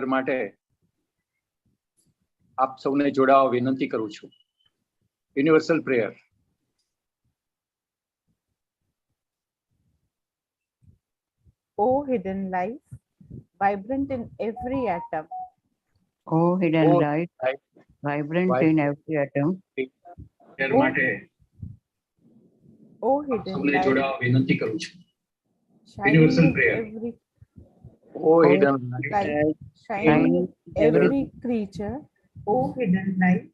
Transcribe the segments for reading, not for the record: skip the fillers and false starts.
Prayer માટે આપ સૌને જોડાવા વિનંતી કરું છું. Universal prayer. O hidden life, vibrant in every atom. O hidden Oh, light, vibrant in every atom. Prayer માટે O આપ hidden સૌને light, જોડાવા વિનંતી કરું છું. shining Universal in prayer. every O hidden light, shining in every creature. O hidden light,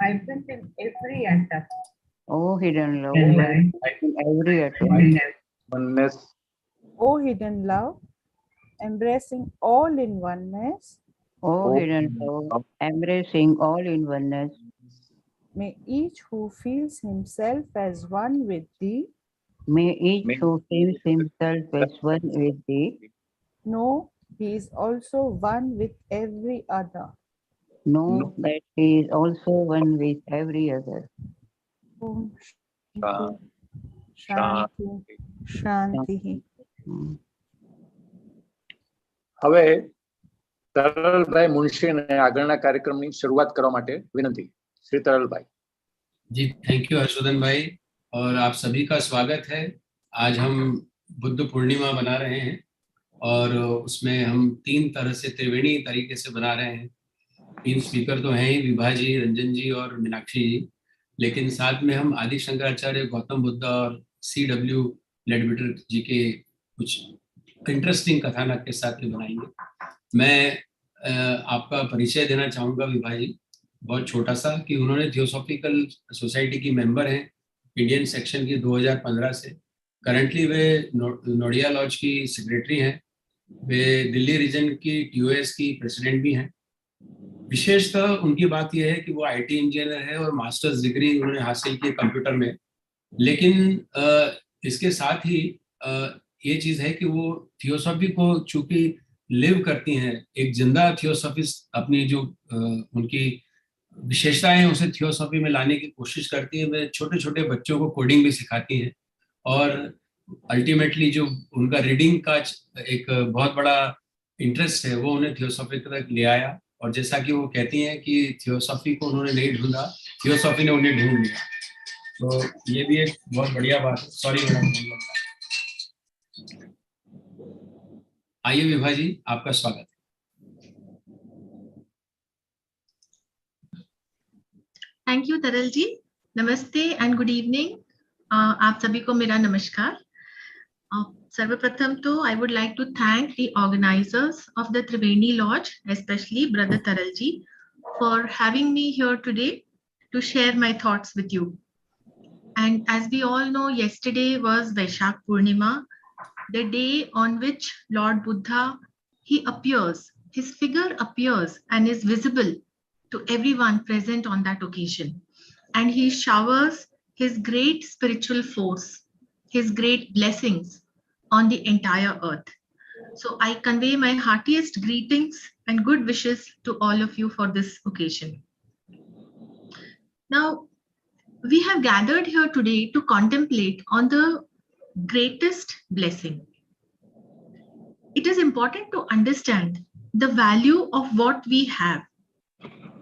vibrant in every atom. O hidden love, vibrant in every atom. oneness. O hidden love, embracing all in oneness. O hidden love, embracing all in oneness. May each who feels himself as one with thee May each who feels himself as one with thee know he is also one with every other. know that he is also one with every other. Om Shanti. Shanti. Shanti. હવે તરલભાઈ મુનશીને આગળના કાર્યક્રમની શરૂઆત કરવા માટે વિનંતી. શ્રી તરલભાઈ. जी thank you Harshvardhan भाई और आप सभी का स्वागत है. आज हम बुद्ध पूर्णिमा बना रहे हैं और उसमें हम 3 तरह से त्रिवेणी तरीके से बना रहे हैं. 3 स्पीकर तो हैं ही, विभा जी, रंजन जी और मीनाक्षी जी, लेकिन साथ में हम आदि शंकराचार्य, गौतम बुद्ध और C.W.LEADBEATER जी के कुछ इंटरेस्टिंग कथानक के साथ में बनाएंगे. मैं आपका परिचय देना चाहूँगा विभा जी, बहुत छोटा सा, कि उन्होंने थियोसॉफिकल सोसाइटी की मेंबर हैं इंडियन सेक्शन की 2015 से. करंटली वे नोडिया लॉज की सेक्रेटरी हैं. वे दिल्ली रीजन की TUS की प्रेसिडेंट भी हैं. विशेषतः उनकी बात यह है कि वो IT इंजीनियर है और मास्टर्स डिग्री उन्होंने हासिल की कंप्यूटर में. लेकिन इसके साथ ही ये चीज़ है कि वो थियोसॉफी को चूंकि लिव करती हैं, एक जिंदा थियोसॉफिस्ट अपनी जो उनकी विशेषताएं उसे थियोसॉफी में लाने की कोशिश करती है. वे छोटे छोटे बच्चों को कोडिंग भी सिखाती हैं और अल्टीमेटली जो उनका रीडिंग का एक बहुत बड़ा इंटरेस्ट है वो उन्हें थियोसॉफी तक ले आया. और जैसा कि वो कहती हैं कि थियोसॉफी को उन्होंने नहीं ढूंढा, थियोसॉफी ने उन्हें ढूंढ लिया. तो ये भी एक बहुत बढ़िया बात है. Sorry madam. आइए विभा जी, आपका स्वागत है. थैंक यू तरल जी. नमस्ते एंड गुड इवनिंग. आप सभी को मेरा नमस्कार. सर्वप्रथम तो I would like to thank the organisers of the Triveni lodge, specially brother Taral ji, for having me here today to share my thoughts with you. And as we all know, yesterday was Vaishak Purnima, the day on which Lord Buddha, he appears, his figure appears and is visible to everyone present on that occasion, and he showers his great spiritual force, his great blessings on the entire earth. So I convey my heartiest greetings and good wishes to all of you for this occasion. Now, we have gathered here today to contemplate on the greatest blessing. It is important to understand the value of what we have.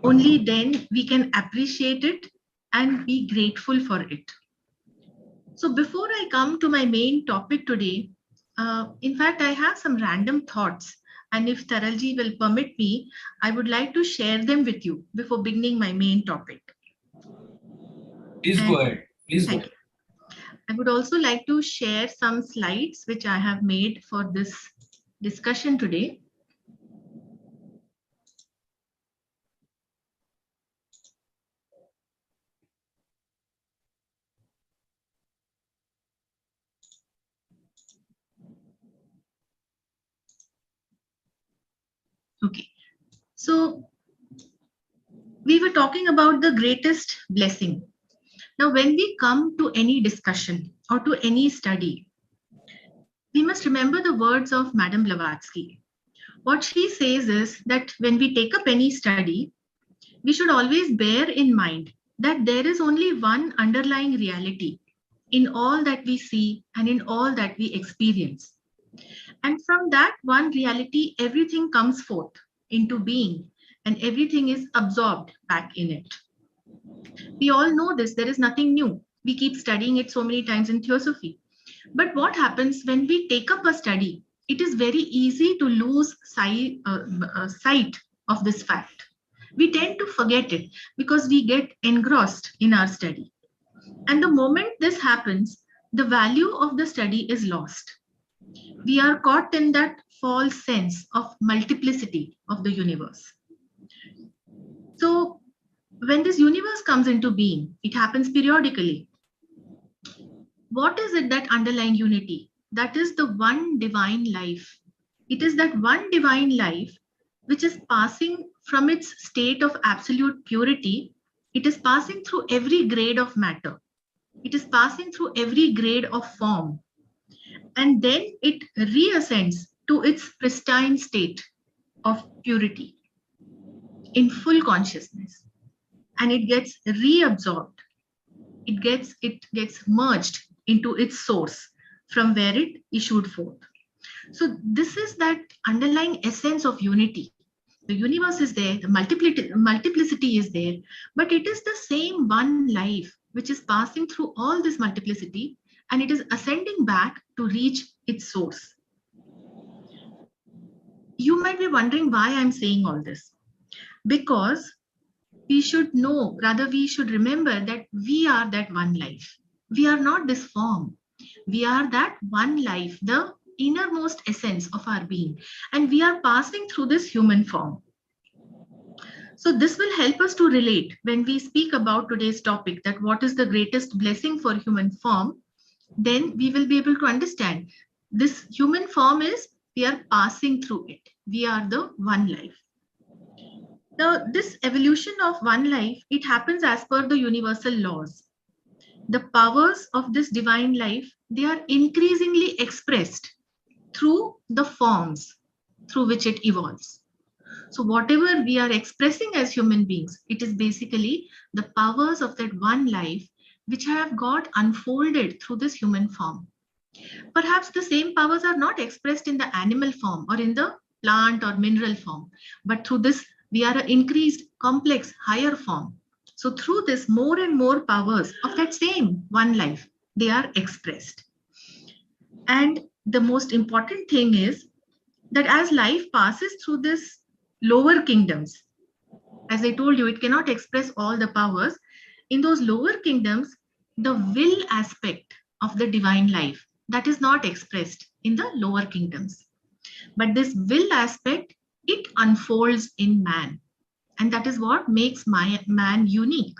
Only then we can appreciate it and be grateful for it. So before I come to my main topic today, in fact, I have some random thoughts, and if Taralji will permit me, I would like to share them with you before beginning my main topic. Please go ahead. Please go Thank ahead. you. I would also like to share some slides which I have made for this discussion today. Okay, so we were talking about the greatest blessing. Now, when we come to any discussion or to any study, we must remember the words of Madame Blavatsky. What she says is that when we take up any study, we should always bear in mind that there is only one underlying reality in all that we see and in all that we experience. And from that one reality, everything comes forth. into being, and everything is absorbed back in it. We all know this. There is nothing new. We keep studying it so many times in theosophy. But what happens when we take up a study? It is very easy to lose sight of this fact. We tend to forget it because we get engrossed in our study. And the moment this happens, the value of the study is lost. We are caught in that false sense of multiplicity of the universe. So when this universe comes into being, it happens periodically. What is it that underlying unity? That is the one divine life. It is that one divine life which is passing from its state of absolute purity. It is passing through every grade of matter. It is passing through every grade of form. And then it reascends to its pristine state of purity in full consciousness. And it gets reabsorbed. It gets merged into its source from where it issued forth. So this is that underlying essence of unity. The universe is there, the multiplicity is there, but it is the same one life which is passing through all this multiplicity, and it is ascending back to reach its source. You might be wondering why I'm saying all this. Because we should know, rather we should remember that we are that one life. We are not this form. We are that one life, the innermost essence of our being. And we are passing through this human form. So this will help us to relate when we speak about today's topic, that what is the greatest blessing for human form. Then we will be able to understand this human form is, we are passing through it. We are the one life. Now, this evolution of one life, it happens as per the universal laws. The powers of this divine life, they are increasingly expressed through the forms through which it evolves. So whatever we are expressing as human beings, it is basically the powers of that one life which have got unfolded through this human form. Perhaps the same powers are not expressed in the animal form or in the plant or mineral form, but through this we are an increased, complex, higher form. So through this, more and more powers of that same one life, they are expressed. And the most important thing is that as life passes through this lower kingdoms, as I told you, it cannot express all the powers. In those lower kingdoms, the will aspect of the divine life, that is not expressed in the lower kingdoms. But this will aspect, it unfolds in man. And that is what makes man unique.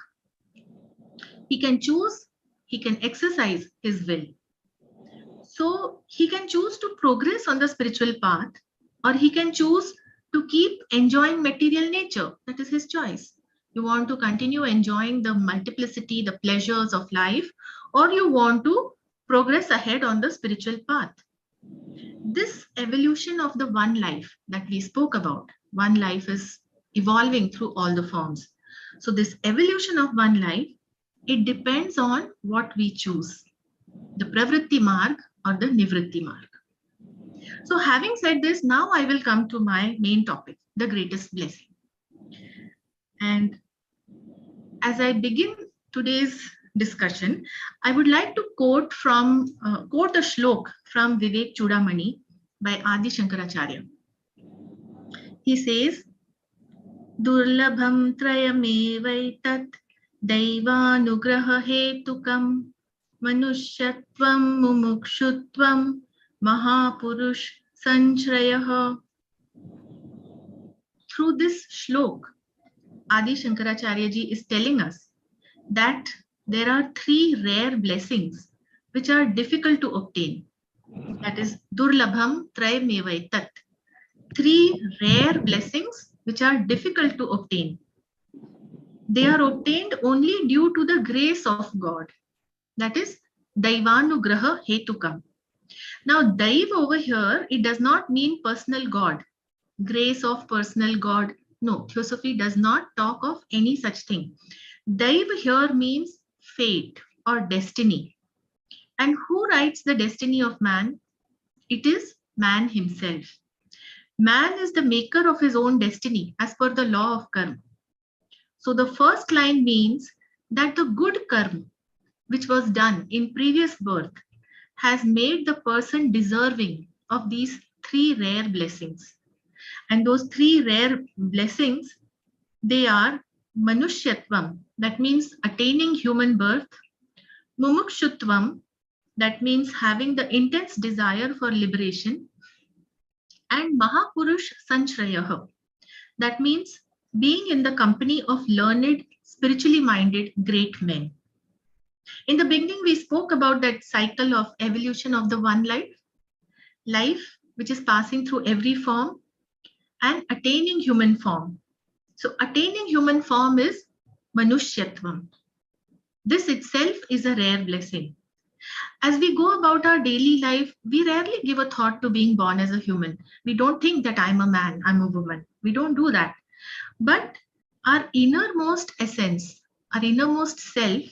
He can choose, he can exercise his will. So he can choose to progress on the spiritual path, or he can choose to keep enjoying material nature. That is his choice. You want to continue enjoying the multiplicity, the pleasures of life, or you want to progress ahead on the spiritual path. This evolution of the one life that we spoke about, one life is evolving through all the forms. So this evolution of one life, it depends on what we choose, the pravritti marg or the nivritti marg. So having said this, now I will come to my main topic, the greatest blessing. And as I begin today's discussion, I would like to quote a shlok from Vivek Chudamani by Adi Shankaracharya. He says, Durlabham trayamevaitat daivanugraha hetukam manusyatvam mumukshutvam mahapurush sanchrayaha. Through this shlok, Adi Shankaracharya ji is telling us that there are three rare blessings which are difficult to obtain. That is Durlabham trayamevaitat. Three rare blessings which are difficult to obtain. They are obtained only due to the grace of God. That is Daivanugraha Hetukam. Now, Daiv over here, it does not mean personal God, grace of personal God. No, theosophy does not talk of any such thing. Daiv here means fate or destiny. And who writes the destiny of man? It is man himself. Man is the maker of his own destiny as per the law of karma. So the first line means that the good karma which was done in previous birth has made the person deserving of these three rare blessings. And those three rare blessings, they are Manushyatvam, that means attaining human birth, Mumukshutvam, that means having the intense desire for liberation, and Mahapurush Sanshrayaha, that means being in the company of learned, spiritually minded great men. In the beginning, we spoke about that cycle of evolution of the one life which is passing through every form and attaining human form. So attaining human form is Manushyatvam. This itself is a rare blessing. As we go about our daily life, we rarely give a thought to being born as a human. We don't think that I'm a man, I'm a woman. We don't do that. But our innermost essence, our innermost self,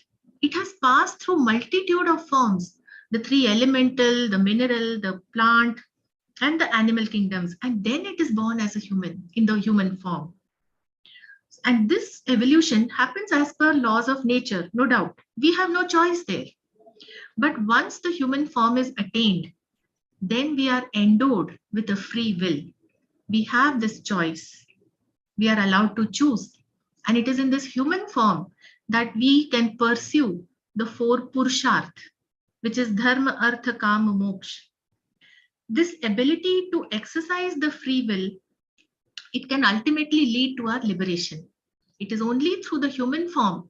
it has passed through multitude of forms, the three elemental, the mineral, the plant, and the animal kingdoms. And then it is born as a human, in the human form. And this evolution happens as per laws of nature, no doubt. We have no choice there. But once the human form is attained, then we are endowed with a free will. We have this choice. We are allowed to choose. And it is in this human form that we can pursue the four Purusharth, which is Dharma, Artha, Kama, Moksha. This ability to exercise the free will, it can ultimately lead to our liberation. It is only through the human form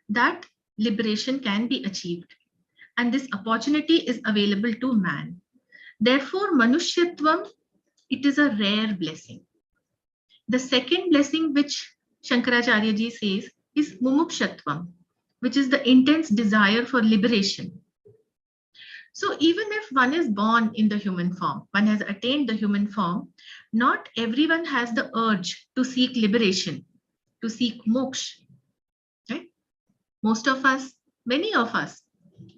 that liberation can be achieved. And this opportunity is available to man. Therefore, Manushyatvam, it is a rare blessing. The second blessing which Shankaracharya ji says is Mumukshatvam, which is the intense desire for liberation. So even if one is born in the human form, one has attained the human form, not everyone has the urge to seek liberation, to seek moksha. Right? Most of us, many of us,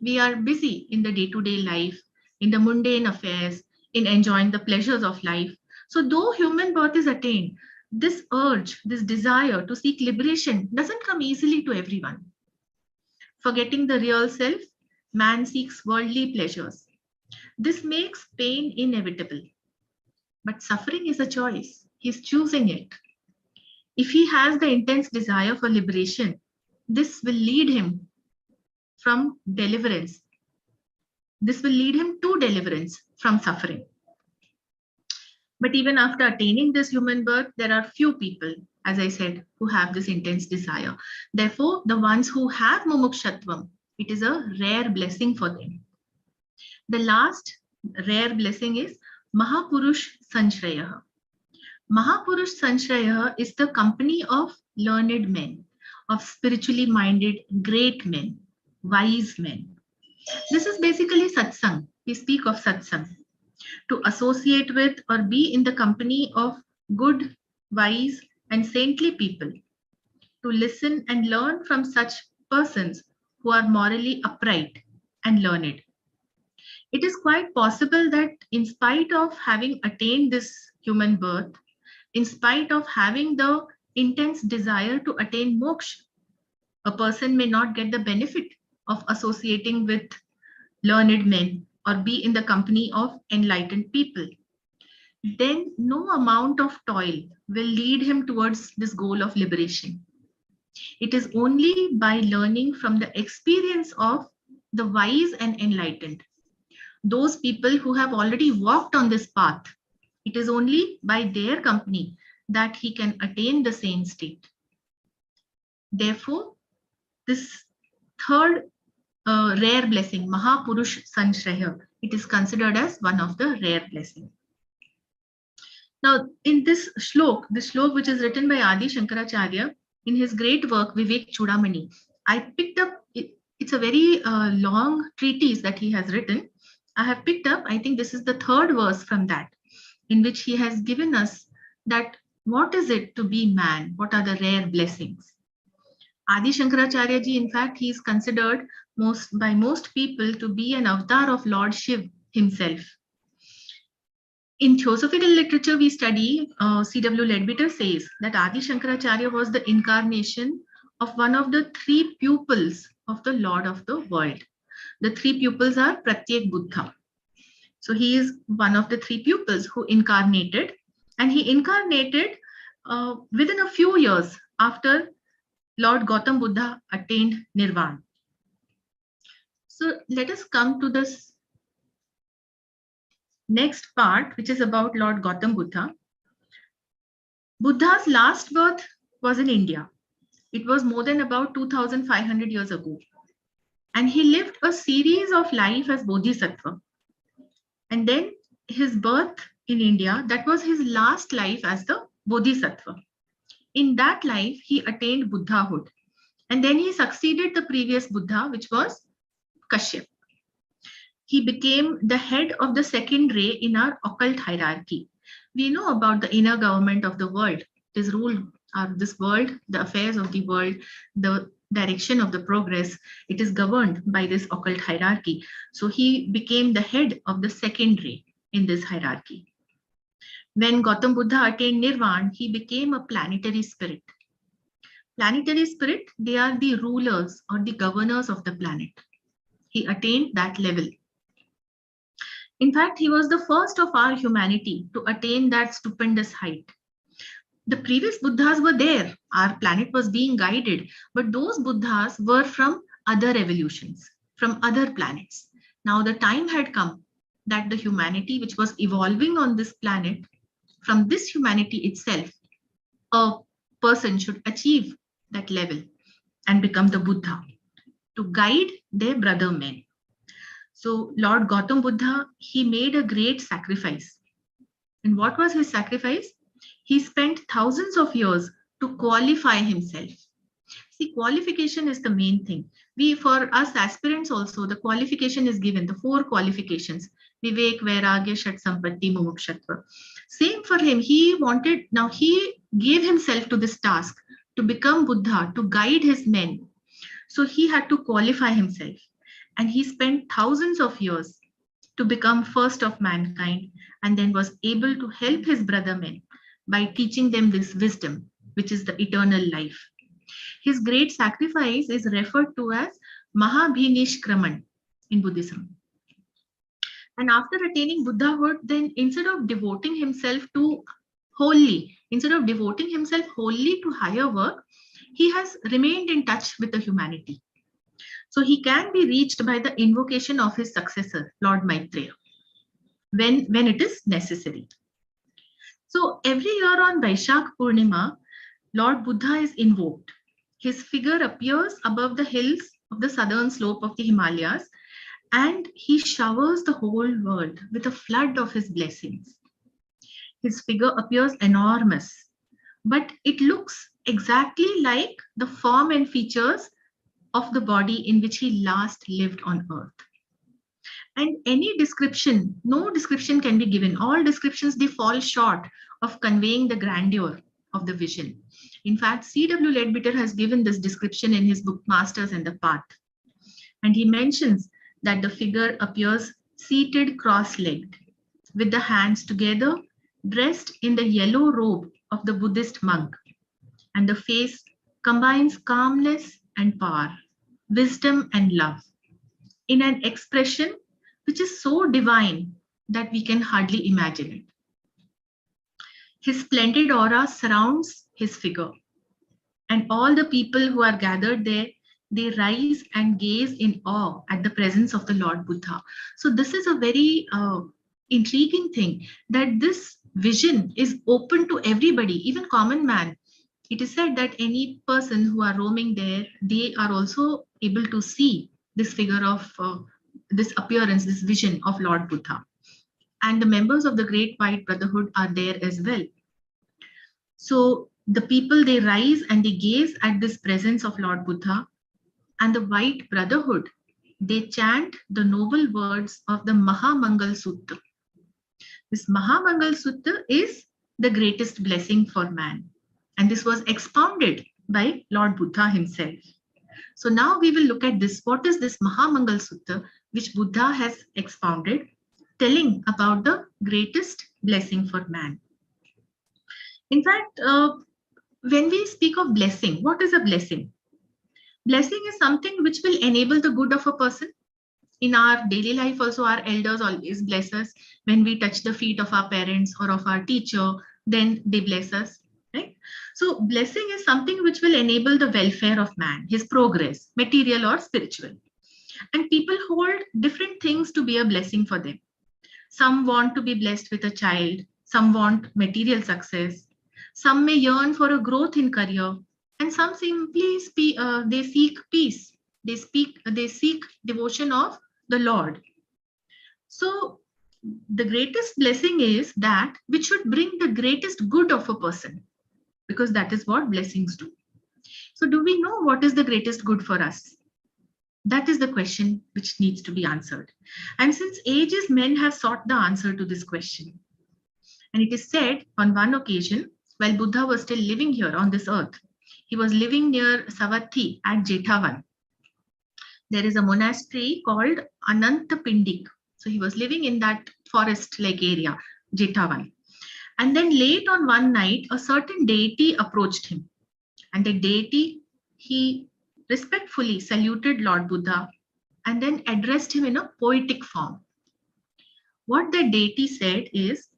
we are busy in the day-to-day life, in the mundane affairs, in enjoying the pleasures of life. So though human birth is attained, this urge, this desire to seek liberation doesn't come easily to everyone. Forgetting the real self, man seeks worldly pleasures. This makes pain inevitable. But suffering is a choice. He's choosing it. If he has the intense desire for liberation, this will lead him from deliverance. This will lead him to deliverance from suffering. But even after attaining this human birth, there are few people, as I said, who have this intense desire. Therefore, the ones who have Mumukshatvam, it is a rare blessing for them. The last rare blessing is Mahapurush Sanshrayaha. Mahapurush Sanshrayaha is the company of learned men, of spiritually minded great men, wise men. This is basically satsang. We speak of satsang. To associate with or be in the company of good, wise, and saintly people. To listen and learn from such persons who are morally upright and learned. It is quite possible that in spite of having attained this human birth, in spite of having the intense desire to attain moksha, a person may not get the benefit of associating with learned men or be in the company of enlightened people. Then no amount of toil will lead him towards this goal of liberation. It is only by learning from the experience of the wise and enlightened, those people who have already walked on this path. It is only by their company that he can attain the same state. Therefore, this third rare blessing, Mahapurush Sanshraya, it is considered as one of the rare blessings. Now, in this shlok which is written by Adi Shankaracharya in his great work Vivek Chudamani, I picked up, it's a very long treatise that he has written. I have picked up, I think this is the third verse from that, in which he has given us that what is it to be man? What are the rare blessings? Adi Shankaracharya ji, in fact, he is considered by most people to be an avatar of Lord Shiv himself. In theosophical literature, we study, C.W.LEADBEATER says that Adi Shankaracharya was the incarnation of one of the three pupils of the Lord of the world. The three pupils are Pratyek Buddha. So he is one of the three pupils who incarnated, and he incarnated within a few years after Lord Gautam Buddha attained Nirvana. So let us come to this next part, which is about Lord Gautam Buddha. Buddha's last birth was in India. It was more than about 2,500 years ago. And he lived a series of life as Bodhisattva. And then his birth in India, that was his last life as the Bodhisattva. In that life, he attained Buddhahood. And then he succeeded the previous Buddha, which was Kashyap. He became the head of the second ray in our occult hierarchy. We know about the inner government of the world. It is ruled this world, the affairs of the world, the direction of the progress. It is governed by this occult hierarchy. So he became the head of the second ray in this hierarchy. When Gautam Buddha attained Nirvana, he became a planetary spirit. Planetary spirit, they are the rulers or the governors of the planet. He attained that level. In fact, he was the first of our humanity to attain that stupendous height. The previous Buddhas were there. Our planet was being guided, but those Buddhas were from other evolutions, from other planets. Now the time had come that the humanity which was evolving on this planet, from this humanity itself, a person should achieve that level and become the Buddha to guide their brother men. So Lord Gautam Buddha, he made a great sacrifice. And what was his sacrifice? He spent thousands of years to qualify himself. See, qualification is the main thing. For us aspirants also, the qualification is given, the 4 qualifications. Vivek, Vairagya, Shat Sampatti, Mumukshatva. Same for him. He gave himself to this task to become Buddha, to guide his men. So he had to qualify himself. And he spent thousands of years to become first of mankind, and then was able to help his brother men by teaching them this wisdom, which is the eternal life. His great sacrifice is referred to as Maha in Buddhism. And after attaining Buddhahood, then instead of devoting himself wholly to higher work, he has remained in touch with the humanity. So he can be reached by the invocation of his successor, Lord Maitreya, when it is necessary. So every year on Vaishakh Purnima, Lord Buddha is invoked. His figure appears above the hills of the southern slope of the Himalayas, and he showers the whole world with a flood of his blessings. His figure appears enormous, but it looks exactly like the form and features of the body in which he last lived on earth. And any description, no description can be given. All descriptions, they fall short of conveying the grandeur of the vision. In fact, C.W.LEADBEATER has given this description in his book, Masters and the Path. And he mentions that the figure appears seated cross-legged, with the hands together, dressed in the yellow robe of the Buddhist monk. And the face combines calmness and power, wisdom and love, in an expression which is so divine that we can hardly imagine it. His splendid aura surrounds his figure, and all the people who are gathered there, they rise and gaze in awe at the presence of the Lord Buddha. So this is a very intriguing thing, that this vision is open to everybody, even common man. It is said that any person who are roaming there, they are also able to see this figure of this appearance, this vision of Lord Buddha. And the members of the Great White Brotherhood are there as well. So the people, they rise and they gaze at this presence of Lord Buddha, and the White Brotherhood, they chant the noble words of the Mangal Sutra. This Mangal Sutra is the greatest blessing for man. And this was expounded by Lord Buddha himself. So now we will look at this. What is this Mangal Sutra which Buddha has expounded, telling about the greatest blessing for man. In fact, when we speak of blessing, what is a blessing? Blessing is something which will enable the good of a person. In our daily life also, our elders always bless us. When we touch the feet of our parents or of our teacher, then they bless us, right? So blessing is something which will enable the welfare of man, his progress, material or spiritual. And people hold different things to be a blessing for them. Some want to be blessed with a child, some want material success, some may yearn for a growth in career, and some simply they seek peace. They seek devotion of the Lord. So the greatest blessing is that which should bring the greatest good of a person, because that is what blessings do. So do we know what is the greatest good for us? That is the question which needs to be answered. And since ages, men have sought the answer to this question. And it is said on one occasion, while Buddha was still living here on this earth, he was living near Savatthi at Jethavan. There is a monastery called Anantapindik. So he was living in that forest-like area, Jethavan. And then late on one night, a certain deity approached him. And the deity, he respectfully saluted Lord Buddha and then addressed him in a poetic form. What the deity said is,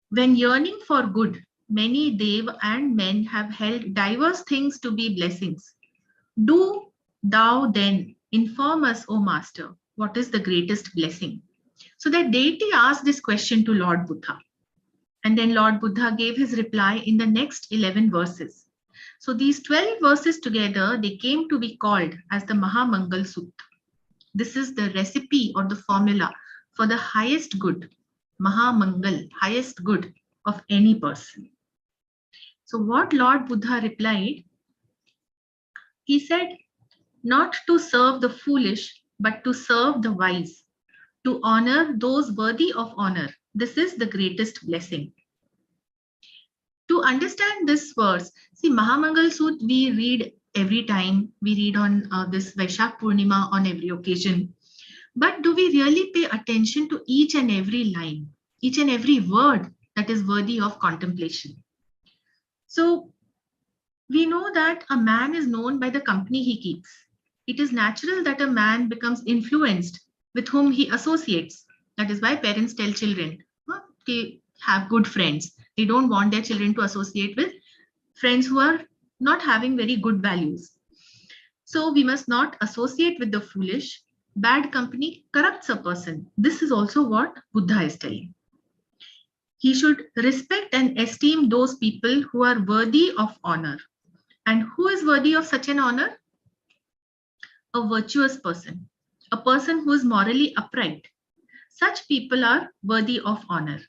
when yearning for good, many Deva and men have held diverse things to be blessings. Do thou then inform us, O Master, what is the greatest blessing? So the deity asked this question to Lord Buddha. And then Lord Buddha gave his reply in the next 11 verses. So these 12 verses together, they came to be called as the Mangal Sutra. This is the recipe or the formula for the highest good, Mangal, highest good of any person. So what Lord Buddha replied, he said, not to serve the foolish, but to serve the wise, to honor those worthy of honor. This is the greatest blessing. To understand this verse, see, Mangal Sutra we read every time, we read on this Vaishak Purnima on every occasion. But do we really pay attention to each and every line, each and every word that is worthy of contemplation? So we know that a man is known by the company he keeps. It is natural that a man becomes influenced with whom he associates. That is why parents tell children, they have good friends. They don't want their children to associate with friends who are not having very good values. So we must not associate with the foolish. Bad company corrupts a person. This is also what Buddha is telling. He should respect and esteem those people who are worthy of honor. And who is worthy of such an honor? A virtuous person, a person who is morally upright. Such people are worthy of honor.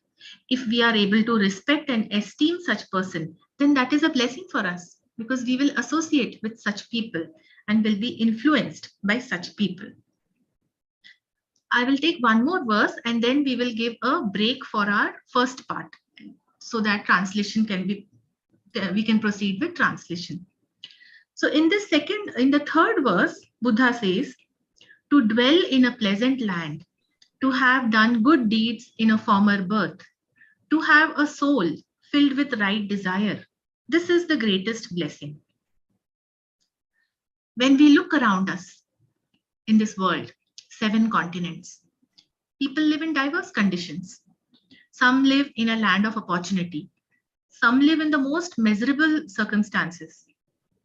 If we are able to respect and esteem such person, then that is a blessing for us, because we will associate with such people and will be influenced by such people. I will take one more verse and then we will give a break for our first part so that translation can be, we can proceed with translation. So in the third verse, Buddha says, to dwell in a pleasant land, to have done good deeds in a former birth, to have a soul filled with right desire. This is the greatest blessing. When we look around us in this world, 7 continents, people live in diverse conditions. Some live in a land of opportunity. Some live in the most miserable circumstances.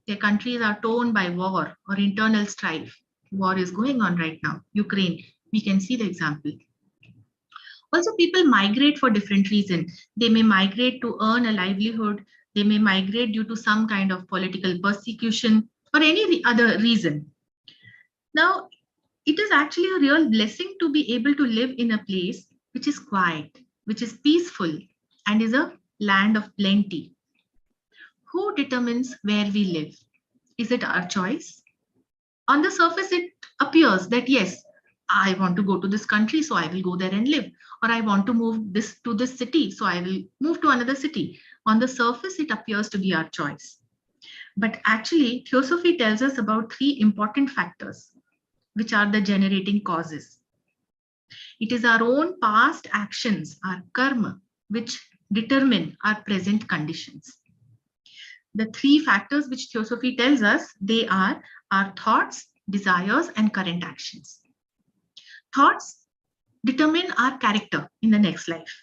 Their countries are torn by war or internal strife. War is going on right now. Ukraine, we can see the example. Also, people migrate for different reasons. They may migrate to earn a livelihood. They may migrate due to some kind of political persecution or any other reason. Now, it is actually a real blessing to be able to live in a place which is quiet, which is peaceful, and is a land of plenty. Who determines where we live? Is it our choice? On the surface, it appears that yes, I want to go to this country, so I will go there and live. Or I want to move to this city, so I will move to another city. On the surface, it appears to be our choice. But actually, theosophy tells us about 3 important factors, which are the generating causes. It is our own past actions, our karma, which determine our present conditions. The three factors which theosophy tells us, they are our thoughts, desires, and current actions. Thoughts determine our character in the next life.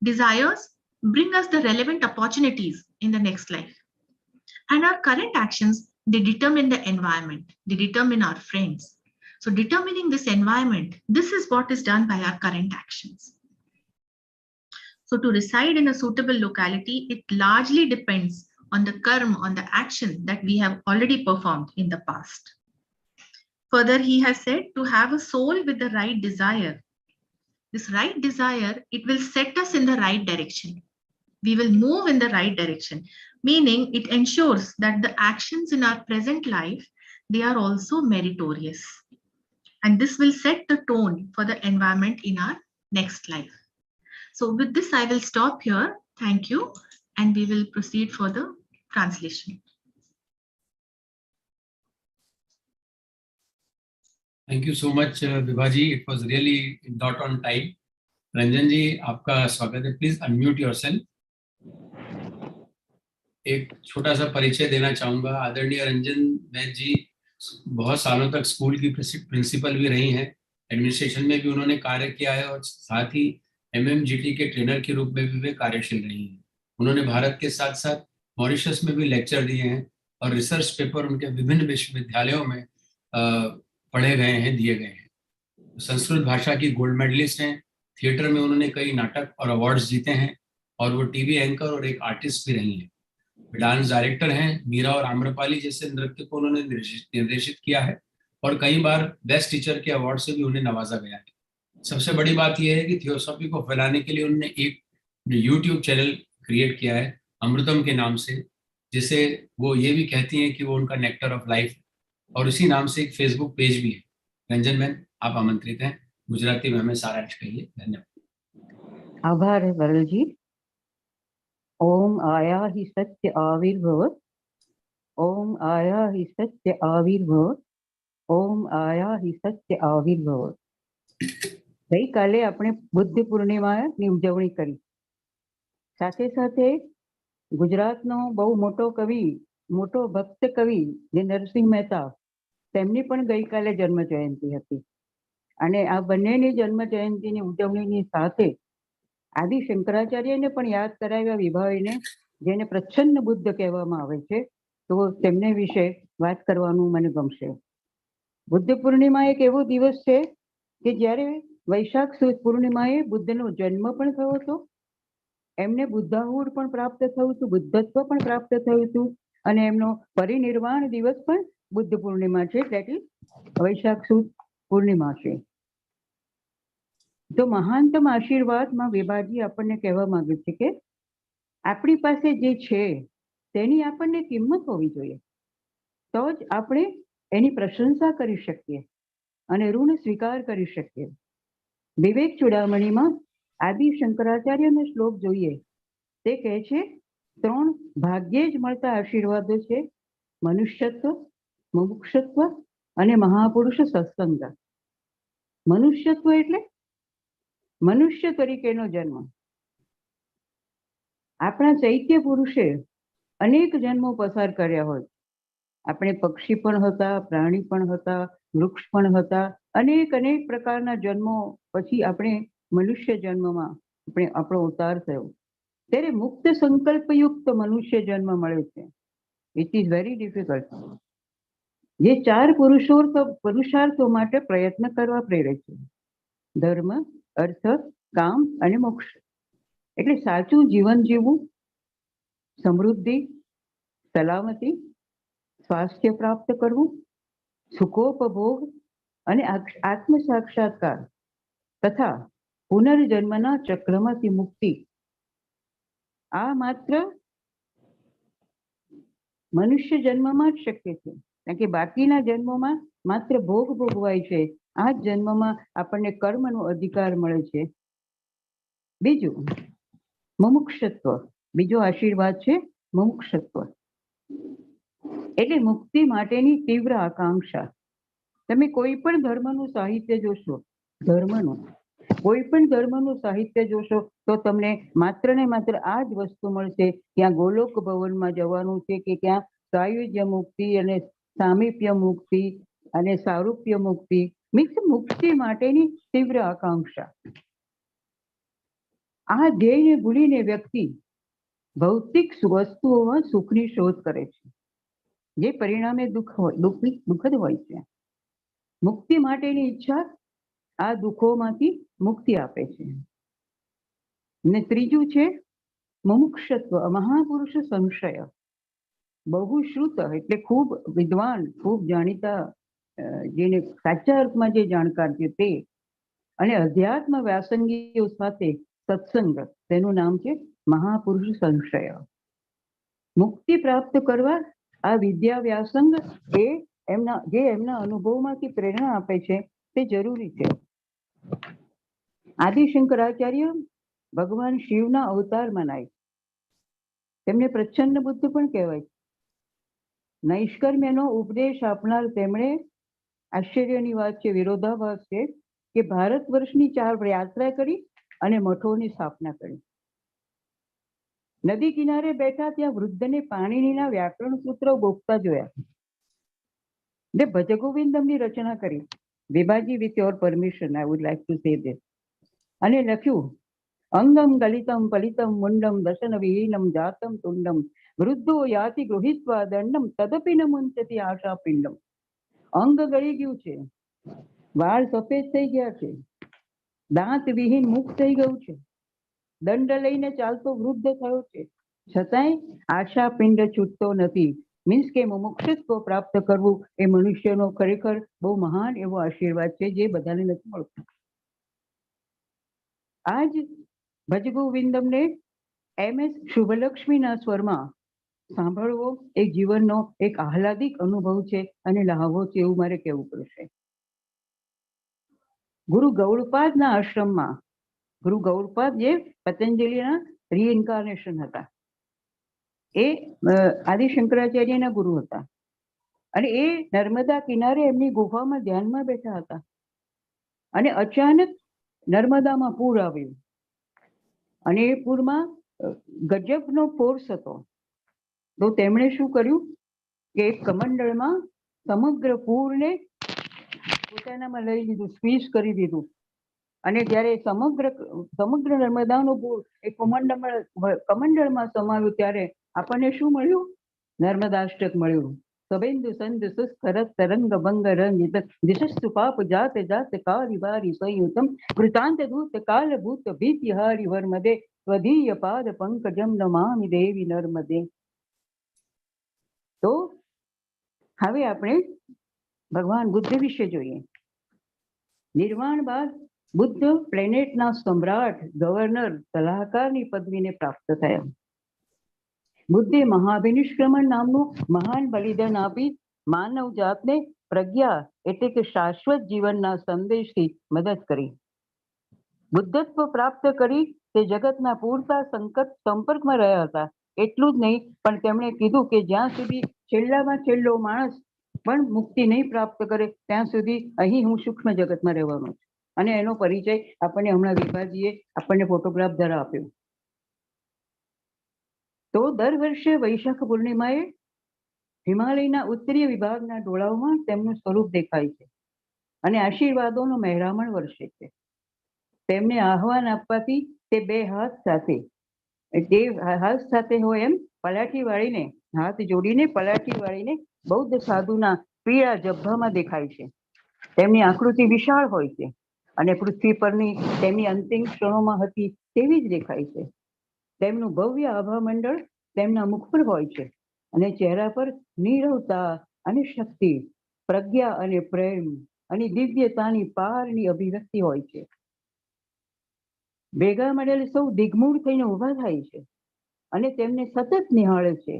Desires bring us the relevant opportunities in the next life. And our current actions, they determine the environment, they determine our friends. So determining this environment, this is what is done by our current actions. So to reside in a suitable locality, it largely depends on the karma, on the action that we have already performed in the past. Further, he has said to have a soul with the right desire. This right desire, it will set us in the right direction. We will move in the right direction, meaning it ensures that the actions in our present life, they are also meritorious. And this will set the tone for the environment in our next life. So with this, I will stop here. Thank you. And we will proceed for the translation. Thank you so much, Vibha ji. It was really dot on time. Ranjan ji, आपका स्वागत है. Please unmute yourself. एक छोटा सा परिचय देना चाहूंगा. आदरणीय रंजन वैद्य जी बहुत सालों तक स्कूल की प्रिंसिपल भी रही हैं, एडमिनिस्ट्रेशन में भी उन्होंने कार्य किया है और साथ ही MMGT के ट्रेनर के रूप में भी वे कार्यशील रही हैं. उन्होंने भारत के साथ साथ मॉरिशस में भी लेक्चर दिए हैं और रिसर्च पेपर उनके विभिन्न विश्वविद्यालयों में पढ़े गए हैं, दिए गए हैं. संस्कृत भाषा की गोल्ड मेडलिस्ट हैं. थिएटर में उन्होंने कई नाटक और अवार्ड्स जीते हैं और वो टीवी एंकर और एक आर्टिस्ट भी रही हैं. डांस डायरेक्टर हैं. मीरा और आम्रपाली जैसे नृत्य को उन्होंने निर्देशित किया है और कई बार बेस्ट टीचर के अवार्ड से भी उन्हें नवाजा गया है. सबसे बड़ी बात यह है कि थियोसॉफी को फैलाने के लिए उन्होंने एक YouTube चैनल क्रिएट किया है अमृतम के नाम से, जिसे वो ये भी कहती हैं कि वो उनका नेक्टर ऑफ लाइफ, और उसी नाम से एक फेसबुक पेज भी है. रंजन मैम, आप आमंत्रित हैं. गुजराती में हमें सारांश कहिए. धन्यवाद. आभार है वरल जी. ओम आया ही सत्य आविर्भव, ओम आया ही सत्य आविर्भव, ओम आया ही सत्य आविर्भव. ગઈકાલે આપણે બુદ્ધ પૂર્ણિમાની ઉજવણી કરી. સાથે સાથે ગુજરાતનો બહુ મોટો કવિ, મોટો ભક્ત કવિ જે નરસિંહ મહેતા, તેમની પણ ગઈકાલે જન્મ જયંતિ હતી. અને આ બંનેની જન્મ જયંતિની ઉજવણીની સાથે આદિ શંકરાચાર્યને પણ યાદ કરાવ્યા વિભાવીને, જેને પ્રચ્છન્ન બુદ્ધ કહેવામાં આવે છે. તો તેમને વિશે વાત કરવાનું મને ગમશે. બુદ્ધ પૂર્ણિમા એક એવો દિવસ છે કે જ્યારે વૈશાખ સુદ પૂર્ણિમાએ બુદ્ધનો જન્મ પણ થયો હતો, એમને બુદ્ધાહુડ પણ પ્રાપ્ત થયું હતું, બુદ્ધત્વ પણ પ્રાપ્ત થયું હતું, અને એમનો પરિનિર્વાણ દિવસ પણ બુદ્ધ પૂર્ણિમા છે. દેટ ઇઝ વૈશાખ સુદ પૂર્ણિમા છે. તો મહાનતમ આશીર્વાદમાં વિભાજી આપણને કહેવા માંગે છે કે આપણી પાસે જે છે તેની આપણને કિંમત હોવી જોઈએ, તો જ આપણે એની પ્રશંસા કરી શકીએ અને ઋણ સ્વીકાર કરી શકીએ. વિવેક ચૂડામણીમાં આદિ શંકરાચાર્યનો શ્લોક જોઈએ. તે કહે છે 3 ભાગ્યે જ મળતા આશીર્વાદો છે: મનુષ્યત્વ, મુમુક્ષત્વ અને મહાપુરુષ સત્સંગ. મનુષ્યત્વ એટલે મનુષ્ય તરીકેનો જન્મ. આપણા ચૈત્ય પુરુષે અનેક જન્મો પસાર કર્યા હોય. આપણે પક્ષી પણ હતા, પ્રાણી પણ હતા, વૃક્ષ પણ હતા. અનેક અનેક પ્રકારના જન્મો પછી આપણે મનુષ્ય જન્મમાં આપણો અવતાર થયો. ત્યારે મુક્ત સંકલ્પયુક્ત મનુષ્ય જન્મ મળે છે. It is very difficult. જે 4 પુરુષાર્થો માટે પ્રયત્ન કરવા પ્રેરે છે: ધર્મ, અર્થ, કામ અને મોક્ષ. એટલે સાચું જીવન જીવવું, સમૃદ્ધિ, સલામતી, સ્વાસ્થ્ય પ્રાપ્ત કરવું, સુખોપભોગ અને આત્મ સાક્ષાત્કાર તથા પુનર્જન્મના ચક્રમાંથી મુક્તિ. આ માત્ર મનુષ્ય જન્મમાં જ શક્ય છે, કારણ કે બાકીના જન્મોમાં માત્ર ભોગ ભોગવાય છે. આ જ જન્મમાં આપણને કર્મનો અધિકાર મળે છે. બીજું મુમુક્ષત્વ, બીજો આશીર્વાદ છે મુમુક્ષત્વ. એટલે મુક્તિ માટેની તીવ્ર આકાંક્ષા. તમે કોઈ પણ ધર્મનું સાહિત્ય જોશો ધર્મનું. કોઈ પણ ધર્મનું સાહિત્ય જોશો તો તમને માત્ર ને માત્ર આ જ વસ્તુ મળશે, ક્યાં ગોલોક ભવનમાં જવાનું છે કે ક્યાં સાયુજ્ય મુક્તિ અને સામીપ્ય મુક્તિ અને સારૂપ્ય મુક્તિ, મીન્સ મુક્તિ માટેની તીવ્ર આકાંક્ષા. આ ધ્યેયને ભૂલીને વ્યક્તિ ભૌતિક વસ્તુઓમાં સુખની શોધ કરે છે, જે પરિણામે દુઃખદ હોય છે. મુક્તિ માટેની ઈચ્છા આ દુઃખોમાંથી મુક્તિ આપે છે. ને ત્રીજું છે મુમુક્ષત્વ, મહાપુરુષ સંશય. બહુ શ્રુત એટલે ખૂબ વિદ્વાન, ખૂબ જાણીતા, જેને સાચા અર્થમાં જે જાણકાર છે તે, અને અધ્યાત્મ વ્યાસંગીઓ સાથે સત્સંગ, તેનું નામ છે મહાપુરુષ સંશય. મુક્તિ પ્રાપ્ત કરવા આ વિદ્યા વ્યાસંગ એ એમના અનુભવમાંથી પ્રેરણા આપે છે તે જરૂરી છે. આદિ શંકરાચાર્ય ભગવાન શિવના અવતાર મનાય. તેમને પ્રચ્છન્ન બુદ્ધ પણ કહેવાય. નૈષ્કર્મ્યનો ઉપદેશ આપનાર તેમણે, આશ્ચર્યની વાત છે, વિરોધાભાસ છે કે ભારત વર્ષની 4 યાત્રા કરી અને મઠોની સ્થાપના કરી. નદી કિનારે બેઠા ત્યાં વૃદ્ધને પાણીનીના વ્યાકરણ સૂત્રો ગોખતા જોયા. ને ભજગોવિંદમની રચના કરી. Vibha ji, with your permission I would like to say this. અને લખ્યું, અંગમ ગલિતમ પલિતમ મુંડમ દશન વિહીનમ જાતમ તુંડમ વૃદ્ધો યાતિ ગૃહિત્વા દંડમ તદપી ન મુંચતી આશા પિંડમ. અંગ ગળી ગયું છે, વાળ સફેદ થઈ ગયા છે, દાંત વિહીન મુખ થઈ ગયું છે, દંડ લઈને ચાલતો વૃદ્ધ થયો છે, છતાંય આશા પિંડ છૂટતો નથી. મીન્સ કે મુમુક્ષત્વ પ્રાપ્ત કરવું એ મનુષ્યનો ખરેખર બહુ મહાન એવો આશીર્વાદ છે, જે બધાને નથી મળતું. આજ ભજગોવિંદમને MS શુભલક્ષ્મીના સ્વરમાં સાંભળવો એ જીવનનો એક આહલાદિક અનુભવ છે અને લહાવો છે, એવું મારે કહેવું પડશે. ગુરુ ગૌડપાદના આશ્રમમાં, ગુરુ ગૌડપાદ જે પતંજલિના રીઇન્કાર્નેશન હતા, એ આદિ શંકરાચાર્યના ગુરુ હતા. અને એ નર્મદા કિનારે એમની ગુફામાં ધ્યાનમાં બેઠા હતા અને અચાનક નર્મદામાં પૂર આવ્યું. અને એ પૂરમાં ગજબનો ફોર્સ હતો. તો તેમણે શું કર્યું કે એક કમંડળમાં સમગ્ર પૂરને પોતાનામાં લઈ લીધું, સ્ક્વીઝ કરી દીધું. અને જ્યારે સમગ્ર નર્મદાનું પૂર એ કમંડળમાં સમાવ્યું ત્યારે આપણને શું મળ્યું? નર્મદાષ્ટક મળ્યું. સબેન્દુ સંદ સુસ્ખરત તરંગ ભંગ રંગિત દિશસ્તુ પાપ જાત જાત કારી વારી સંયુતમ કૃતાંત દૂત કાલ ભૂત ભીતિ હારી વર્મદે સ્વધીય પાદ પંકજમ નમામિ દેવી નર્મદે. તો હવે આપણે ભગવાન બુદ્ધ વિશે જોઈએ. નિર્વાણ બાદ બુદ્ધ પ્લેનેટના સમ્રાટ, ગવર્નર, સલાહકારની પદવીને પ્રાપ્ત થયા. બુદ્ધે મહાભિનિષ્ક્રમણ નામનું મહાન બલિદાન આપી માનવ જાતને પ્રજ્ઞા એટલે કે શાશ્વત જીવનના સંદેશથી મદદ કરી. બુદ્ધત્વ પ્રાપ્ત કરી તે જગતના પૂરતા સંપર્કમાં રહ્યા હતા. એટલું જ નહીં, પણ તેમણે કીધું કે જ્યાં સુધી છેલ્લામાં છેલ્લો માણસ પણ મુક્તિ નહીં પ્રાપ્ત કરે ત્યાં સુધી અહીં હું સૂક્ષ્મ જગતમાં રહેવાનો છું. અને એનો પરિચય આપણને હમણાં વિભાજીએ આપણને ફોટોગ્રાફ દ્વારા આપ્યો. તો દર વર્ષે વૈશાખ પૂર્ણિમાએ હિમાલયના ઉત્તરીય વિભાગના ડોળાઓમાં તેમનું સ્વરૂપ દેખાય છે અને આશીર્વાદોનો મહેરામણ વર્ષે છે. તેમને આહવાન આપવાથી તે 2 હાથ સાથે હોય એમ પલાઠી વાળીને, હાથ જોડીને પલાઠી વાળીને બૌદ્ધ સાધુના પીળા જબ્ભામાં દેખાય છે. તેમની આકૃતિ વિશાળ હોય છે અને પૃથ્વી પરની તેમની અંતિમ ક્ષણોમાં હતી તેવી જ દેખાય છે. તેમનું ભવ્ય આભા મંડળ તેમના મુખ પર હોય છે અને ચહેરા પર નીરવતા અને શક્તિ, પ્રજ્ઞા અને પ્રેમ અને દિવ્યતાની પારની અભિવ્યક્તિ હોય છે. ભેગા મળેલ સૌ દિગ્મૂઢ થઈને ઉભા થાય છે અને તેમને સતત નિહાળે છે.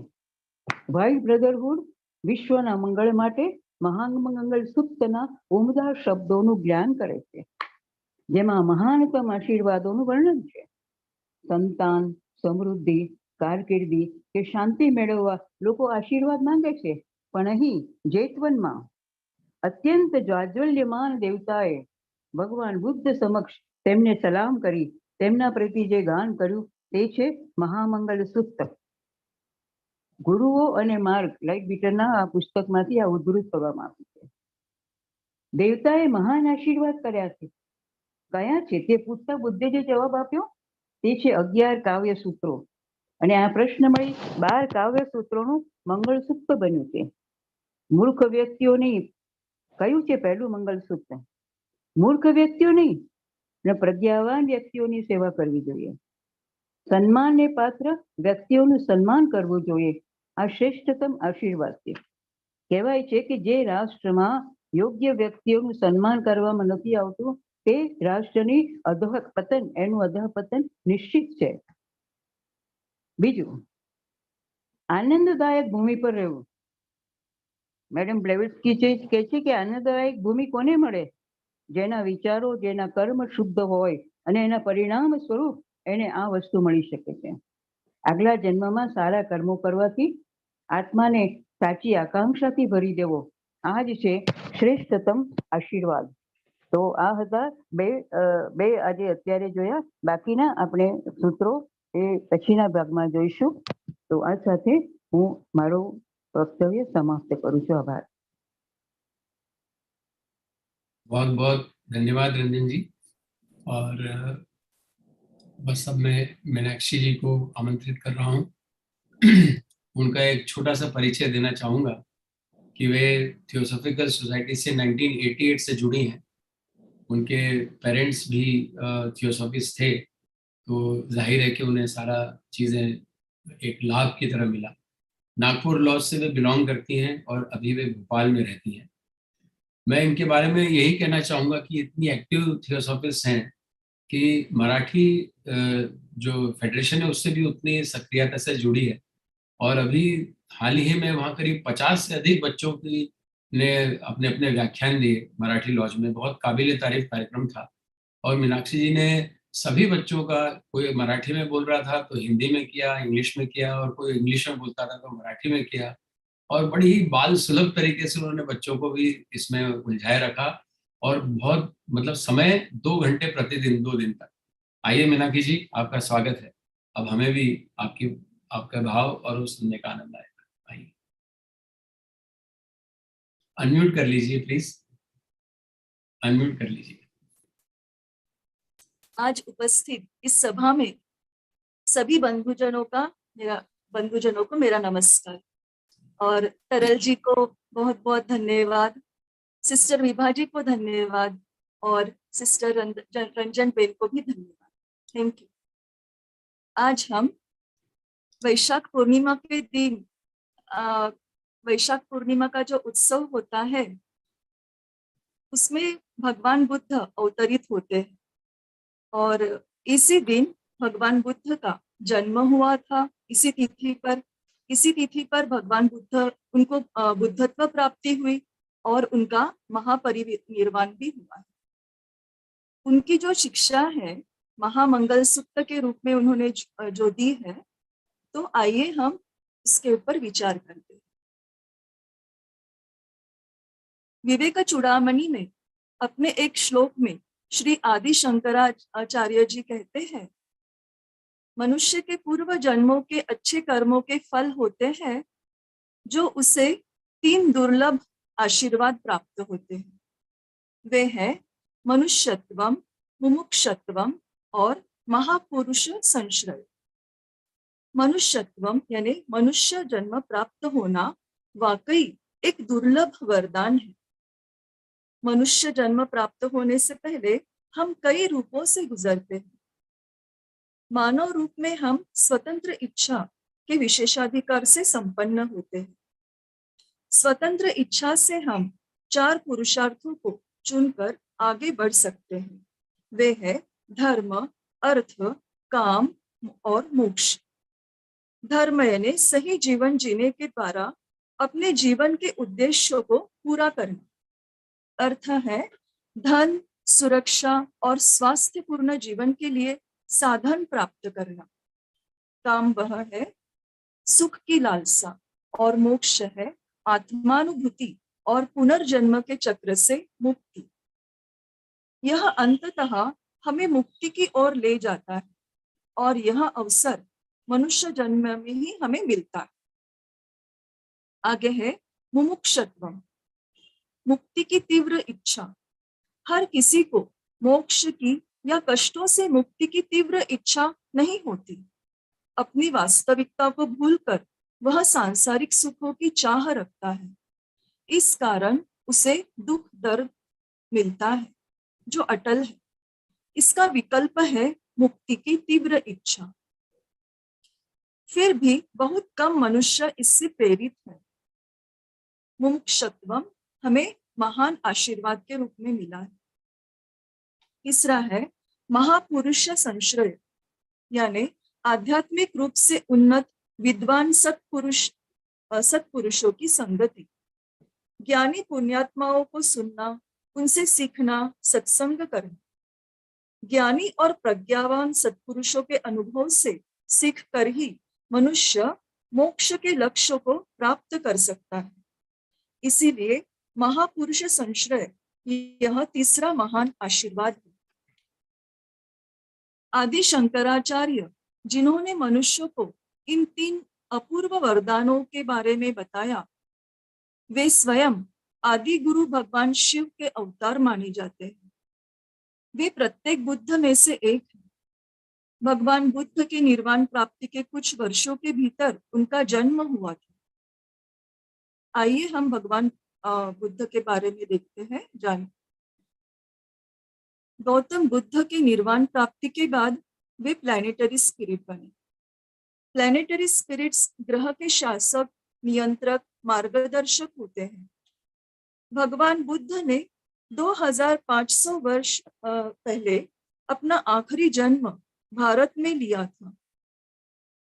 વ્હાઇટ બ્રધરહુડ વિશ્વના મંગળ માટે મહામંગલ સૂક્તના ઉમદા શબ્દોનું જ્ઞાન કરે છે, જેમાં મહાનતમ આશીર્વાદોનું વર્ણન છે. સંતાન, સમૃદ્ધિ, કારકિર્દી કે શાંતિ મેળવવા લોકો આશીર્વાદ માંગે છે, પણ અહીં જેતવનમાં અત્યંત જ્વાજ્વલ્યમાન દેવતાએ ભગવાન બુદ્ધ સમક્ષ તેમને સલામ કરી તેમના પ્રતિ જે ગાન કર્યું તે છે મહામંગલ સૂત્ર. ગુરુઓ અને માર્ગ લાઇટબીટરના આ પુસ્તકમાંથી આ ઉદ્ધૃત કરવામાં આવ્યું છે. દેવતાએ મહાન આશીર્વાદ કર્યા છે. કયા છે તે પૂછતા બુદ્ધે જે જવાબ આપ્યો તે છે 11 કાવ્ય સૂત્રો. અને આ પ્રશ્ન મળી 12 કાવ્ય સૂત્રોનું મંગળસૂત્ર બન્યું છે. મૂર્ખ વ્યક્તિઓ નહીં, કયું છે પહેલું મંગળસૂત્ર? મૂર્ખ વ્યક્તિઓ નહીં અને પ્રજ્ઞાવાન વ્યક્તિઓની સેવા કરવી જોઈએ. સન્માનને પાત્ર વ્યક્તિઓનું સન્માન કરવું જોઈએ. આ શ્રેષ્ઠતમ આશીર્વાદ છે. કહેવાય છે કે જે રાષ્ટ્રમાં યોગ્ય વ્યક્તિઓનું સન્માન કરવામાં નથી આવતું તે રાષ્ટ્રની અધઃપતન, એનું અધઃપતન નિશ્ચિત છે. બીજું, આનંદદાયક ભૂમિ પર રહેવું. મેડમ બ્લેવિટ્સ્કી કહે છે કે આનંદદાયક ભૂમિ કોને મળે? જેના વિચારો, જેના કર્મ શુદ્ધ હોય અને એના પરિણામ સ્વરૂપ એને આ વસ્તુ મળી શકે છે. આગલા જન્મમાં સારા કર્મો કરવાથી આત્માને સાચી આકાંક્ષાથી ભરી દેવો, આ જ છે શ્રેષ્ઠતમ આશીર્વાદ. તો આ હતા બે આજે અત્યારે જોયા. બાકીના આપણે સૂત્રો એ પછીના ભાગમાં જોઈશું. તો આ સાથે હું મારું वक्तव्य समाप्त करूँ छूं। आभार। बहुत बहुत धन्यवाद रंजन जी। और बस अब मैं मीनाक्षी जी को आमंत्रित कर रहा हूँ। उनका एक छोटा सा परिचय देना चाहूँगा कि वे थियोसॉफिकल सोसाइटी से 1988 से जुड़ी हैं। उनके पेरेंट्स भी थियोसॉफिस्ट थे, तो जाहिर है कि उन्हें सारा चीज़ें एक लाभ की तरह मिला। नागपुर लॉज से वे बिलोंग करती हैं और अभी वे भोपाल में रहती हैं। मैं इनके बारे में यही कहना चाहूँगा कि इतनी एक्टिव थियोसॉफिस्ट हैं कि मराठी जो फेडरेशन है उससे भी उतनी सक्रियता से जुड़ी है। और अभी हाल ही में वहाँ करीब 50 से अधिक बच्चों की ने अपने अपने व्याख्यान दिए मराठी लॉज में। बहुत काबिल तारीफ कार्यक्रम था। और मीनाक्षी जी ने सभी बच्चों का, कोई मराठी में बोल रहा था तो हिंदी में किया, इंग्लिश में किया, और कोई इंग्लिश में बोलता था तो मराठी में किया। और बड़ी ही बाल सुलभ तरीके से उन्होंने बच्चों को भी इसमें उलझाए रखा। और बहुत मतलब समय 2 घंटे प्रतिदिन 2 दिन तक। आइए मीनाक्षी जी, आपका स्वागत है। अब हमें भी आपका भाव और उस सुनने का आनंद आएगा। आइए, अनम्यूट कर लीजिए प्लीज, अनम्यूट कर लीजिए। आज उपस्थित इस सभा में सभी बंधुजनों को मेरा नमस्कार। और तरल जी को बहुत बहुत धन्यवाद, सिस्टर विभा जी को धन्यवाद, और सिस्टर रंजन बेन को भी धन्यवाद। Thank you. आज हम वैशाख पूर्णिमा के दिन, वैशाख पूर्णिमा का जो उत्सव होता है उसमें भगवान बुद्ध अवतरित होते हैं। और इसी दिन भगवान बुद्ध का जन्म हुआ था। इसी तिथि पर भगवान बुद्ध, उनको बुद्धत्व प्राप्ति हुई और उनका महापरिनिर्वाण भी हुआ है। उनकी जो शिक्षा है महामंगल सूत्र के रूप में उन्होंने जो दी है, तो आइए हम इसके ऊपर विचार करते हैं। विवेक चूड़ामणि में अपने एक श्लोक में श्री आदि शंकराचार्य जी कहते हैं, मनुष्य के पूर्व जन्मों के अच्छे कर्मों के फल होते हैं जो उसे 3 दुर्लभ आशीर्वाद प्राप्त होते हैं। वे हैं मनुष्यत्वम, मुमुक्षत्वम और महापुरुष संश्रय। मनुष्यत्वम यानी मनुष्य जन्म प्राप्त होना वाकई एक दुर्लभ वरदान है। मनुष्य जन्म प्राप्त होने से पहले हम कई रूपों से गुजरते हैं। मानव रूप में हम स्वतंत्र इच्छा के विशेषाधिकार से संपन्न होते हैं। स्वतंत्र इच्छा से हम 4 पुरुषार्थों को चुनकर आगे बढ़ सकते हैं। वे हैं धर्म, अर्थ, काम और मोक्ष। धर्म यानी सही जीवन जीने के द्वारा अपने जीवन के उद्देश्यों को पूरा करना। अर्थ है धन, सुरक्षा और स्वास्थ्यपूर्ण जीवन के लिए साधन प्राप्त करना। काम वह है सुख की लालसा, और मोक्ष है आत्मानुभूति और पुनर्जन्म के चक्र से मुक्ति। यह अंततः हमें मुक्ति की ओर ले जाता है और यह अवसर मनुष्य जन्म में ही हमें मिलता है। आगे है मुमुक्षत्व, मुक्ति की तीव्र इच्छा। हर किसी को मोक्ष की या कष्टों से मुक्ति की तीव्र इच्छा नहीं होती। अपनी वास्तविकता को भूलकर वह सांसारिक सुखों की चाह रखता है। इस कारण उसे दुख दर्द मिलता है जो अटल है। इसका विकल्प है मुक्ति की तीव्र इच्छा। फिर भी बहुत कम मनुष्य इससे प्रेरित है। मुमुक्षत्वम हमें महान आशीर्वाद के रूप में मिला है। तीसरा है महापुरुष संश्रय, यानी आध्यात्मिक रूप से उन्नत विद्वान सत्पुरुषों की संगति। ज्ञानी पुण्यात्माओं को सुनना, उनसे सीखना, सत्संग करना। ज्ञानी और प्रज्ञावान सत्पुरुषों के अनुभव से सीख कर ही मनुष्य मोक्ष के लक्ष्य को प्राप्त कर सकता है। इसीलिए महापुरुष संश्रय यह तीसरा महान आशीर्वाद है। आदि शंकराचार्य, जिन्होंने मनुष्य को इन 3 अपूर्व वरदानों के बारे में बताया, वे स्वयं आदि गुरु भगवान शिव के अवतार माने जाते हैं। वे प्रत्येक बुद्ध में से एक हैं। भगवान बुद्ध के निर्वाण प्राप्ति के कुछ वर्षों के भीतर उनका जन्म हुआ था। आइए हम भगवान बुद्ध के बारे में देखते हैं, जानें। गौतम बुद्ध के निर्वाण प्राप्ति के बाद वे प्लैनेटरी स्पिरिट बने। प्लैनेटरी स्पिरिट्स ग्रह के शासक, नियंत्रक, मार्गदर्शक होते हैं। भगवान बुद्ध ने 2500 वर्ष पहले अपना आखिरी जन्म भारत में लिया था।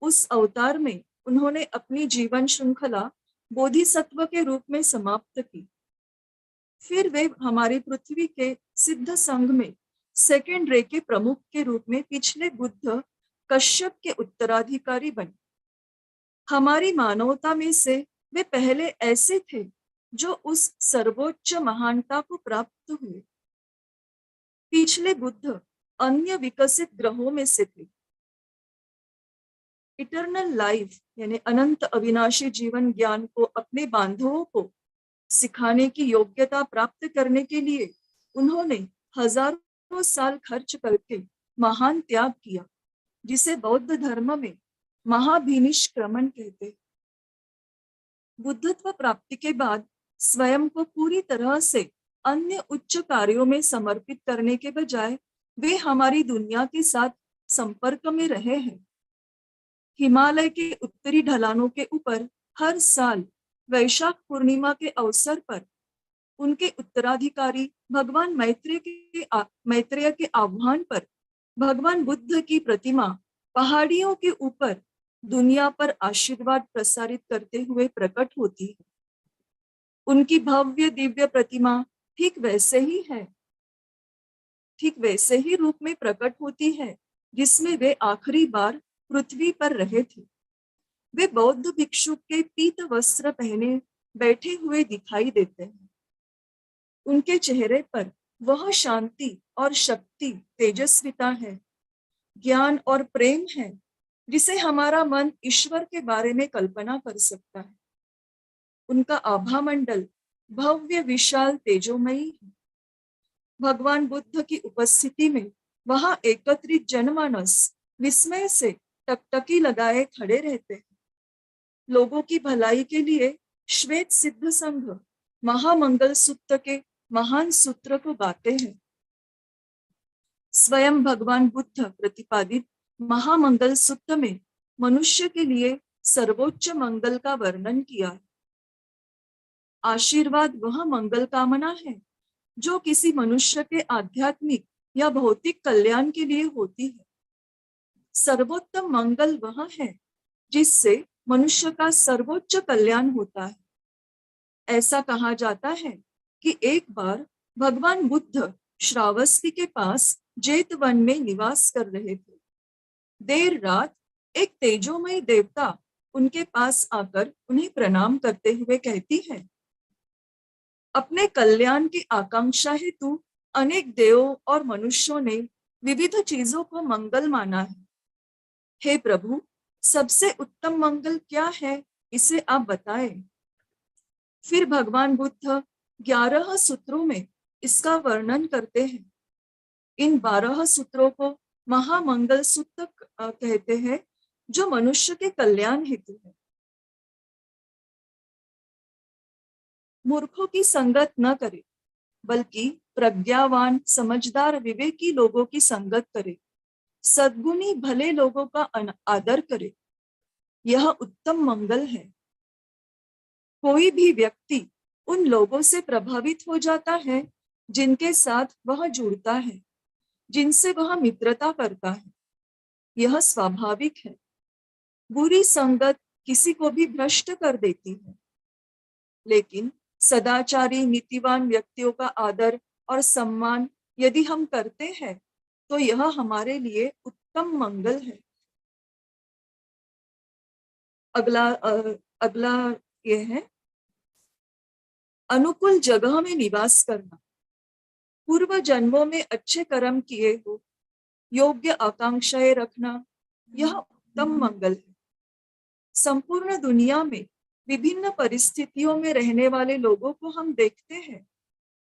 उस अवतार में उन्होंने अपनी जीवन श्रृंखला बोधिसत्व के रूप में समाप्त की। फिर वे हमारी पृथ्वी के सिद्ध संघ में सेकेंड रे के प्रमुख के रूप में पिछले बुद्ध कश्यप के उत्तराधिकारी बने। हमारी मानवता में से वे पहले ऐसे थे जो उस सर्वोच्च महानता को प्राप्त हुए। पिछले बुद्ध अन्य विकसित ग्रहों में से थे। इटर्नल लाइफ यानी अनंत अविनाशी जीवन ज्ञान को अपने बांधवों को सिखाने की योग्यता प्राप्त करने के लिए उन्होंने हजारों साल खर्च करके महान त्याग किया, जिसे बौद्ध धर्म में महाभिनिष्क्रमण कहते हैं। बुद्धत्व प्राप्ति के बाद स्वयं को पूरी तरह से अन्य उच्च कार्यों में समर्पित करने के बजाय वे हमारी दुनिया के साथ संपर्क में रहे हैं। हिमालय के उत्तरी ढलानों के ऊपर हर साल वैशाख पूर्णिमा के अवसर पर उनके उत्तराधिकारी भगवान मैत्रेय के आह्वान पर भगवान बुद्ध की प्रतिमा पहाड़ियों के ऊपर दुनिया पर आशीर्वाद प्रसारित करते हुए प्रकट होती है। उनकी भव्य दिव्य प्रतिमा ठीक वैसे ही रूप में प्रकट होती है जिसमें वे आखिरी बार पृथ्वी पर रहे थे। वे बौद्ध भिक्षु के पीत वस्त्र पहने बैठे हुए दिखाई देते हैं। उनके चेहरे पर वह शांति और शक्ति, तेजस्विता है, ज्ञान और प्रेम है जिसे हमारा मन ईश्वर के बारे में कल्पना कर सकता है। उनका आभा मंडल भव्य, विशाल, तेजोमयी है। भगवान बुद्ध की उपस्थिति में वहां एकत्रित जनमानस विस्मय से टकटकी लगाए खड़े रहते हैं। लोगों की भलाई के लिए श्वेत सिद्ध संघ महामंगल सूत्र के महान सूत्र को गाते हैं। स्वयं भगवान बुद्ध प्रतिपादित महामंगल सूत्र में मनुष्य के लिए सर्वोच्च मंगल का वर्णन किया है। आशीर्वाद वह मंगल कामना है जो किसी मनुष्य के आध्यात्मिक या भौतिक कल्याण के लिए होती है। सर्वोत्तम मंगल वह है जिससे मनुष्य का सर्वोच्च कल्याण होता है। ऐसा कहा जाता है कि एक बार भगवान बुद्ध श्रावस्ती के पास जेतवन में निवास कर रहे थे। देर रात एक तेजोमय देवता उनके पास आकर उन्हें प्रणाम करते हुए कहती है, अपने कल्याण की आकांक्षा हेतु अनेक देवों और मनुष्यों ने विविध चीजों को मंगल माना है। हे प्रभु, सबसे उत्तम मंगल क्या है, इसे आप बताएं। फिर भगवान बुद्ध 11 सूत्रों में इसका वर्णन करते हैं। इन 12 सूत्रों को महामंगल सूत्र कहते हैं, जो मनुष्य के कल्याण हेतु है। मूर्खों की संगत न करे, बल्कि प्रज्ञावान, समझदार, विवेकी लोगों की संगत करे। सद्गुणी भले लोगों का आदर करे, यह उत्तम मंगल है। कोई भी व्यक्ति उन लोगों से प्रभावित हो जाता है जिनके साथ वह जुड़ता है, जिनसे वह मित्रता करता है। यह स्वाभाविक है। बुरी संगत किसी को भी भ्रष्ट कर देती है, लेकिन सदाचारी, नीतिवान व्यक्तियों का आदर और सम्मान यदि हम करते हैं तो यह हमारे लिए उत्तम मंगल है। अगला ये है अनुकूल जगह में निवास करना। पूर्व जन्मों में अच्छे कर्म किए हो, योग्य आकांक्षाएं रखना, यह उत्तम मंगल है। संपूर्ण दुनिया में विभिन्न परिस्थितियों में रहने वाले लोगों को हम देखते हैं।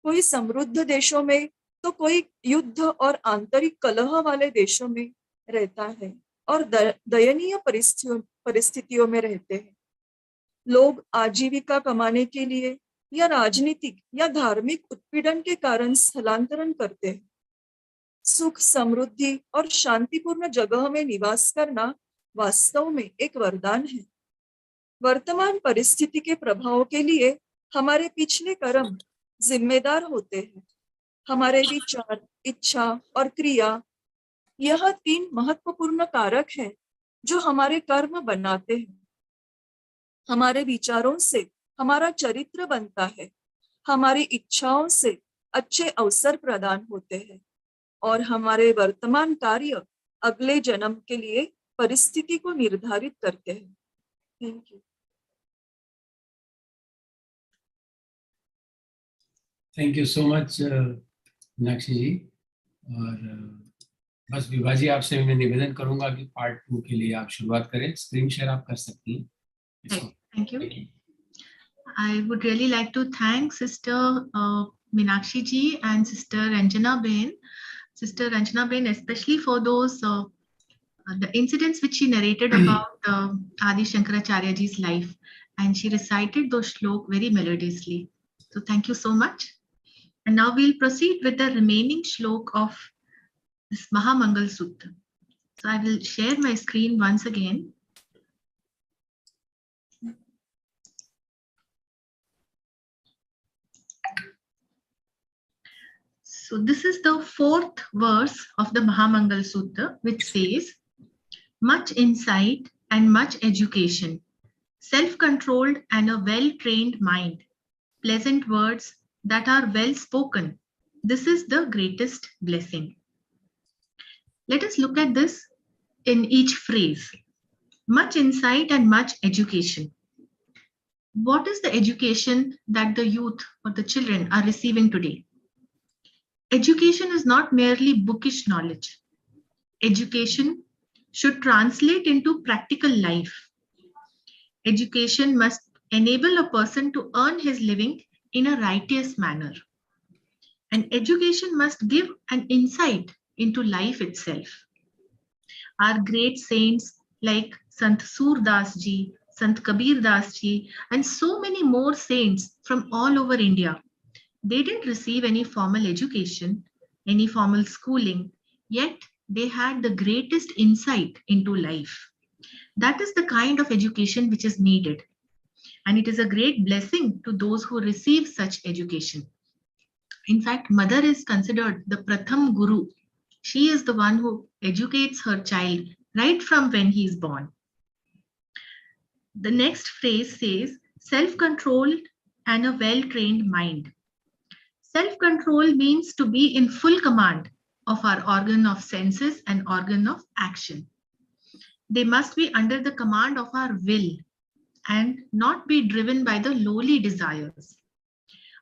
कोई समृद्ध देशों में तो कोई युद्ध और आंतरिक कलह वाले देशों में रहता है और दयनीय परिस्थितियों में रहते हैं। लोग आजीविका कमाने के लिए या राजनीतिक या धार्मिक उत्पीड़न के कारण स्थलांतरण करते हैं। सुख, समृद्धि और शांतिपूर्ण जगह में निवास करना वास्तव में एक वरदान है। वर्तमान परिस्थिति के प्रभाव के लिए हमारे पिछले कर्म जिम्मेदार होते हैं। हमारे विचार, इच्छा और क्रिया, यह 3 महत्वपूर्ण कारक हैं जो हमारे कर्म बनाते हैं। हमारे विचारों से हमारा चरित्र बनता है, हमारी इच्छाओं से अच्छे अवसर प्रदान होते हैं और हमारे वर्तमान कार्य अगले जन्म के लिए परिस्थिति को निर्धारित करते हैं। Thank you. Thank you so much Meenakshi ji. और बस विभा जी, आपसे मैं निवेदन करूंगा कि पार्ट 2 के लिए आप शुरुआत करें। स्क्रीन शेयर आप कर सकती हैं। Thank you. I would really like to thank Sister Meenakshi ji and Sister Ranjana Ben. Sister Ranjana Ben, especially for those the incidents which she narrated about Adi Shankaracharya ji's life, and she recited those shlok very melodiously. So thank you so much. And now we'll proceed with the remaining shlok of this Maha Mangal Sutra. So I will share my screen once again. So this is the 4th verse of the Maha Mangal Sutra, which says, much insight and much education, self-controlled and a well-trained mind, pleasant words that are well spoken. This is the greatest blessing. Let us look at this in each phrase. Much insight and much education. What is the education that the youth or the children are receiving today? Education is not merely bookish knowledge. Education should translate into practical life. Education must enable a person to earn his living in a righteous manner. And education must give an insight into life itself. Our great saints like Sant Surdas ji, Sant Kabir Das ji, and so many more saints from all over India, they didn't receive any formal education, any formal schooling, yet they had the greatest insight into life. That is the kind of education which is needed. And it is a great blessing to those who receive such education. In fact, mother is considered the Pratham Guru. She is the one who educates her child right from when he is born. The next phrase says, self-controlled and a well-trained mind. Self-control means to be in full command of our organ of senses and organ of action. They must be under the command of our will and not be driven by the lowly desires.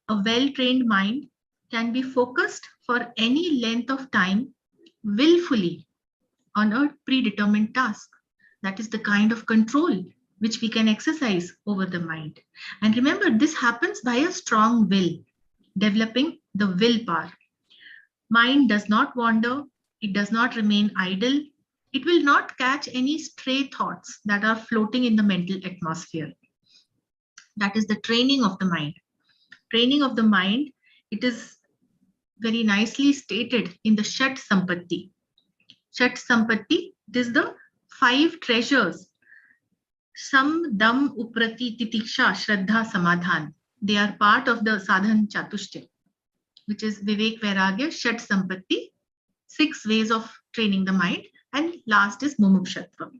A well-trained mind can be focused for any length of time willfully on a predetermined task. That is the kind of control which we can exercise over the mind. And remember, this happens by a strong will, developing the willpower. Mind does not wander, it does not remain idle, it will not catch any stray thoughts that are floating in the mental atmosphere. That is the training of the mind. Training of the mind, it is very nicely stated in the Shat Sampatti. Shat Sampatti, it is the 5 treasures. Sam, Dam, Uprati, Titiksha, Shraddha, Samadhan. They are part of the Sadhan Chatushtya, which is Vivek, Vairagya, Shat Sampatti, 6 ways of training the mind, and last is Mumukshatva.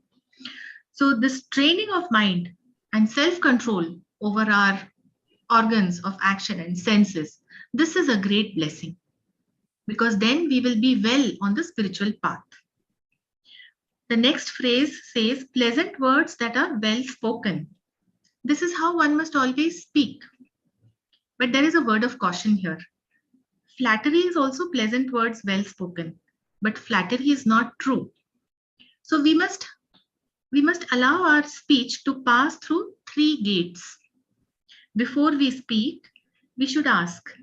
So this training of mind and self-control over our organs of action and senses, this is a great blessing, because then we will be well on the spiritual path. The next phrase says, pleasant words that are well spoken. This is how one must always speak. But there is a word of caution here. Flattery is also pleasant words well spoken, but flattery is not true. So we must allow our speech to pass through 3 gates. Before we speak, we should ask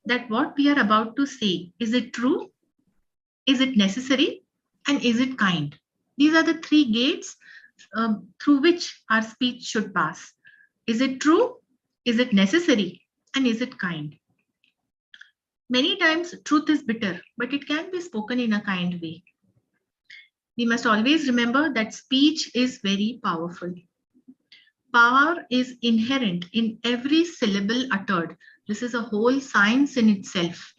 that what we are about to say, is it true? Is it necessary? And is it kind? These are the 3 gates through which our speech should pass. Is it true? Is it necessary? And is it kind? Many times truth is bitter, but it can be spoken in a kind way. We must always remember that speech is very powerful. Power is inherent in every syllable uttered. This is a whole science in itself.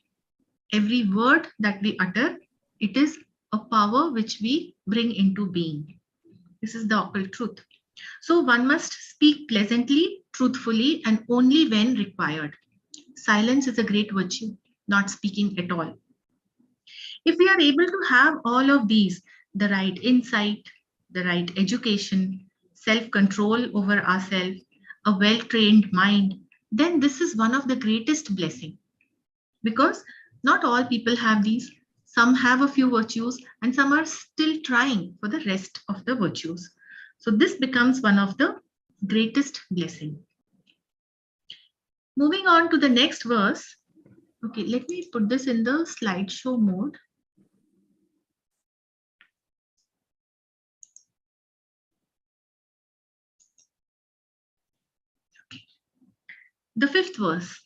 Every word that we utter, it is a power which we bring into being. This is the occult truth. So one must speak pleasantly, truthfully, and only when required. Silence is a great virtue, not speaking at all. If we are able to have all of these, the right insight, the right education, self-control over ourselves, a well-trained mind, then this is one of the greatest blessings. Because not all people have these. Some have a few virtues and some are still trying for the rest of the virtues. So this becomes one of the greatest blessings. Moving on to the next verse. Okay, let me put this in the slideshow mode. Okay. The 5th verse.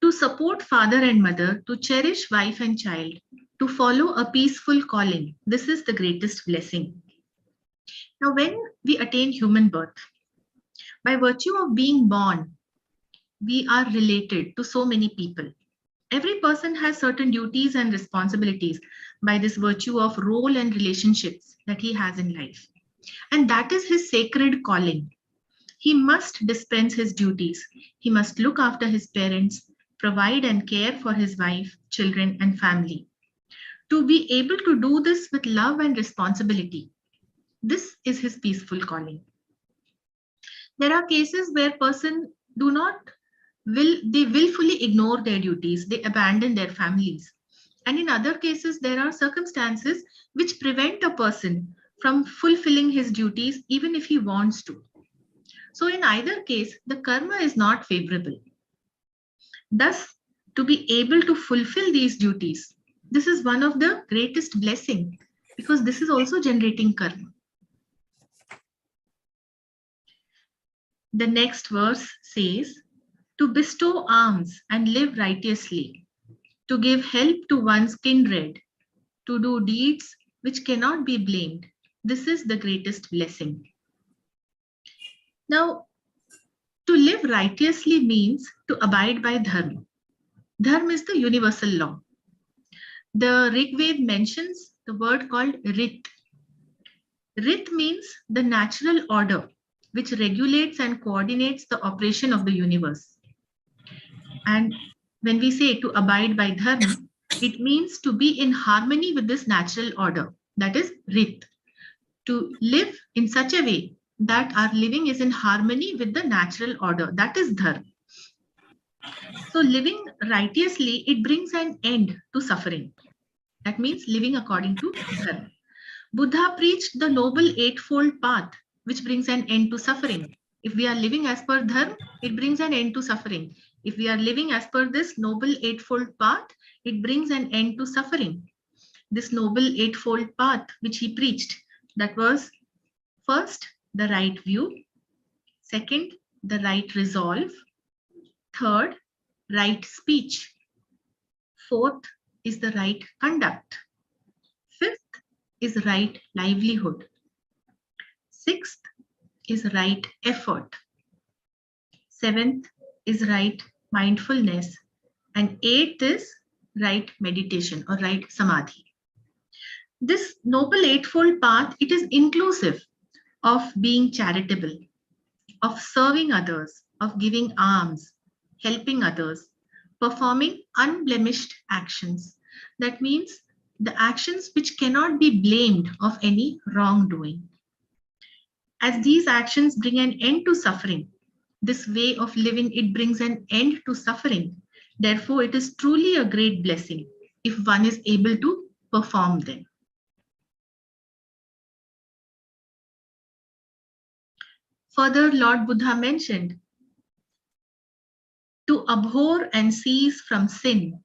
To support father and mother, to cherish wife and child, to follow a peaceful calling. This is the greatest blessing. Now, when we attain human birth, by virtue of being born, we are related to so many people. Every person has certain duties and responsibilities by this virtue of role and relationships that he has in life. And that is his sacred calling. He must dispense his duties. He must look after his parents, provide and care for his wife, children, and family. To be able to do this with love and responsibility, this is his peaceful calling. There are cases where persons they willfully ignore their duties, they abandon their families. And in other cases, there are circumstances which prevent a person from fulfilling his duties even if he wants to. So in either case, the karma is not favorable. Thus, to be able to fulfill these duties, this is one of the greatest blessings, because this is also generating karma. The next verse says, to bestow alms and live righteously, to give help to one's kindred, to do deeds which cannot be blamed. This is the greatest blessing. Now, to live righteously means to abide by dharma. Dharma is the universal law. The Rig Veda mentions the word called rit. Rit means the natural order which regulates and coordinates the operation of the universe. And when we say to abide by dharma, it means to be in harmony with this natural order, that is rit. To live in such a way that our living is in harmony with the natural order, that is dharma. So living righteously, it brings an end to suffering. That means living according to dharma. Buddha preached the noble eightfold path, which brings an end to suffering. If we are living as per dharma, it brings an end to suffering. If we are living as per this noble eightfold path, it brings an end to suffering. This noble eightfold path which he preached, that was first, the right view. Second, the right resolve. Third, right speech. Fourth is the right conduct. Fifth is right livelihood. Sixth is right effort. Seventh is right mindfulness. And eighth is right meditation or right samadhi. This noble eightfold path, it is inclusive of being charitable, of serving others, of giving alms, helping others, performing unblemished actions. That means the actions which cannot be blamed of any wrongdoing. As these actions bring an end to suffering, this way of living, it brings an end to suffering. Therefore, it is truly a great blessing if one is able to perform them. Further, Lord Buddha mentioned to abhor and cease from sin,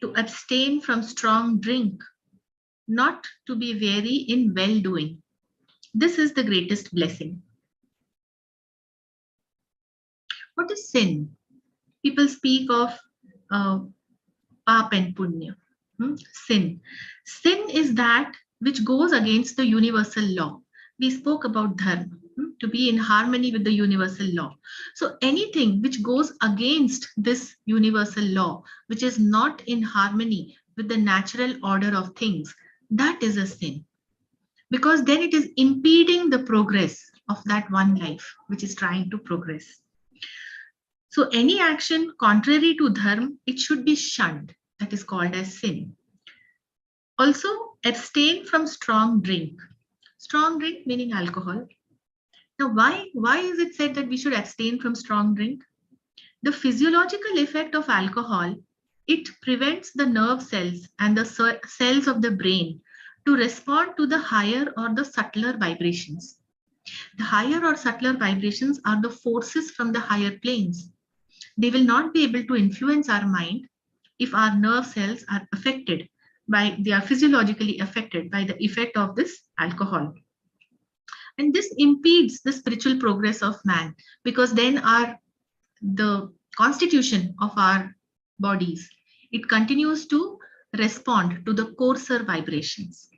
to abstain from strong drink, not to be weary in well-doing. This is the greatest blessing. What is sin? People speak of pap and punya. Sin. Sin is that which goes against the universal law. We spoke about dharma, to be in harmony with the universal law. So anything which goes against this universal law, which is not in harmony with the natural order of things, that is a sin. Because then it is impeding the progress of that one life which is trying to progress. So any action contrary to dharma, it should be shunned. That is called as sin. Also, abstain from strong drink. Strong drink meaning alcohol. Now, why is it said that we should abstain from strong drink? The physiological effect of alcohol, it prevents the nerve cells and the cells of the brain to respond to the higher or the subtler vibrations. The higher or subtler vibrations are the forces from the higher planes. They will not be able to influence our mind if our nerve cells are affected by, they are physiologically affected by the effect of this alcohol. And this impedes the spiritual progress of man, because then the constitution of our bodies, it continues to respond to the coarser vibrations.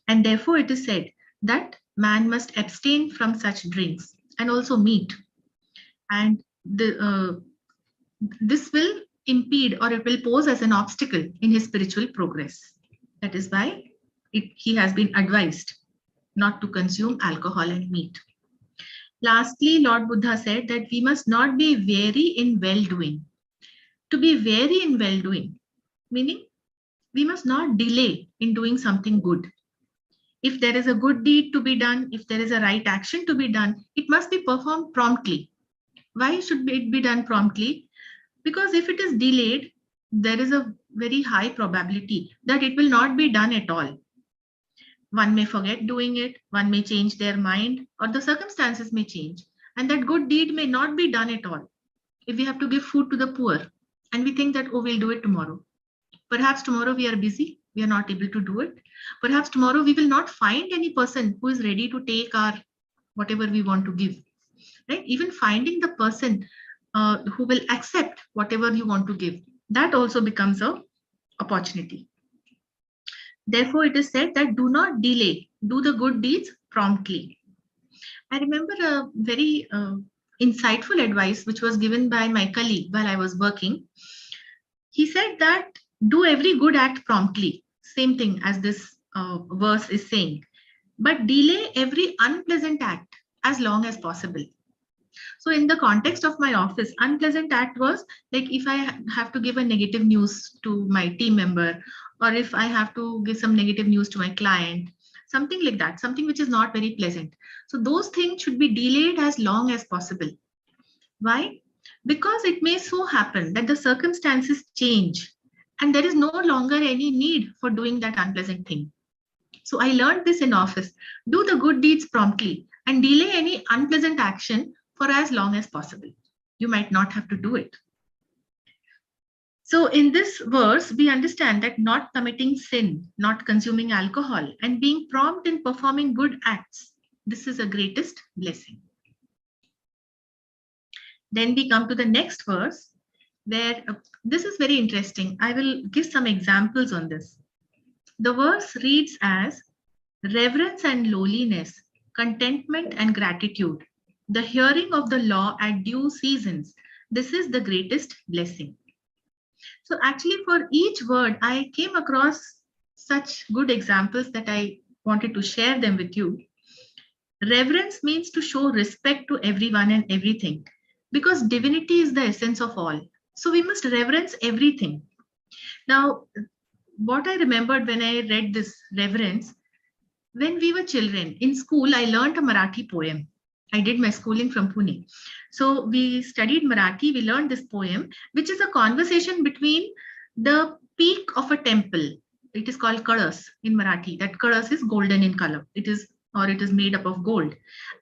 And therefore it is said that man must abstain from such drinks and also meat. And this will impede, or it will pose as an obstacle in his spiritual progress. That is why he has been advised not to consume alcohol and meat. Lastly, Lord Buddha said that we must not be weary in well-doing. To be weary in well-doing, meaning we must not delay in doing something good. If there is a good deed to be done, if there is a right action to be done, it must be performed promptly. Why should it be done promptly? Because if it is delayed, there is a very high probability that it will not be done at all. One may forget doing it, one may change their mind, or the circumstances may change, and that good deed may not be done at all. If we have to give food to the poor and we think that, oh, we'll do it tomorrow. Perhaps tomorrow we are busy, we are not able to do it. Perhaps tomorrow we will not find any person who is ready to take our whatever we want to give. Right? Even finding the person who will accept whatever you want to give, that also becomes an opportunity. Therefore, it is said that do not delay, do the good deeds promptly. I remember a very insightful advice which was given by my colleague while I was working. He said that do every good act promptly, same thing as this verse is saying, but delay every unpleasant act as long as possible. So in the context of my office, unpleasant act was like if I have to give a negative news to my team member, or if I have to give some negative news to my client, something like that, something which is not very pleasant. So those things should be delayed as long as possible. Why? because it may so happen that the circumstances change and there is no longer any need for doing that unpleasant thing. So I learned this in office. Do the good deeds promptly and delay any unpleasant action for as long as possible. You might not have to do it. So in this verse, we understand that not committing sin, not consuming alcohol, and being prompt in performing good acts, this is the greatest blessing. Then we come to the next verse, where this is very interesting. I will give some examples on this. The verse reads as reverence and lowliness, contentment and gratitude, the hearing of the law at due seasons. This is the greatest blessing. So actually for each word, I came across such good examples that I wanted to share them with you. Reverence means to show respect to everyone and everything, because divinity is the essence of all. So we must reverence everything. Now, what I remembered when I read this reverence, when we were children in school, I learned a Marathi poem. I did my schooling from Pune. So we studied Marathi, we learned this poem, which is a conversation between the peak of a temple. It is called Kalas in Marathi. That Kalas is golden in color. It is made up of gold.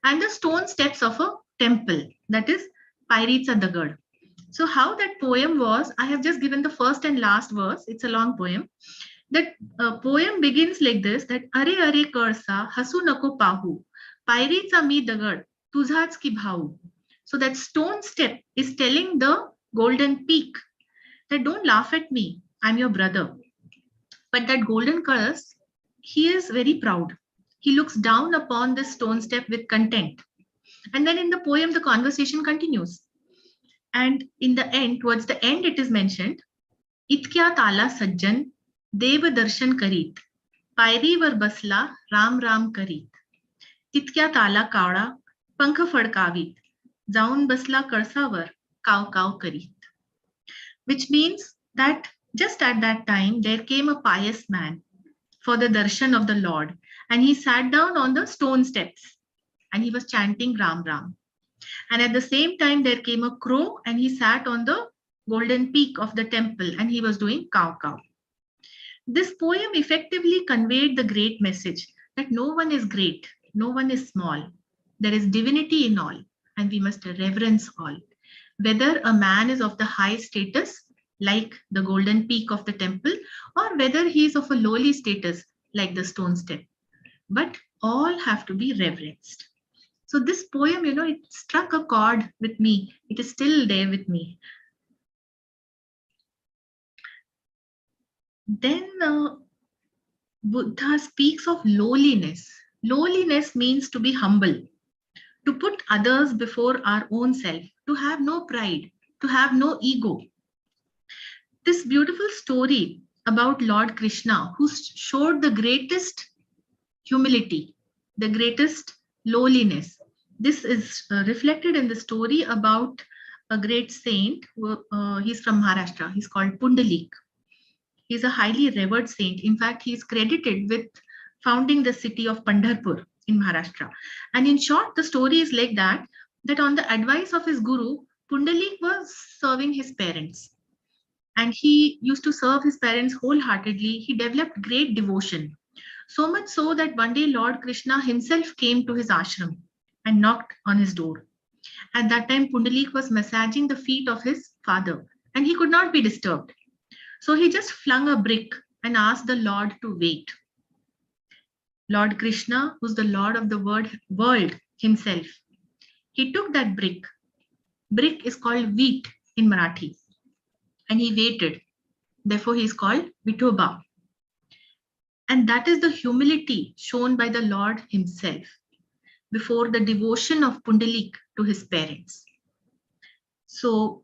And the stone steps of a temple, that is Pairitsa Dagad. So how that poem was, I have just given the first and last verse. It's a long poem. That poem begins like this, that Are Are Karsa Hasu Nako Pahu Pairitsa Mi Dagad Tuzhats Ki Bhau. So that stone step is telling the golden peak that don't laugh at me, I'm your brother. But that golden Kalas, he is very proud. He looks down upon this stone step with content. And then in the poem, the conversation continues. And in the end, towards the end, it is mentioned, Itkya Tala Sajjan Dev Darshan Karit, Pairi Var Basla Ram Ram Karit, Itkya Tala Kaura, Pankha Fadkavit, Jaun Basla Karsavar, Kau Kau Karit. Which means that just at that time, there came a pious man for the darshan of the Lord, and he sat down on the stone steps and he was chanting Ram Ram. And at the same time, there came a crow and he sat on the golden peak of the temple and he was doing Kau Kau. This poem effectively conveyed the great message that no one is great, no one is small. There is divinity in all and we must reverence all. Whether a man is of the high status, like the golden peak of the temple, or whether he is of a lowly status, like the stone step. But all have to be reverenced. So this poem, it struck a chord with me. It is still there with me. Then Buddha speaks of lowliness. Lowliness means to be humble, to put others before our own self, to have no pride, to have no ego. This beautiful story about Lord Krishna, who showed the greatest humility, the greatest lowliness. This is reflected in the story about a great saint. He's from Maharashtra. He's called Pundalik. He's a highly revered saint. In fact, he's credited with founding the city of Pandharpur in Maharashtra. And in short, the story is like that on the advice of his guru, Pundalik was serving his parents. And he used to serve his parents wholeheartedly. He developed great devotion. So much so that one day Lord Krishna himself came to his ashram and knocked on his door. At that time, Pundalik was massaging the feet of his father and he could not be disturbed. So he just flung a brick and asked the Lord to wait. Lord Krishna, who's the Lord of the world himself, he took that brick. Brick is called wheat in Marathi. And he waited. Therefore, he is called Vithoba. And that is the humility shown by the Lord himself before the devotion of Pundalik to his parents. So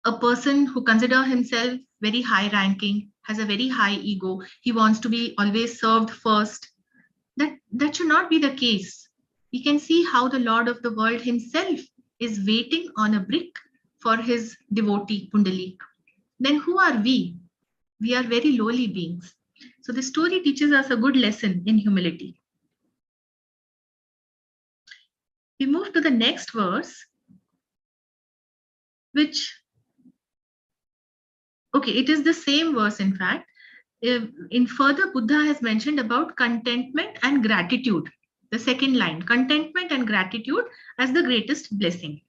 a person who considers himself very high ranking, has a very high ego, he wants to be always served first. That should not be the case. We can see how the Lord of the world himself is waiting on a brick for his devotee Pundalik. Then who are we? We are very lowly beings. So the story teaches us a good lesson in humility. We move to the next verse. which, okay, it is the same verse in fact. In further, Buddha has mentioned about contentment and gratitude. The second line, contentment and gratitude as the greatest blessing.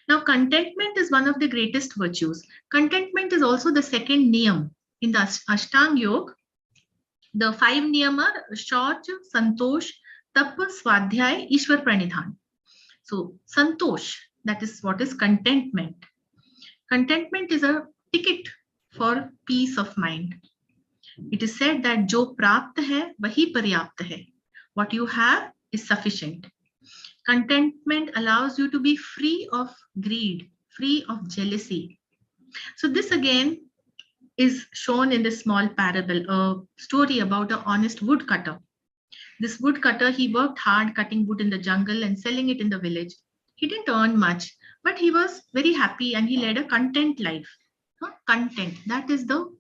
Now, contentment is one of the greatest virtues. Contentment is also the second niyam in the Ashtanga Yoga. The 5 niyam are Shauch, Santosh, Tap, Swadhyay, Ishwar Pranidhan. So, Santosh, that is what is contentment. Contentment is a ticket for peace of mind. It is said that jo prapt hai, wahi paryapt hai. What you have is sufficient. Contentment allows you to be free of greed, free of jealousy. So this again is shown in this small parable, a story about an honest woodcutter. This woodcutter, he worked hard cutting wood in the jungle and selling it in the village. He didn't earn much, but he was very happy and he led a content life. Content, that is the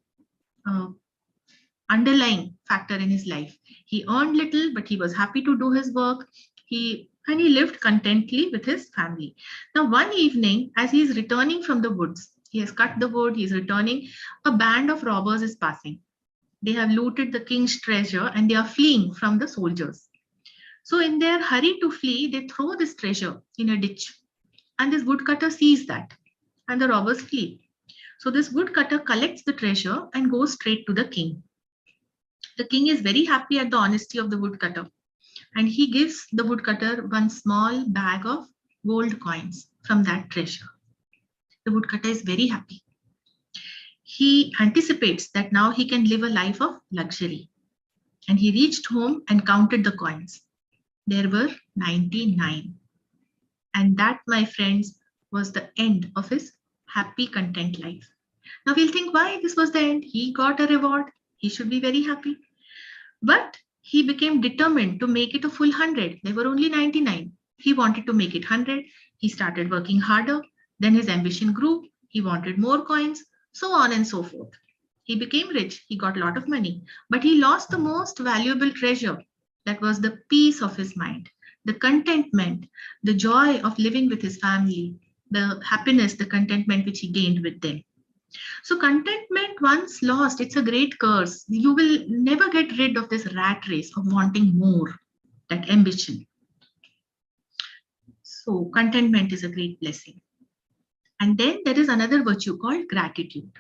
underlying factor in his life. He earned little, but he was happy to do his work. He lived contently with his family. Now, one evening, as he is returning from the woods, he has cut the wood, he is returning, a band of robbers is passing. They have looted the king's treasure and they are fleeing from the soldiers. So in their hurry to flee, they throw this treasure in a ditch. And this woodcutter sees that and the robbers flee. So this woodcutter collects the treasure and goes straight to the king. The king is very happy at the honesty of the woodcutter, and he gives the woodcutter one small bag of gold coins from that treasure. The woodcutter is very happy. He anticipates that now he can live a life of luxury. And he reached home and counted the coins. There were 99. And that, my friends, was the end of his happy, content life. Now we'll think why this was the end. He got a reward. He should be very happy. But he became determined to make it a full 100. There were only 99. He wanted to make it 100. He started working harder. Then his ambition grew. He wanted more coins, so on and so forth. He became rich. He got a lot of money. But he lost the most valuable treasure. That was the peace of his mind, the contentment, the joy of living with his family, the happiness, the contentment which he gained with them. So contentment once lost, it's a great curse. You will never get rid of this rat race of wanting more, that ambition. So contentment is a great blessing. And then there is another virtue called gratitude.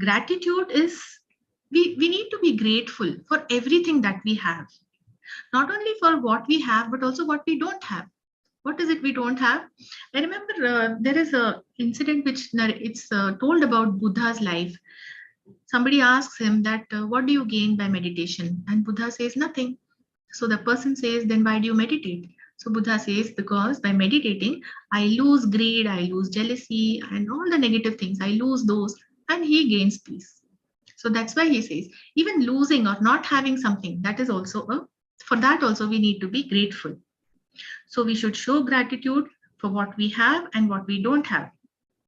Gratitude is, we need to be grateful for everything that we have. Not only for what we have, but also what we don't have. What is it we don't have? I remember there is an incident which it's told about Buddha's life. Somebody asks him that, what do you gain by meditation? And Buddha says nothing. So the person says, then why do you meditate? So Buddha says, because by meditating, I lose greed, I lose jealousy, and all the negative things. I lose those, and he gains peace. So that's why he says, even losing or not having something, that is also for that also we need to be grateful. So we should show gratitude for what we have and what we don't have.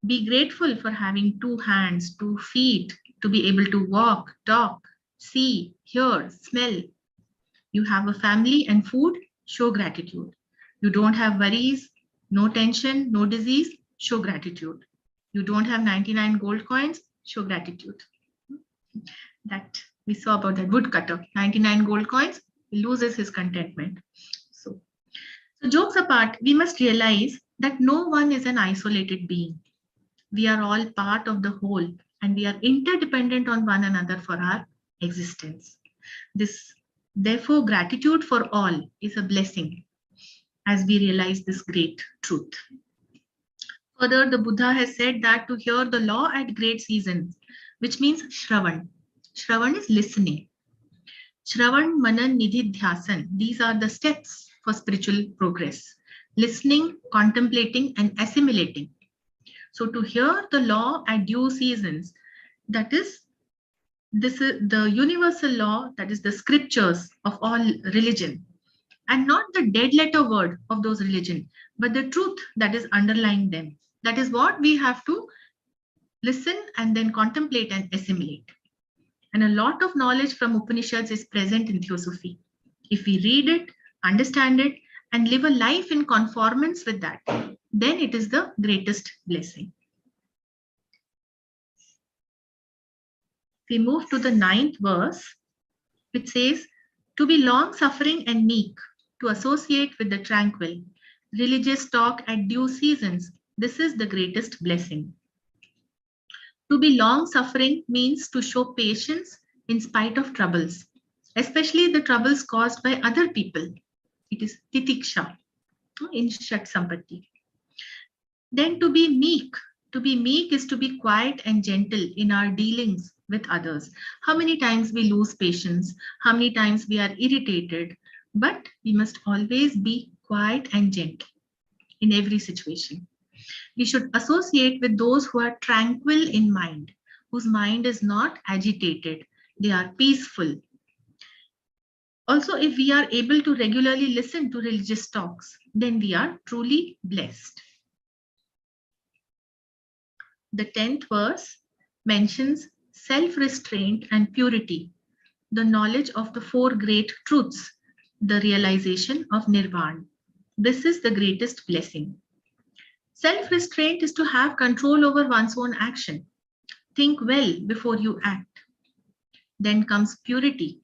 Be grateful for having 2 hands, 2 feet, to be able to walk, talk, see, hear, smell. You have a family and food, show gratitude. You don't have worries, no tension, no disease, show gratitude. You don't have 99 gold coins, show gratitude. That we saw about that woodcutter, 99 gold coins, he loses his contentment. So jokes apart, we must realize that no one is an isolated being. We are all part of the whole and we are interdependent on one another for our existence. Therefore, gratitude for all is a blessing as we realize this great truth. Further, the Buddha has said that to hear the law at great seasons, which means Shravan. Shravan is listening. Shravan, Manan, Nidhi, Dhyasan. These are the steps for spiritual progress. Listening, contemplating, and assimilating. So to hear the law at due seasons, that is, this is the universal law, that is the scriptures of all religion, and not the dead letter word of those religion, but the truth that is underlying them. That is what we have to listen and then contemplate and assimilate. And a lot of knowledge from Upanishads is present in theosophy. If we read it, understand it, and live a life in conformance with that, then it is the greatest blessing. We move to the 9th verse, which says, to be long suffering and meek, to associate with the tranquil, religious talk at due seasons, this is the greatest blessing. To be long suffering means to show patience in spite of troubles, especially the troubles caused by other people. It is titiksha in Shat Sampatti. Then to be meek is to be quiet and gentle in our dealings with others. How many times we lose patience, how many times we are irritated, but we must always be quiet and gentle in every situation. We should associate with those who are tranquil in mind, whose mind is not agitated, they are peaceful. Also, if we are able to regularly listen to religious talks, then we are truly blessed. The 10th verse mentions self-restraint and purity, the knowledge of the 4 great truths, the realization of nirvana. This is the greatest blessing. Self-restraint is to have control over one's own action. Think well before you act. Then comes purity.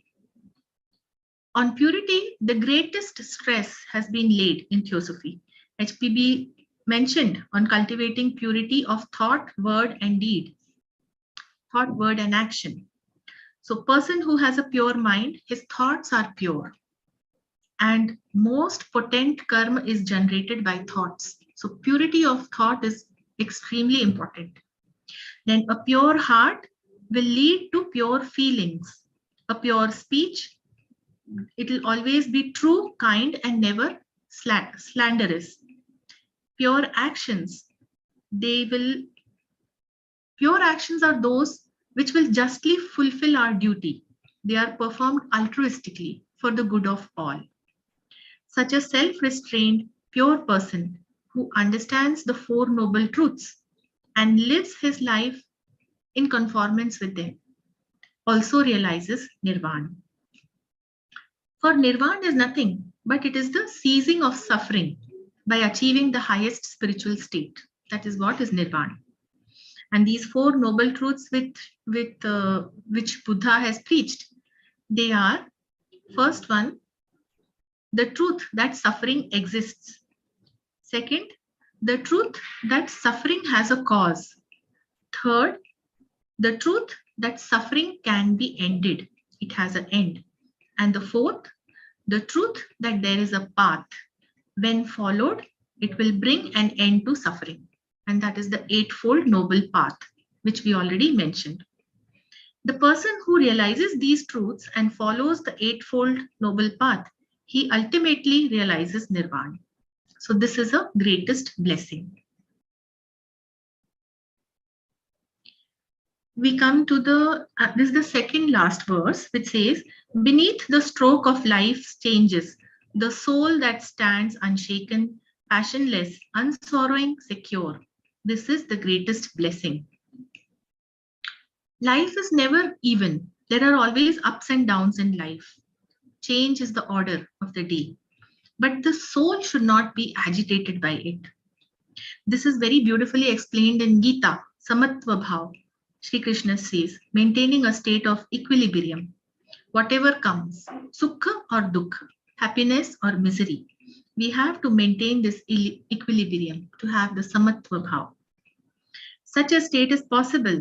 On purity, the greatest stress has been laid in theosophy. HPB mentioned on cultivating purity of thought, word, and deed. Thought, word, and action. So, person who has a pure mind, his thoughts are pure. And most potent karma is generated by thoughts. So, purity of thought is extremely important. Then a pure heart will lead to pure feelings. A pure speech, it will always be true, kind, and never slanderous. Pure actions, pure actions are those which will justly fulfill our duty. They are performed altruistically for the good of all. Such a self-restrained, pure person who understands the 4 noble truths and lives his life in conformance with them also realizes nirvana. For nirvana is nothing, but it is the ceasing of suffering by achieving the highest spiritual state. That is what is nirvana. And these 4 noble truths which Buddha has preached, they are, first one, the truth that suffering exists. Second, the truth that suffering has a cause. Third, the truth that suffering can be ended. It has an end. And the fourth, the truth that there is a path. When followed, it will bring an end to suffering. And that is the 8-fold noble path, which we already mentioned. The person who realizes these truths and follows the 8-fold noble path, he ultimately realizes nirvana. So this is a greatest blessing. We come to this is the second last verse, which says, beneath the stroke of life's changes, the soul that stands unshaken, passionless, unsorrowing, secure. This is the greatest blessing. Life is never even. There are always ups and downs in life. Change is the order of the day. But the soul should not be agitated by it. This is very beautifully explained in Gita, Samatva Bhav. Shri Krishna says, maintaining a state of equilibrium. Whatever comes, sukha or dukkha, happiness or misery, we have to maintain this equilibrium, to have the Samatva Bhav. Such a state is possible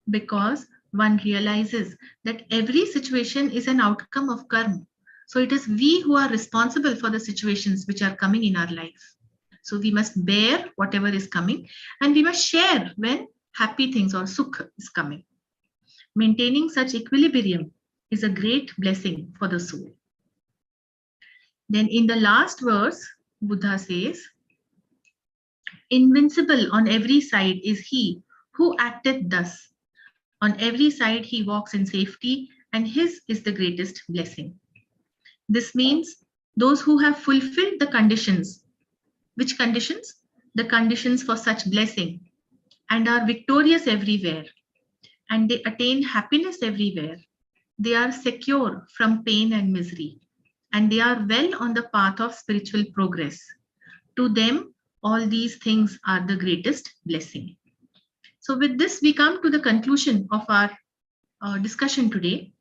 because one realizes that every situation is an outcome of karma. So it is we who are responsible for the situations which are coming in our life. So we must bear whatever is coming, and we must share when happy things or sukha is coming. Maintaining such equilibrium is a great blessing for the soul. Then in the last verse, Buddha says, invincible on every side is he who acteth thus. On every side he walks in safety, and his is the greatest blessing. This means those who have fulfilled the conditions. Which conditions? The conditions for such blessing, and are victorious everywhere, and they attain happiness everywhere. They are secure from pain and misery. and they are well on the path of spiritual progress. To them, all these things are the greatest blessing. So with this, we come to the conclusion of our discussion today.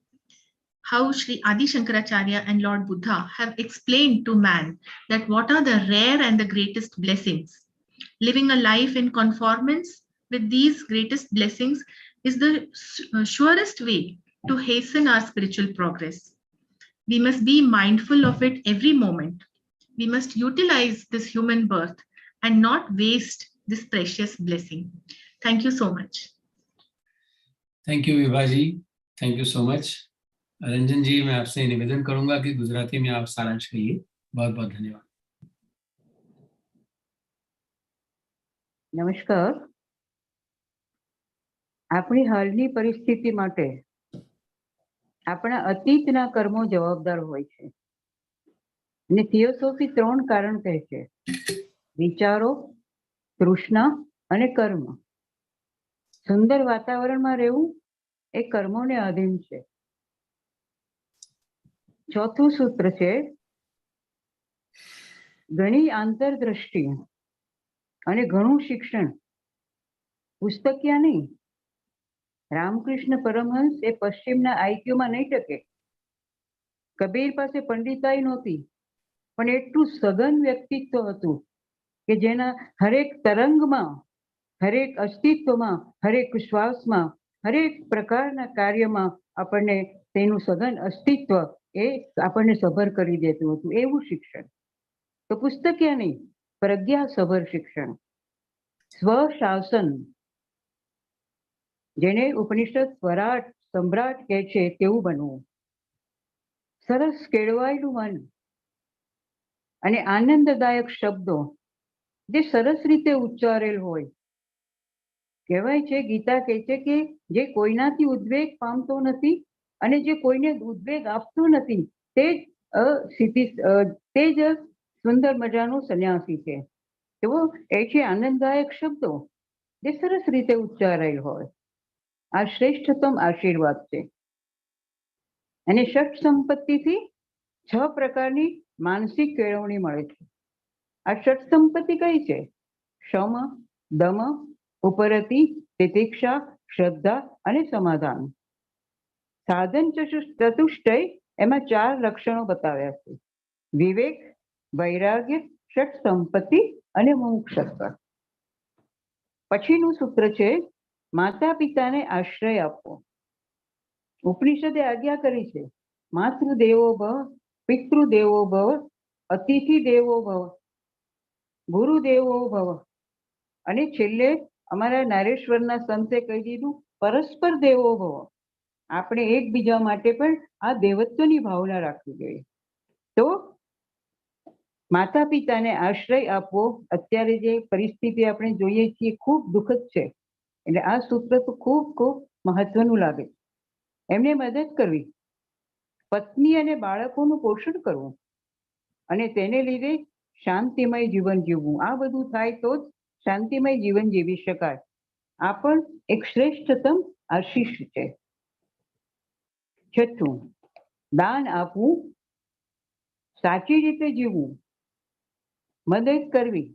How Sri Adi Shankaracharya and Lord Buddha have explained to man that what are the rare and the greatest blessings. Living a life in conformance with these greatest blessings is the surest way to hasten our spiritual progress. We must be mindful of it every moment. We must utilize this human birth and not waste this precious blessing. Thank you so much. Thank you Vibha ji, thank you so much. Ranjan ji, मैं आपसे निवेदन करूंगा कि गुजराती में आप सारांश कहिए। बहुत बहुत धन्यवाद। નમસ્કાર। આપણી હાલની પરિસ્થિતિ માટે આપણા અતીતના કર્મો જવાબદાર હોય છે અને થિયોસોફી 3 કારણ કહે છે: વિચારો, તૃષ્ણા અને કર્મ। સુંદર વાતાવરણમાં રહેવું એ કર્મોને આધીન છે। ચોથું સૂત્ર છે: ઘણી આંતરદ્રષ્ટિ અને ઘણું શિક્ષણ પુસ્તકીય નહીં। રામકૃષ્ણ પરમહંસ એ પશ્ચિમના આઈક્યુમાં નહીં ટકે। કબીર પાસે પંડિતાઈ નહોતી, પણ એટલું સઘન વ્યક્તિત્વ હતું કે જેના હરેક તરંગમાં, હરેક અસ્તિત્વમાં, હરેક શ્વાસમાં, હરેક પ્રકારના કાર્યમાં આપણને તેનું સઘન અસ્તિત્વ એ આપણને સભર કરી દેતું હતું। એવું શિક્ષણ તો પુસ્તકીય નહીં, પ્રજ્ઞાસભર શિક્ષણ। સ્વશાસન, જેને ઉપનિષદ સ્વરાટ સમ્રાટ કહે છે તેવું બનવું। સરસ કેળવાયેલું મન અને આનંદદાયક શબ્દો જે સરસ રીતે ઉચ્ચારેલ હોય। કહેવાય છે, ગીતા કહે છે કે જે કોઈનાથી ઉદ્વેગ પામતો નથી અને જે કોઈને ઉદ્વેગ આપતો નથી તે જ સુંદર મજાનો સન્યાસી છે। તો એ છે આનંદદાયક શબ્દો જે સરસ રીતે ઉચ્ચારેલ હોય। આ શ્રેષ્ઠતમ આશીર્વાદ છે। અને ષટ સંપત્તિથી 6 પ્રકારની માનસિક કેળવણી મળે છે। આ ષટ સંપત્તિ કઈ છે? શમ, દમ, ઉપરતિ, તિતિક્ષા, શ્રદ્ધા અને સમાધાન। સાધન ચતુષ્ટય એમાં 4 લક્ષણો બતાવ્યા છે: વિવેક, વૈરાગ્ય, ષટ સંપત્તિ અને મોક્ષ। પછીનું સૂત્ર છે: માતા પિતાને આશ્રય આપવો। ઉપનિષદે આજ્ઞા કરી છે, માતૃદેવો ભવ, પિતૃદેવો ભવ, અતિથિ દેવો ભવ, ગુરુદેવો ભવ। અને છેલ્લે અમારા નારેશ્વરના સંતે કહી દીધું, પરસ્પર દેવો ભવ। આપણે એકબીજા માટે પણ આ દેવત્વની ભાવના રાખવી જોઈએ। તો માતા પિતાને આશ્રય આપવો, અત્યારે જે પરિસ્થિતિ આપણે જોઈએ છીએ ખૂબ દુઃખદ છે, એટલે આ સૂત્ર તો ખૂબ ખૂબ મહત્વનું લાગે। એમને મદદ કરવી, પત્ની અને બાળકોનું પોષણ કરવું અને તેને લીધે શાંતિમય જીવન જીવવું। આ બધું થાય તો જ શાંતિમય જીવન જીવી શકાય। આ પણ એક શ્રેષ્ઠતમ આશીષ છે। છઠ્ઠું, દાન આપવું, સાચી રીતે જીવવું, મદદ કરવી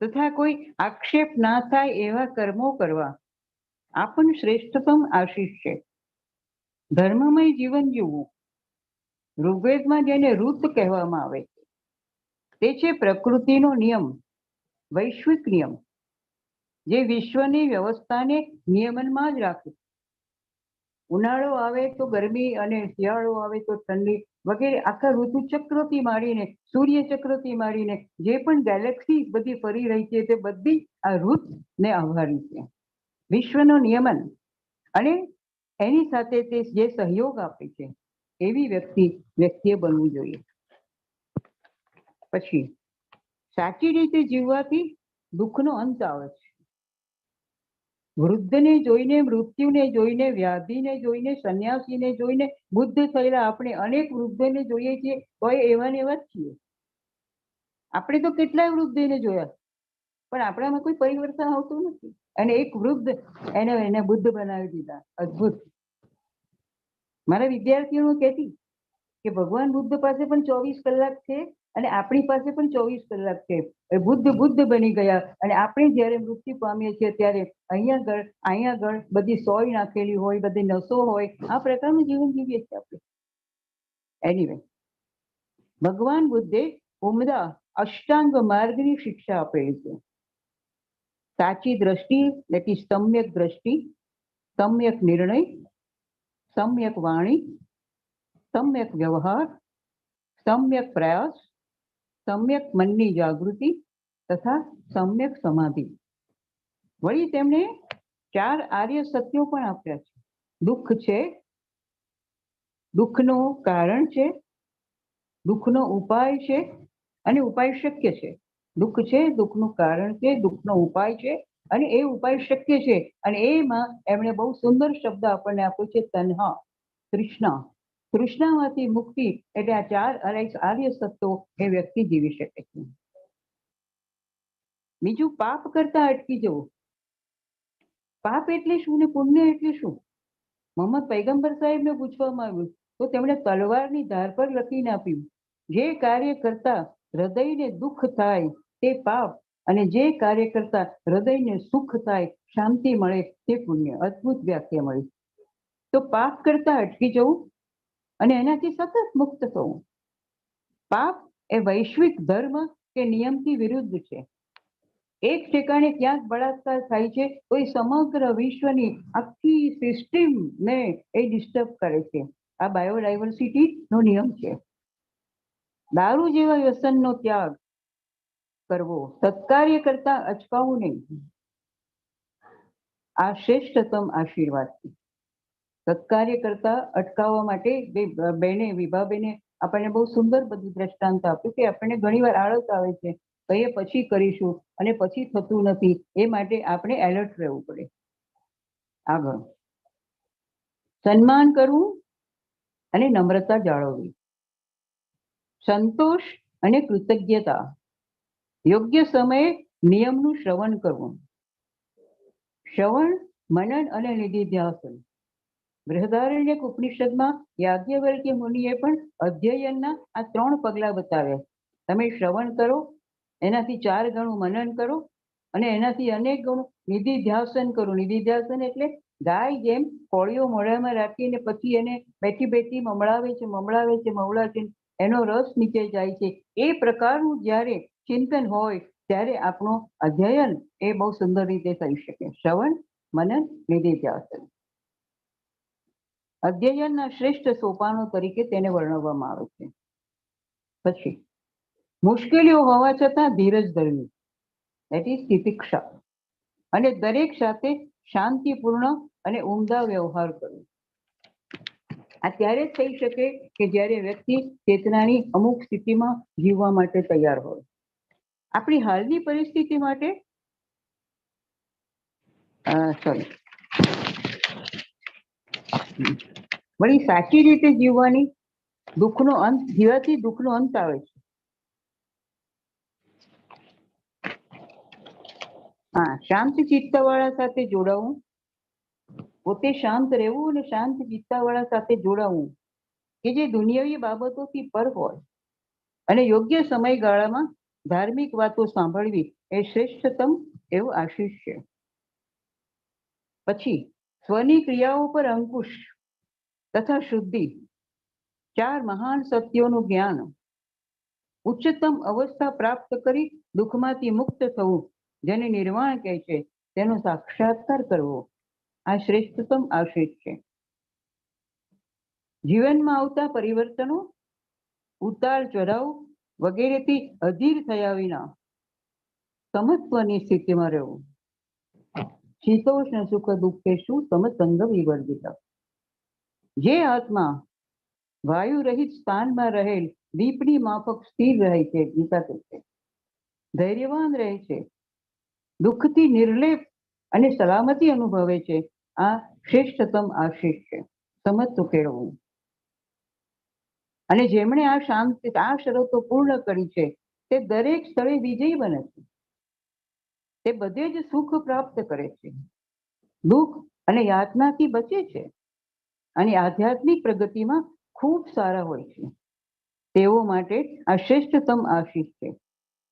તથા કોઈ આક્ષેપ ના થાય એવા કર્મો કરવા। આ પણ શ્રેષ્ઠતમ આશીષ છે। ધર્મમય જીવન જીવવું, ઋગ્વેદમાં જેને ઋત કહેવામાં આવે છે તે છે પ્રકૃતિનો નિયમ, વૈશ્વિક નિયમ, જે વિશ્વની વ્યવસ્થાને નિયમનમાં જ રાખે। ઉનાળો આવે તો ગરમી અને શિયાળો આવે તો ઠંડી વગેરે આખા ઋતુ ચક્રથી માંડીને, સૂર્ય ચક્રથી માંડીને જે પણ ગેલેક્સી બધી ફરી રહી છે તે બધી આ ઋતને આભારી છે। વિશ્વનો નિયમન અને એની સાથે તે જે સહયોગ આપે છે એવી વ્યક્તિએ બનવું જોઈએ। પછી સાચી રીતે જીવવાથી દુઃખનો અંત આવે છે। વૃદ્ધને જોઈને, મૃત્યુને જોઈને, વ્યાધિને જોઈને, સંન્યાસીને જોઈને, બુદ્ધ થયેલા આપણે અનેક વૃદ્ધોને જોઈએ છીએ તો એવા ને એવા જ છીએ। આપણે તો કેટલાય વૃદ્ધોને જોયા, પણ આપણામાં કોઈ પરિવર્તન આવતું નથી। અને એક વૃદ્ધ એને બુદ્ધ બનાવી દીધા। અદ્ભુત। મારા વિદ્યાર્થીઓ કહેતી કે ભગવાન બુદ્ધ પાસે પણ 24 કલાક છે અને આપણી પાસે પણ 24 કલાક છે. બુદ્ધ બુદ્ધ બની ગયા અને આપણે જ્યારે મૃત્યુ પામીએ છીએ ત્યારે અહીંયા આગળ બધી સોય નાખેલી હોય, બધી નસો હોય, આ પ્રકારનું જીવન જીવીએ છીએ આપણે. એનીવે, ભગવાન બુદ્ધે ઉમદા અષ્ટાંગ માર્ગની શિક્ષા આપેલી છે. સાચી દ્રષ્ટિ, દેટ ઇઝ સમ્યક દ્રષ્ટિ, સમ્યક નિર્ણય, સમ્યક વાણી, સમ્યક વ્યવહાર, સમ્યક પ્રયાસ, સમ્યક મનની જાગૃતિ તથા સમ્યક સમાધિ. વળી તેમણે 4 આર્ય સત્યો પણ આપ્યા છે. દુઃખ છે, દુઃખનું કારણ છે, દુઃખનો ઉપાય છે અને ઉપાય શક્ય છે. દુઃખ છે, દુઃખનું કારણ છે, દુઃખનો ઉપાય છે અને એ ઉપાય શક્ય છે. અને એમાં એમણે બહુ સુંદર શબ્દ આપણને આપ્યો છે, તન્હા, તૃષ્ણા. તૃષ્ણામાંથી મુક્તિ એટલે આ 4 આર્ય સત્યો એ વ્યક્તિ જીવી શકે છે. બીજું, પાપ કરતા અટકી જવું. પાપ એટલે શું ને પુણ્ય એટલે શું? મોહમ્મદ પૈગંબર સાહેબને પૂછવામાં આવ્યું તો તેમણે તલવારની ધાર પર લખીને આપ્યું, જે કાર્ય કરતા હૃદયને દુઃખ થાય તે પાપ અને જે કાર્ય કરતા હૃદયને સુખ થાય, શાંતિ મળે તે પુણ્ય. અદ્ભુત વ્યાખ્યા મળી. તો પાપ કરતા અટકી જવું અને એનાથી સતત મુક્ત થવું. પાપ એ વૈશ્વિક ધર્મ કે નિયમથી વિરુદ્ધ છે. એક ઠેકાણે ક્યાંક બળાત્કાર થાય છે તો એ સમગ્ર વિશ્વની આખી સિસ્ટમને એ ડિસ્ટર્બ કરે છે. આ બાયોડાયવર્સિટી નો નિયમ છે. દારૂ જેવા વ્યસનનો ત્યાગ કરવો, સત્કાર્ય કરતા અચકાવું નહીં. આ શ્રેષ્ઠતમ આશીર્વાદ છે. સત્કાર્ય કરતા અટકાવવા માટે વિભા બેને આપણને બહુ સુંદર બધું દ્રષ્ટાંત આપ્યું કે આપણને ઘણીવાર આળસ આવે છે, કહીએ પછી કરીશું અને પછી થતું નથી. એ માટે આપણે એલર્ટ રહેવું પડે. આગળ, સન્માન કરવું અને નમ્રતા જાળવવી, સંતોષ અને કૃતજ્ઞતા, યોગ્ય સમયે નિયમનું શ્રવણ કરવું. શ્રવણ, મનન અને નિધિધ્યાસન. બૃહદારણ્યક ઉપનિષદમાં યાજ્ઞવલ્ક્ય મુનિએ પણ અધ્યયનના આ 3 પગલા બતાવ્યા. તમે શ્રવણ કરો, એનાથી 4 ગણું મનન કરો અને એનાથી અનેક ગણું નિધિધ્યાસન કરો. નિધિધ્યાસન એટલે ગાય જેમ કોળીઓ મોઢામાં રાખીને પછી એને બેઠી બેઠી મમળાવે છે, એનો રસ નીચે જાય છે. એ પ્રકારનું જ્યારે ચિંતન હોય ત્યારે આપણું અધ્યયન એ બહુ સુંદર રીતે થઈ શકે. શ્રવણ, મનન, નિધિધ્યાસન. અધ્યયનના શ્રેષ્ઠ સોપાનો તરીકે તેને વર્ણવવામાં આવે છે. પછી મુશ્કેલીઓ હોવા છતાં ધીરજ ધરવી, દેટ ઇઝ તિતિક્ષા. અને દરેક સાથે શાંતિપૂર્ણ અને ઉમદા વ્યવહાર કરવો. આ ત્યારે જ થઈ શકે કે જ્યારે વ્યક્તિ ચેતનાની અમુક સ્થિતિમાં જીવવા માટે તૈયાર હોય. આપણી હાલની પરિસ્થિતિ માટે વળી સાચી રીતે જીવવાની, દુઃખનો અંત જીવાથી દુઃખનો અંત આવે છે. શાંત ચિત્તવાળા સાથે જોડાવું, પોતે શાંત રહેવું અને શાંત ચિત્તવાળા સાથે જોડાવું કે જે દુનિયાવી બાબતોથી પર હોય અને યોગ્ય સમયગાળામાં ધાર્મિક વાતો સાંભળવી એ શ્રેષ્ઠતમ એવું આશીષ છે. પછી સ્વની ક્રિયાઓ પર અંકુશ તથા શુદ્ધિ, 4 મહાન સત્યોનું જ્ઞાન, ઉચ્ચતમ અવસ્થા પ્રાપ્ત કરી દુઃખમાંથી મુક્ત થવું, જેને નિર્વાણ કહે છે, તેનો સાક્ષાત્કાર કરવો, આ શ્રેષ્ઠતમ આશીષ છે. જીવનમાં આવતા પરિવર્તનો, ઉતાર ચઢાવ વગેરેથી અધીર થયા વિના સમત્વની સ્થિતિમાં રહેવું. શીતોષ્ણ સુખ દુઃખેષુ સમસંગ વિવર્જિત. જે આત્મા વાયુ રહિત સ્થાનમાં રહેલ દીપની માફક સ્થિર રહે છે, ગીતા કહે છે, ધૈર્યવાન રહે છે, દુઃખથી નિર્લેપ અને સલામતી અનુભવે છે, આ શ્રેષ્ઠતમ આશીષ છે. સમત્વ કેળવવું. અને જેમણે આ શરતો પૂર્ણ કરી છે તે દરેક સ્થળે વિજયી બને છે. તે બધે જ સુખ પ્રાપ્ત કરે છે, દુઃખ અને યાતનાથી બચે છે અને આધ્યાત્મિક પ્રગતિમાં ખૂબ સારા હોય છે. તેઓ માટે આ શ્રેષ્ઠતમ આશીષ છે.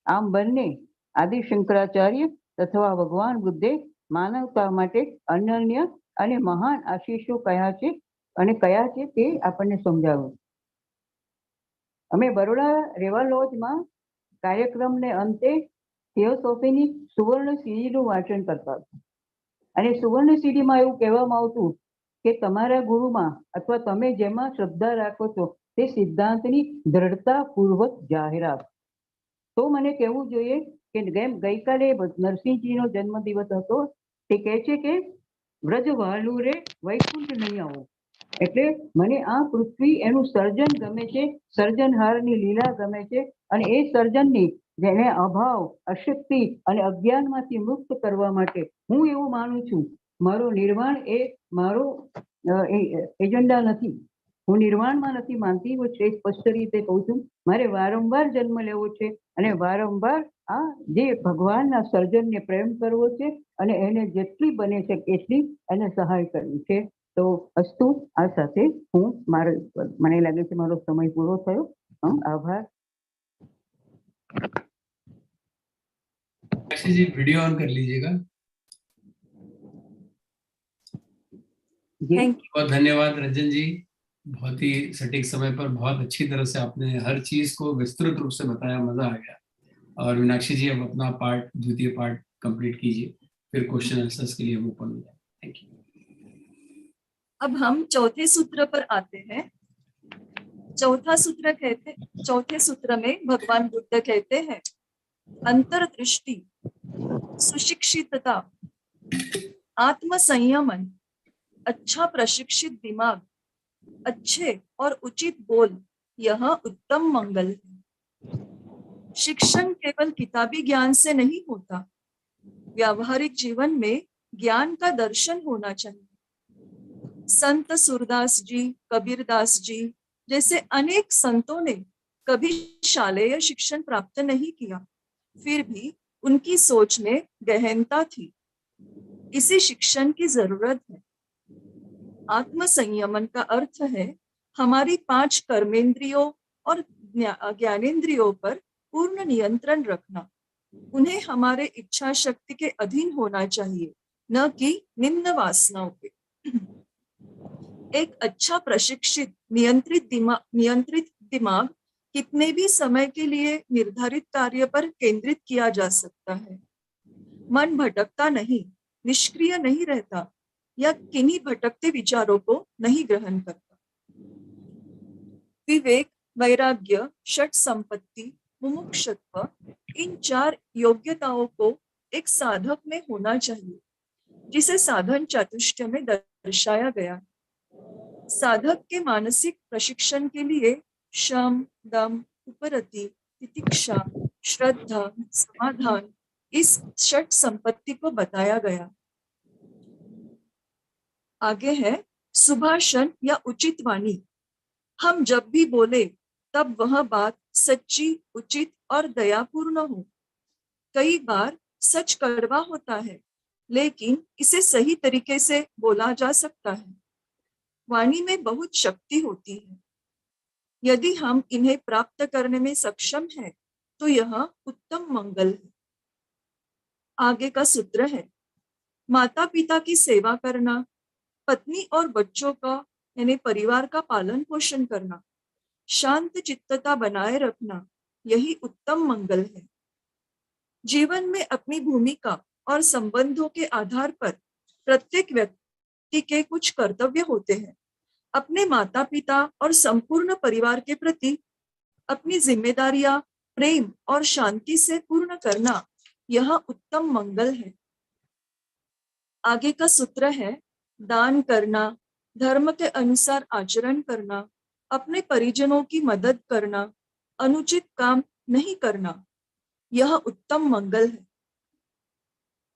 આમ બંને આદિ શંકરાચાર્ય તથા ભગવાન બુદ્ધે માનવતા માટે અનન્ય અને મહાન આશીષો કયા છે અને કયા છે તે આપણને સમજાવ્યું. અમે બરોડા રેવા લોજમાં કાર્યક્રમને અંતે થિયોસોફીની સુવર્ણ સીડીનું વાંચન કરતા હતા અને સુવર્ણ સીડીમાં એવું કહેવામાં આવતું કે તમારા ગુરુમાં અથવા તમે જેમાં શ્રદ્ધા રાખો છો તે સિદ્ધાંતની દ્રઢતાપૂર્વક જાહેરાત. તો મને કહેવું જોઈએ કે ગઈકાલે નરસિંહજીનો જન્મદિવસ હતો. તે કહે છે કે વ્રજ વાલુ રે વૈકુંઠ નહીં આવો. એટલે મને આ પૃથ્વી એનું સર્જન ગમે છે, સર્જનહારની લીલા ગમે છે અને એ સર્જનની જેને અભાવ, અશક્તિ અને અજ્ઞાનમાંથી મુક્ત કરવા માટે હું એવું માનું છું મારું નિર્વાણ એ મારો એજન્ડા નથી. હું નિર્વાણમાં નથી માનતી. હું સ્પષ્ટ રીતે કહું છું મારે વારંવાર જન્મ લેવો છે અને વારંવાર આ જે ભગવાનના સર્જનને પ્રેમ કરવો છે અને એને જેટલી બને છે એટલી એને સહાય કરવી છે. તો અસ્તુ આ સાથે હું મને લાગે છે મારો સમય પૂરો થયો. આભાર. जी वीडियो ऑन कर लीजिएगा. बहुत धन्यवाद रंजन जी. बहुत ही सटीक समय पर बहुत अच्छी तरह से आपने हर चीज को विस्तृत रूप से बताया. मजा आ गया. और मीनाक्षी जी अब अपना पार्ट, द्वितीय पार्ट कंप्लीट कीजिए, फिर क्वेश्चन आंसर्स के लिए हम ओपन हो जाए. Thank you. अब हम चौथे सूत्र पर आते हैं. चौथे सूत्र में भगवान बुद्ध कहते हैं अंतर्दृष्टि, सुशिक्षितता, आत्म संयमन, अच्छा प्रशिक्षित दिमाग, अच्छे और उचित बोल, यह उत्तम मंगल है. शिक्षण केवल किताबी ज्ञान से नहीं होता. व्यावहारिक जीवन में ज्ञान का दर्शन होना चाहिए. संत सूरदास जी, कबीरदास जी जैसे अनेक संतों ने कभी शालेय शिक्षण प्राप्त नहीं किया, फिर भी उनकी सोच में गहनता थी. इसी शिक्षण की जरूरत है. आत्म संयमन का अर्थ है हमारी 5 कर्मेंद्रियों और ज्ञानेंद्रियों पर पूर्ण नियंत्रण रखना. उन्हें हमारे इच्छा शक्ति के अधीन होना चाहिए, न कि निम्न वासनाओं के. एक अच्छा प्रशिक्षित नियंत्रित दिमाग कितने भी समय के लिए निर्धारित कार्य पर केंद्रित किया जा सकता है. मन भटकता नहीं, निष्क्रिय नहीं रहता या किन्हीं भटकते विचारों को नहीं ग्रहण करता. विवेक, वैराग्य, षट संपत्ति, मुमुक्षुत्व, इन 4 योग्यताओं को एक साधक में होना चाहिए, जिसे साधन चतुष्टय में दर्शाया गया है. साधक के मानसिक प्रशिक्षण के लिए शम, दम, उपरति, तितिक्षा, श्रद्धा, समाधान, इस षट संपत्ति को बताया गया. आगे है सुभाषण या उचित वाणी. हम जब भी बोले तब वह बात सच्ची, उचित और दयापूर्ण हो. कई बार सच कड़वा होता है, लेकिन इसे सही तरीके से बोला जा सकता है. वाणी में बहुत शक्ति होती है. यदि हम इन्हें प्राप्त करने में सक्षम हैं, तो यह उत्तम मंगल है. आगे का सूत्र है माता पिता की सेवा करना, पत्नी और बच्चों का यानी परिवार का पालन पोषण करना, शांत चित्तता बनाए रखना, यही उत्तम मंगल है. जीवन में अपनी भूमिका और संबंधों के आधार पर प्रत्येक व्यक्ति के कुछ कर्तव्य होते हैं. अपने माता पिता और संपूर्ण परिवार के प्रति अपनी जिम्मेदारियां प्रेम और शांति से पूर्ण करना, यह उत्तम मंगल है. आगे का सूत्र है दान करना, धर्म के अनुसार आचरण करना, अपने परिजनों की मदद करना, अनुचित काम नहीं करना, यह उत्तम मंगल है.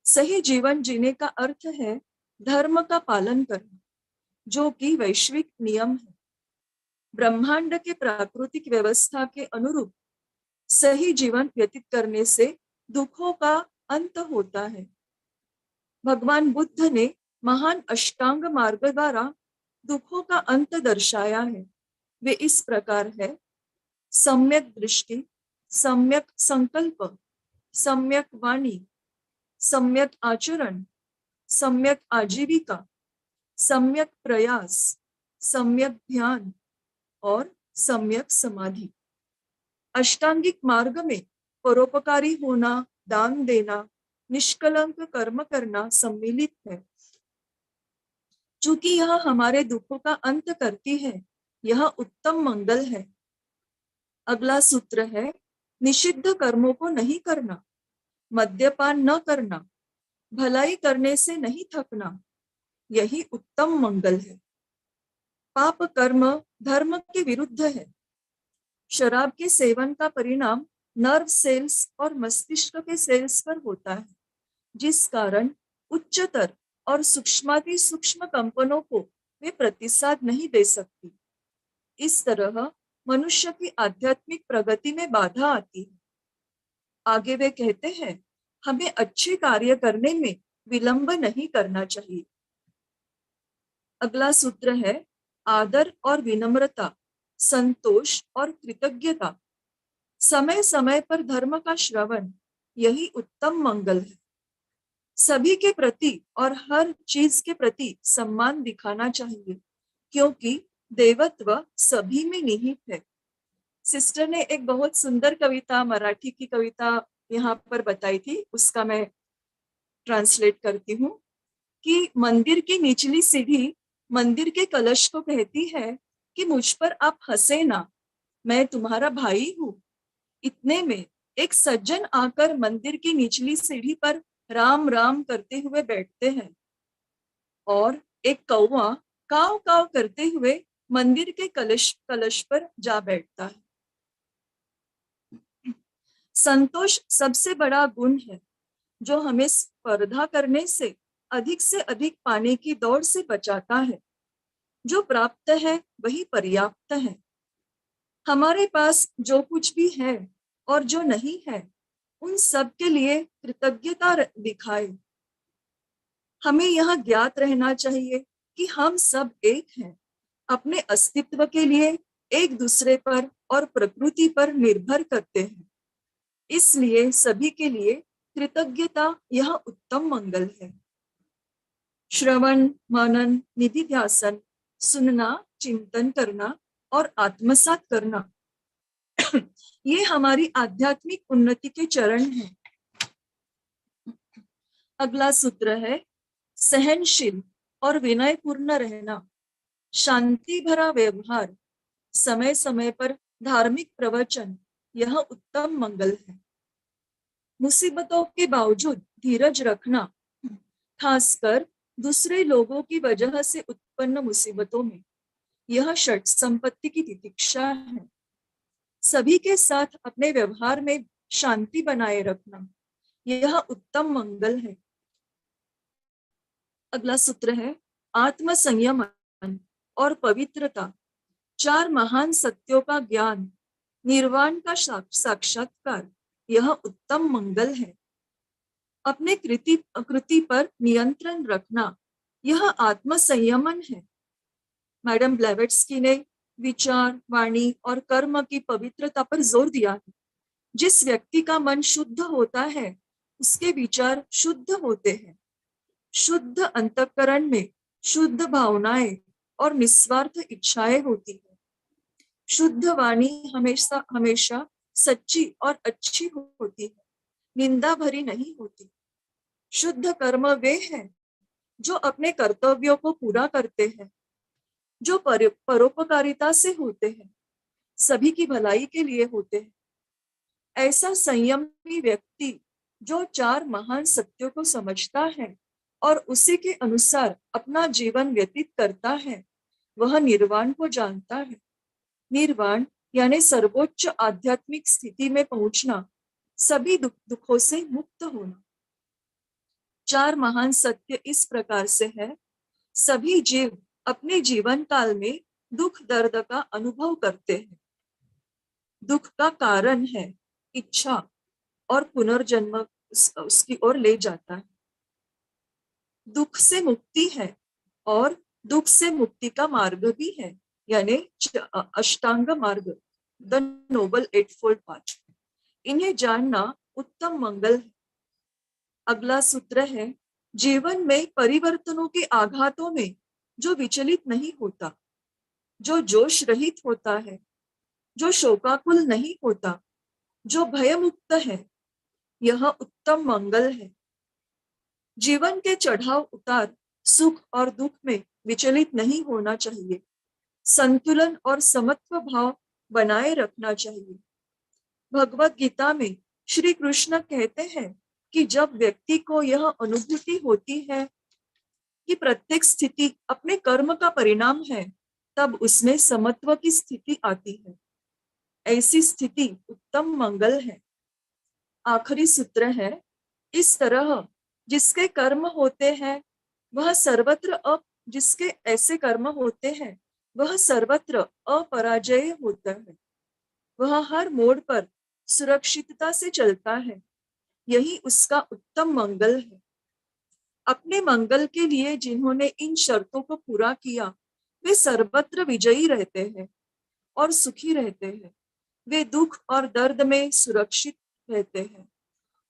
सही जीवन जीने का अर्थ है धर्म का पालन करना, जो कि वैश्विक नियम है. ब्रह्मांड के प्राकृतिक व्यवस्था के अनुरूप सही जीवन व्यतीत करने से दुखों का अंत होता है. भगवान बुद्ध ने महान अष्टांग मार्ग द्वारा दुखों का अंत दर्शाया है. वे इस प्रकार है: सम्यक दृष्टि, सम्यक संकल्प, सम्यक वाणी, सम्यक आचरण, सम्यक आजीविका, सम्यक प्रयास, सम्यक ध्यान और सम्यक समाधि। अष्टांगिक मार्ग में परोपकारी होना, दान देना, निष्कलंक कर्म करना सम्मिलित है। चूंकि यह हमारे दुखों का अंत करती है, यह उत्तम मंगल है। अगला सूत्र है: निषिद्ध कर्मों को नहीं करना, मद्यपान न करना, भलाई करने से नहीं थकना, यही उत्तम मंगल है। पाप कर्म धर्म के विरुद्ध है। शराब के सेवन का परिणाम नर्व सेल्स और मस्तिष्क के सेल्स पर होता है, जिस कारण उच्चतर और सूक्ष्माति सूक्ष्म कंपनों को वे प्रतिसाद नहीं दे सकती। इस तरह मनुष्य की आध्यात्मिक प्रगति में बाधा आती है। आगे वे कहते हैं, हमें अच्छे कार्य करने में विलंब नहीं करना चाहिए। अगला सूत्र है: आदर और विनम्रता, संतोष और कृतज्ञता, समय समय पर धर्म का श्रवण, यही उत्तम मंगल है। सभी के प्रति और हर चीज के प्रति सम्मान दिखाना चाहिए, क्योंकि देवत्व सभी में निहित है। सिस्टर ने एक बहुत सुंदर कविता, मराठी की कविता यहाँ पर बताई थी, उसका मैं ट्रांसलेट करती हूँ कि मंदिर की निचली सीढ़ी मंदिर के कलश को कहती है कि मुझ पर आप हंसे ना, मैं तुम्हारा भाई हूँ। इतने में एक सज्जन आकर मंदिर की निचली सीढ़ी पर राम राम करते हुए बैठते हैं और एक कौवा काव काव करते हुए मंदिर के कलश पर जा बैठता है। संतोष सबसे बड़ा गुण है, जो हमें स्पर्धा करने से अधिक पाने की दौड़ से बचाता है। जो प्राप्त है वही पर्याप्त है। हमारे पास जो कुछ भी है और जो नहीं है, उन सब के लिए कृतज्ञता दिखाए। हमें यह ज्ञात रहना चाहिए कि हम सब एक हैं, अपने अस्तित्व के लिए एक दूसरे पर और प्रकृति पर निर्भर करते हैं। इसलिए सभी के लिए कृतज्ञता यह उत्तम मंगल है। श्रवण, मनन, निधिध्यासन, सुनना, चिंतन करना और आत्मसात करना, ये हमारी आध्यात्मिक उन्नति के चरण हैं। अगला सूत्र है: सहनशील और विनयपूर्ण रहना, शांति भरा व्यवहार, समय समय पर धार्मिक प्रवचन, यह उत्तम मंगल है। मुसीबतों के बावजूद धीरज रखना, खासकर दूसरे लोगों की वजह से उत्पन्न मुसीबतों में, यह षट संपत्ति की तितिक्षा है। सभी के साथ अपने व्यवहार में शांति बनाए रखना, यह उत्तम मंगल है। अगला सूत्र है: आत्म संयमन और पवित्रता, चार महान सत्यों का ज्ञान, निर्वाण का साक्षात्कार, यह उत्तम मंगल है। अपने कृति पर नियंत्रण रखना, यह आत्म संयमन है। मैडम ब्लेवेट्स्की ने विचार, वाणी और कर्म की पवित्रता पर जोर दिया है। जिस व्यक्ति का मन शुद्ध होता है, उसके विचार शुद्ध होते हैं। शुद्ध अंतःकरण में शुद्ध भावनाएं और निस्वार्थ इच्छाएं होती है। शुद्ध वाणी हमेशा सच्ची और अच्छी होती है, निंदा भरी नहीं होती। शुद्ध कर्म वे हैं जो अपने कर्तव्यों को पूरा करते हैं, जो परोपकारिता से होते हैं, सभी की भलाई के लिए होते हैं। ऐसा संयमी व्यक्ति जो चार महान सत्यों को समझता है और उसी के अनुसार अपना जीवन व्यतीत करता है, वह निर्वाण को जानता है। निर्वाण यानी सर्वोच्च आध्यात्मिक स्थिति में पहुंचना, सभी दुखों से मुक्त होना। चार महान सत्य इस प्रकार से है: सभी जीव अपने जीवन काल में दुख दर्द का अनुभव करते हैं। दुख का कारण है इच्छा और पुनर्जन्म उसकी ओर ले जाता है। दुख से मुक्ति है और दुख से मुक्ति का मार्ग भी है, यानी अष्टांग मार्ग, द नोबल एटफोल्ड पाथ। इन्हें जानना उत्तम मंगल है। अगला सूत्र है, जीवन में परिवर्तनों के आघातों में जो विचलित नहीं होता, जो जोश रहित होता है, जो शोकाकुल नहीं होता, जो भयमुक्त है, यह उत्तम मंगल है। जीवन के चढ़ाव उतार, सुख और दुख में विचलित नहीं होना चाहिए। संतुलन और समत्व भाव बनाए रखना चाहिए। भगवत गीता में श्री कृष्ण कहते हैं कि जब व्यक्ति को यह अनुभूति होती है कि प्रत्येक स्थिति अपने कर्म का परिणाम है, तब उसमें समत्व की स्थिति आती है। ऐसी स्थिति उत्तम मंगल है। आखिरी सूत्र है, इस तरह जिसके कर्म होते हैं वह सर्वत्र जिसके ऐसे कर्म होते हैं वह सर्वत्र अपराजय होता है। वह हर मोड़ पर सुरक्षितता से चलता है। यही उसका उत्तम मंगल है। अपने मंगल के लिए जिन्होंने इन शर्तों को पूरा किया वे सर्वत्र विजयी रहते हैं और सुखी रहते हैं। वे दुख और दर्द में सुरक्षित रहते हैं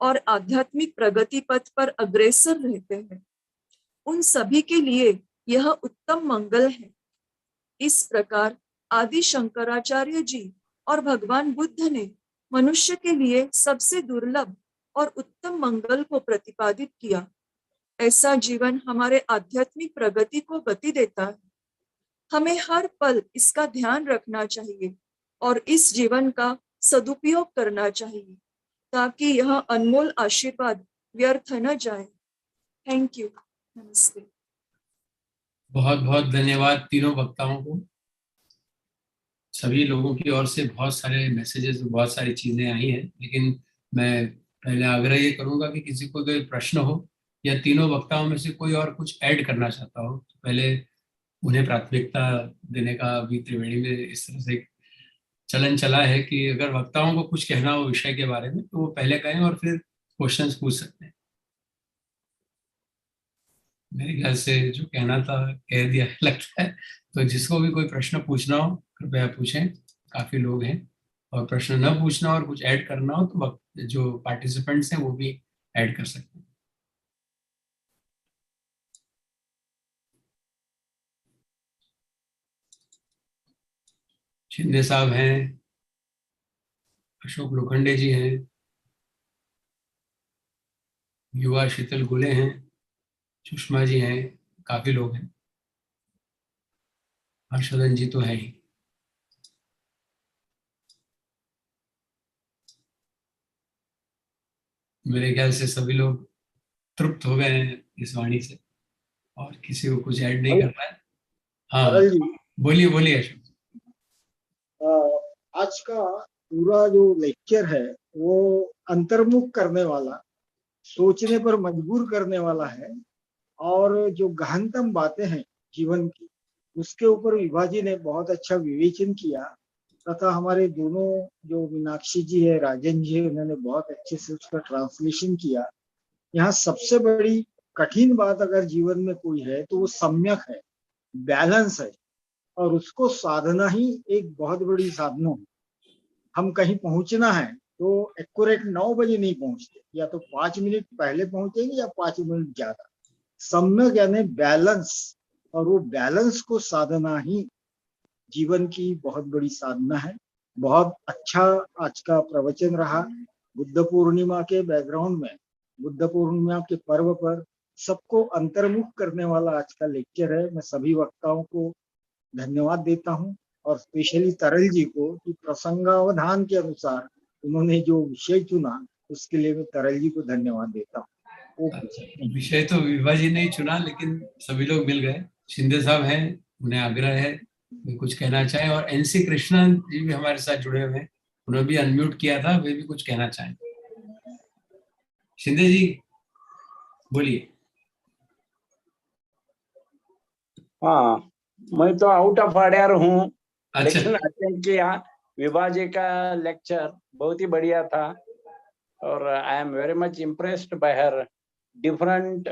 और आध्यात्मिक प्रगति पथ पर अग्रसर रहते हैं। उन सभी के लिए यह उत्तम मंगल है। इस प्रकार आदि शंकराचार्य जी और भगवान बुद्ध ने मनुष्य के लिए सबसे दुर्लभ और उत्तम मंगल को प्रतिपादित किया। ऐसा जीवन हमारे आध्यात्मिक प्रगति को गति देता है। हमें हर पल इसका ध्यान रखना चाहिए और इस जीवन का सदुपयोग करना चाहिए ताकि यह अनमोल आशीर्वाद व्यर्थ न जाए। Thank you. नमस्ते। बहुत बहुत धन्यवाद तीनों वक्ताओं को। सभी लोगों की ओर से बहुत सारे मैसेजेस, बहुत सारी चीजें आई हैं, लेकिन मैं पहले आग्रह ये करूंगा कि किसी को कोई प्रश्न हो या तीनों वक्ताओं में से कोई और कुछ ऐड करना चाहता हो तो पहले उन्हें प्राथमिकता देने का अभी त्रिवेणी में इस तरह से चलन चला है कि अगर वक्ताओं को कुछ कहना हो विषय के बारे में तो वो पहले कहें और फिर क्वेश्चंस पूछ सकते हैं। मेरे ख्याल से जो कहना था कह दिया लगता है। तो जिसको भी कोई प्रश्न पूछना हो कृपया पूछें, काफी लोग हैं। और प्रश्न न पूछना और कुछ ऐड करना हो तो जो पार्टिसिपेंट्स हैं वो भी ऐड कर सकते हैं। शिंदे साहब हैं, अशोक लोखंडे जी हैं, युवा शीतल गुले हैं, सुषमा जी हैं, काफी लोग हैं। हर्षवर्धन जी तो है ही। मेरे ख्याल से सभी लोग तृप्त हो गए हैं इस वाणी से और किसी को कुछ ऐड नहीं करना है। हाँ बोलिए बोलिए अशोक। आज का पूरा जो लेक्चर है वो अंतर्मुख करने वाला, सोचने पर मजबूर करने वाला है और जो गहनतम बातें हैं जीवन की उसके ऊपर विभा जी ने बहुत अच्छा विवेचन किया तथा हमारे दोनों जो मीनाक्षी जी है, राजन जी है, उन्होंने बहुत अच्छे से उसका ट्रांसलेशन किया। यहाँ सबसे बड़ी कठिन बात अगर जीवन में कोई है तो वो सम्यक है, बैलेंस है और उसको साधना ही एक बहुत बड़ी साधना है। हम कहीं पहुंचना है तो एक्यूरेट 9 बजे नहीं पहुंचते, या तो 5 मिनट पहले पहुंचेंगे या 5 मिनट ज्यादा। सम्यक यानी बैलेंस, और वो बैलेंस को साधना ही जीवन की बहुत बड़ी साधना है। बहुत अच्छा आज का प्रवचन रहा। बुद्ध पूर्णिमा के बैकग्राउंड में, बुद्ध पूर्णिमा के पर्व पर सबको अंतर्मुख करने वाला आज का लेक्चर है। मैं सभी वक्ताओं को धन्यवाद देता हूं और स्पेशली तरल जी को कि प्रसंगावधान के अनुसार उन्होंने जो विषय चुना उसके लिए मैं तरल जी को धन्यवाद देता हूँ। विषय तो विभा जी ने ही चुना लेकिन सभी लोग मिल गए। शिंदे साहब हैं, उन्हें आग्रह है वे कुछ कहना चाहें, और एनसी कृष्णन जी भी हमारे साथ जुड़े हुए हैं, उन्होंने भी अनम्यूट किया था, वे भी कुछ कहना चाहें। शिंदे जी बोलिए। हाँ, मैं तो आउट ऑफ ऑर्डर हूँ। अच्छा। लेकिन अटेंड किया। विभा जी का लेक्चर बहुत ही बढ़िया था और I am very much impressed by her different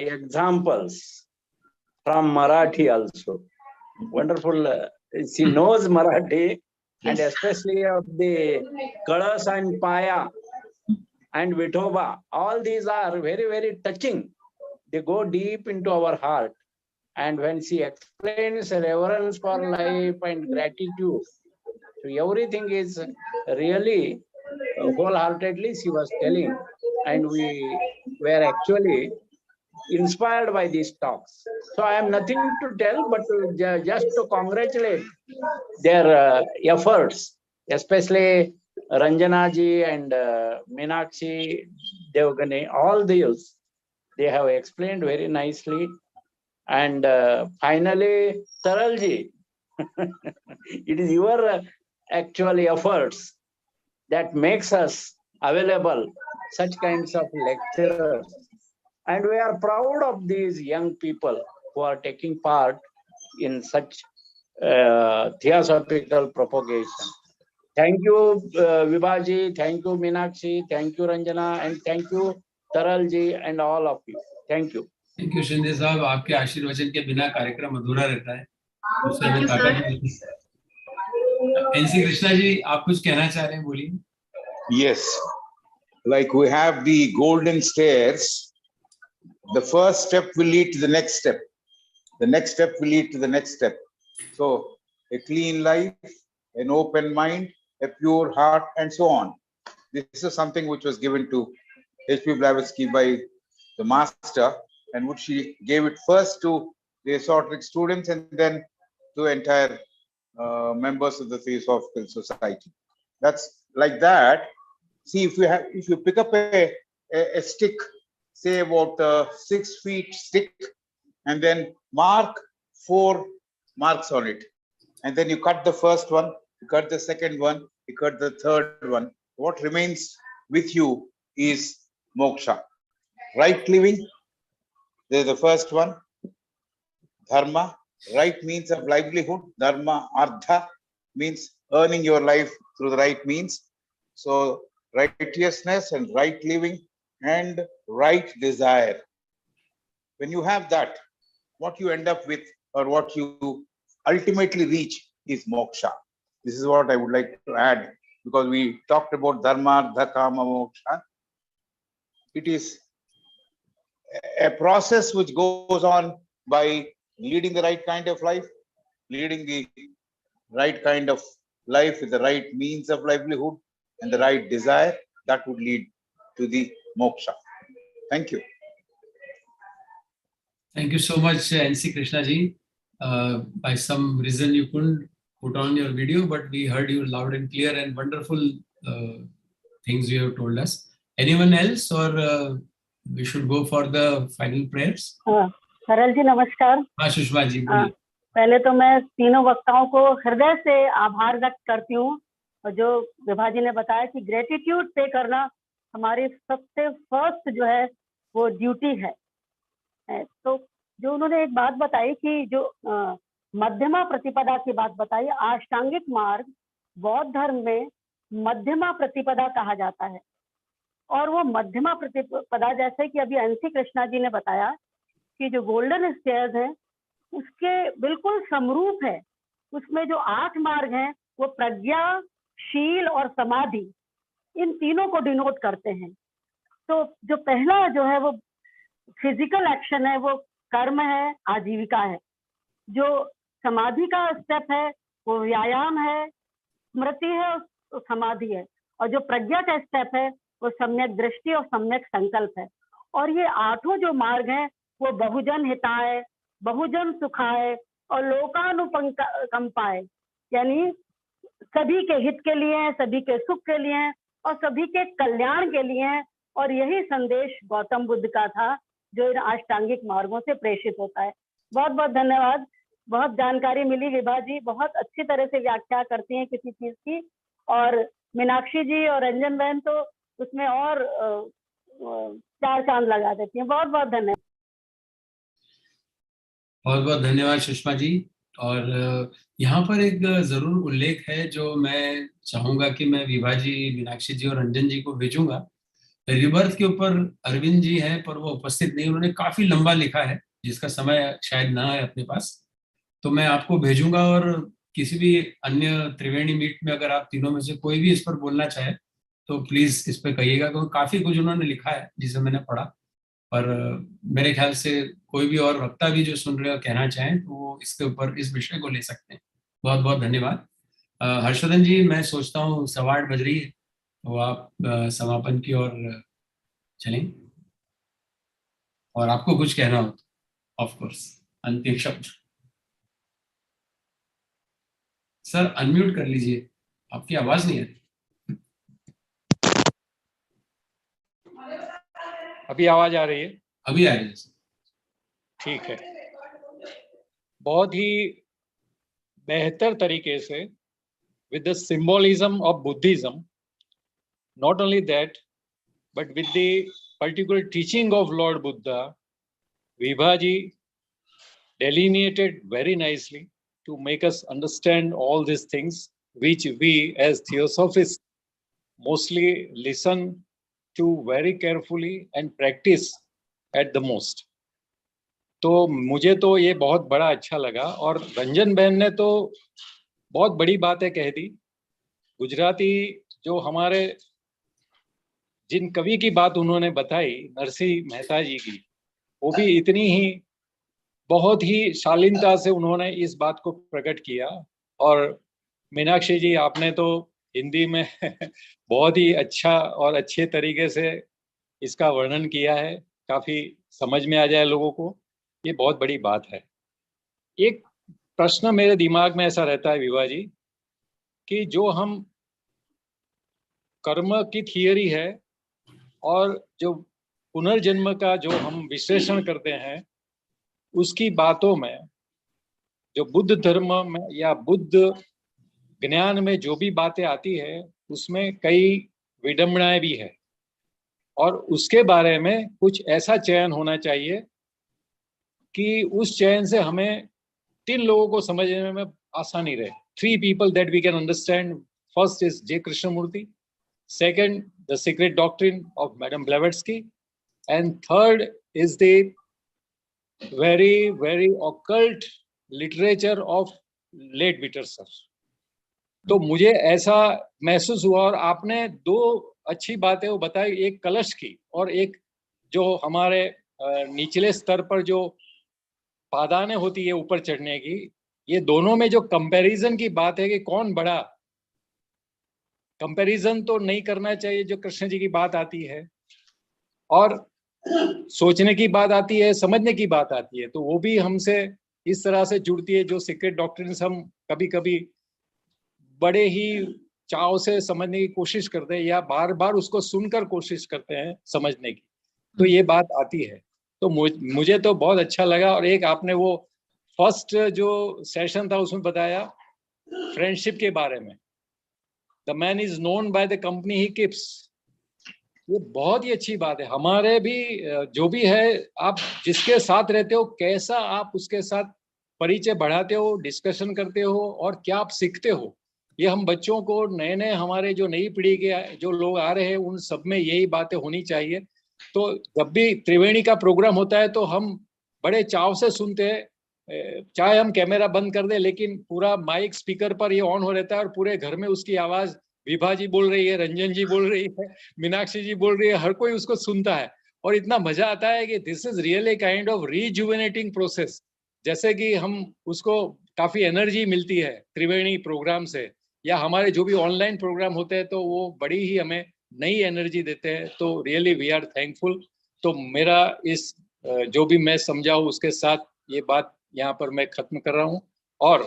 examples from Marathi also. wonderful. She knows Marathi, and especially of the Kalas and Paya and Vithoba. All these are very, very touching. They go deep into our heart. And when she explains reverence for life and gratitude, so everything is really wholeheartedly she was telling. And we were actually inspired by these talks. So I have nothing to tell, but just to congratulate their efforts, especially Ranjana ji and Minakshi, Devgani, all these, they have explained very nicely. And finally, Taralji, it is your actually efforts that makes us available such kinds of lecturers. And we are proud of these young people who are taking part in such theosophical propagation. Thank you, Vibhaji. Thank you, Minakshi. Thank you, Ranjana. And thank you, Taralji, and all of you. Thank you. Thank you Shinde साहब, आपके आशीर्वचन के बिना कार्यक्रम अधूरा रहता है। Thank you, sir. NC Krishna ji, आप कुछ कहना चाह रहे हैं, बोलिए। Yes, like we have the golden stairs. The first step will lead to the next step. The next step will lead to the next step. So a clean life, an open mind, a pure heart, and so on. This is something which was given to H.P. Blavatsky by the master, and which she gave it first to the esoteric students and then to entire members of the Theosophical Society. That's like that. See, if you pick up a stick, say about 6 feet stick, and then mark 4 marks on it, and then you cut the first one, you cut the second one, you cut the third one. What remains with you is moksha. Right living, there's the first one. Dharma, right means of livelihood. Dharma, artha means earning your life through the right means. So righteousness and right living and right desire. When you have that, what you end up with or what you ultimately reach is moksha. This is what I would like to add, because we talked about dharma, artha, kama, moksha. It is a process which goes on by leading the right kind of life, leading the right kind of life with the right means of livelihood and the right desire, that would lead to the moksha. Thank you. Thank you so much, NC Krishna ji. By some reason you couldn't put on your video, but we heard you loud and clear, and wonderful things you have told us. Anyone else, or we should go for the final prayers? सरल जी नमस्कार। हाँ सुषमा जी बोलिए। पहले तो मैं तीनों वक्ताओं को हृदय से आभार व्यक्त करती हूँ, और जो विभा जी ने बताया कि ग्रेटिट्यूड पे करना हमारी सबसे फर्स्ट जो है वो ड्यूटी है। तो जो उन्होंने एक बात बताई कि जो मध्यमा प्रतिपदा की बात बताई, अष्टांगिक मार्ग बौद्ध धर्म में मध्यमा प्रतिपदा कहा जाता है, और वो मध्यमा प्रतिपदा जैसे कि अभी एनसी कृष्णा जी ने बताया कि जो गोल्डन स्टेयर्स हैं उसके बिल्कुल समरूप है। उसमें जो 8 मार्ग हैं वो प्रज्ञा, शील और समाधि, इन तीनों को डिनोट करते हैं। तो जो पहला जो है वो फिजिकल एक्शन है, वो कर्म है, आजीविका है। जो समाधि का स्टेप है वो व्यायाम है, स्मृति है, समाधि है। और जो प्रज्ञा का स्टेप है वो सम्यक दृष्टि और सम्यक संकल्प है। और ये 8 जो मार्ग हैं वो बहुजन हिताय, बहुजन सुखाय और लोकानुकंपाय, यानी सभी के हित के लिए हैं, सभी के सुख के लिए हैं और सभी के कल्याण के लिए हैं। और यही संदेश गौतम बुद्ध का था जो इन अष्टांगिक मार्गों से प्रेषित होता है। बहुत बहुत धन्यवाद, बहुत जानकारी मिली। विभा जी बहुत अच्छी तरह से व्याख्या करती हैं किसी चीज की, और मीनाक्षी जी और रंजन बहन तो उसमें और 4 चांद लगा देती हैं। बहुत बहुत धन्यवाद। बहुत बहुत धन्यवाद सुषमा जी। और यहाँ पर एक जरूर उल्लेख है जो मैं चाहूंगा कि मैं विभा जी, मीनाक्षी जी और रंजन जी को भेजूंगा। रिबर्थ के ऊपर अरविंद जी हैं पर वो उपस्थित नहीं, उन्होंने काफी लंबा लिखा है जिसका समय शायद ना है अपने पास। तो मैं आपको भेजूंगा, और किसी भी अन्य त्रिवेणी मीट में अगर आप तीनों में से कोई भी इस पर बोलना चाहे तो प्लीज इस पे कहिएगा, क्योंकि काफी कुछ उन्होंने लिखा है जिसे मैंने पढ़ा। पर मेरे ख्याल से कोई भी और वक्ता भी जो सुन रहे हो कहना चाहें तो वो इसके ऊपर इस विषय को ले सकते हैं। बहुत बहुत धन्यवाद। हर्षवर्धन जी, मैं सोचता हूँ 8:15 बज रही है, तो आप समापन की ओर चलें, और आपको कुछ कहना हो तो ऑफ कोर्स अंतिम शब्द। सर अनम्यूट कर लीजिए, आपकी आवाज नहीं आ रही। अभी आवाज आ रही है? अभी आ रही है। ठीक है। बहुत ही बेहतर तरीके से with the symbolism of Buddhism, not only that, but with the particular teaching of Lord Buddha, VIBHA ji delineated very nicely to make us understand all these things, which we as theosophists mostly listen to very carefully and practice at the most. तो मुझे तो ये बहुत बड़ा अच्छा लगा, और रंजन बहन ने तो बहुत बड़ी बातें कह दी। गुजराती जो हमारे जिन कवि की बात उन्होंने बताई, नरसिंह मेहता जी की, वो भी इतनी ही बहुत ही शालीनता से उन्होंने इस बात को प्रकट किया। और मीनाक्षी जी, आपने तो हिंदी में बहुत ही अच्छा और अच्छे तरीके से इसका वर्णन किया है, काफी समझ में आ जाए लोगों को, ये बहुत बड़ी बात है। एक प्रश्न मेरे दिमाग में ऐसा रहता है विभा जी, कि जो हम कर्म की थियरी है और जो पुनर्जन्म का जो हम विश्लेषण करते हैं, उसकी बातों में जो बुद्ध धर्म में या बुद्ध ज्ञान में जो भी बातें आती है, उसमें कई विडंबनाएं भी है, और उसके बारे में कुछ ऐसा चयन होना चाहिए कि उस चयन से हमें 3 लोगों को समझने में आसानी रहे। 3 people that we can understand. First is J. Krishnamurti, second the secret doctrine of Madam Blavatsky, and third is the very very occult literature of Leadbeater sir. तो मुझे ऐसा महसूस हुआ, और आपने 2 अच्छी बातें वो बताई, एक कलश की और एक जो हमारे निचले स्तर पर जो पादाने होती है ऊपर चढ़ने की, ये दोनों में जो कंपैरिजन की बात है कि कौन बड़ा, कंपैरिजन तो नहीं करना चाहिए। जो कृष्ण जी की बात आती है और सोचने की बात आती है, समझने की बात आती है, तो वो भी हमसे इस तरह से जुड़ती है। जो सीक्रेट डॉक्ट्रिन्स हम कभी कभी बड़े ही चाव से समझने की कोशिश करते हैं, या बार बार उसको सुनकर कोशिश करते हैं समझने की, तो ये बात आती है। तो मुझे तो बहुत अच्छा लगा। और एक आपने वो फर्स्ट जो सेशन था उसमें बताया फ्रेंडशिप के बारे में, the man is known by the company he keeps. ये बहुत ही अच्छी बात है। हमारे भी जो भी है, आप जिसके साथ रहते हो, कैसा आप उसके साथ परिचय बढ़ाते हो, डिस्कशन करते हो, और क्या आप सीखते हो, ये हम बच्चों को, नए नए हमारे जो नई पीढ़ी के जो लोग आ रहे हैं, उन सब में यही बातें होनी चाहिए। तो जब भी त्रिवेणी का प्रोग्राम होता है तो हम बड़े चाव से सुनते हैं, चाहे हम कैमरा बंद कर दें, लेकिन पूरा माइक स्पीकर पर ये ऑन हो रहता है, और पूरे घर में उसकी आवाज, विभा जी बोल रही है, रंजन जी बोल रही है, मीनाक्षी जी बोल रही है, हर कोई उसको सुनता है, और इतना मजा आता है कि this is really kind of rejuvenating process. जैसे कि हम उसको काफी एनर्जी मिलती है त्रिवेणी प्रोग्राम से, या हमारे जो भी ऑनलाइन प्रोग्राम होते हैं तो वो बड़ी ही हमें नई एनर्जी देते हैं। तो रियली वी आर थैंकफुल। तो मेरा इस जो भी मैं समझा हूँ उसके साथ ये बात यहाँ पर मैं खत्म कर रहा हूँ। और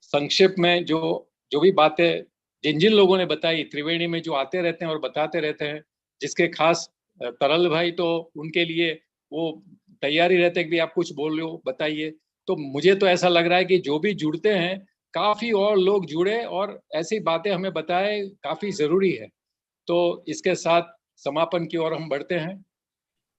संक्षेप में जो भी बातें जिन जिन लोगों ने बताई, त्रिवेणी में जो आते रहते हैं और बताते रहते हैं, जिसके खास तरल भाई, तो उनके लिए वो तैयारी रहते हैं कि आप कुछ बोल रहे हो, बताइए। तो मुझे तो ऐसा लग रहा है कि जो भी जुड़ते हैं, काफी और लोग जुड़े और ऐसी बातें हमें बताए, काफी जरूरी है। तो इसके साथ समापन की ओर हम बढ़ते हैं।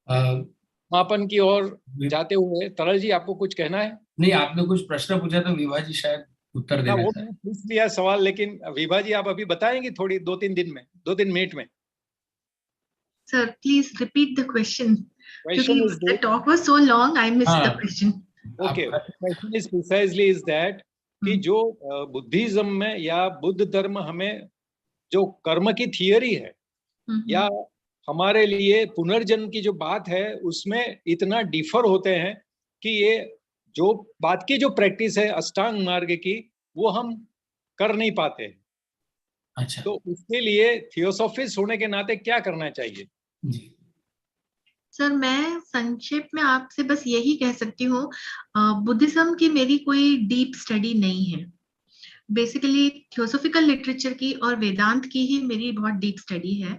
समापन की ओर जाते हुए तरल जी, आपको कुछ कहना है? नहीं, आपने कुछ प्रश्न पूछा तो विभा जी शायद उत्तर देना वो मैंने पूछ लिया सवाल, लेकिन विभा जी आप अभी बताएंगे थोड़ी 2-3 मिनट में। Sir, please repeat the question. Question is The talk was so long, I missed the question. Okay, question is precisely is that कि जो बुद्धिज्म में या बुद्ध धर्म हमें जो कर्म की थियरी है या हमारे लिए पुनर्जन्म की जो बात है उसमें इतना डिफर होते हैं कि ये जो बात की जो प्रैक्टिस है अष्टांग मार्ग की वो हम कर नहीं पाते। अच्छा, तो उसके लिए थियोसॉफिस्ट होने के नाते क्या करना चाहिए? जी सर, मैं संक्षेप में आपसे बस यही कह सकती हूँ, बुद्धिज्म की मेरी कोई डीप स्टडी नहीं है। बेसिकली थियोसॉफिकल लिटरेचर की और वेदांत की ही मेरी बहुत डीप स्टडी है।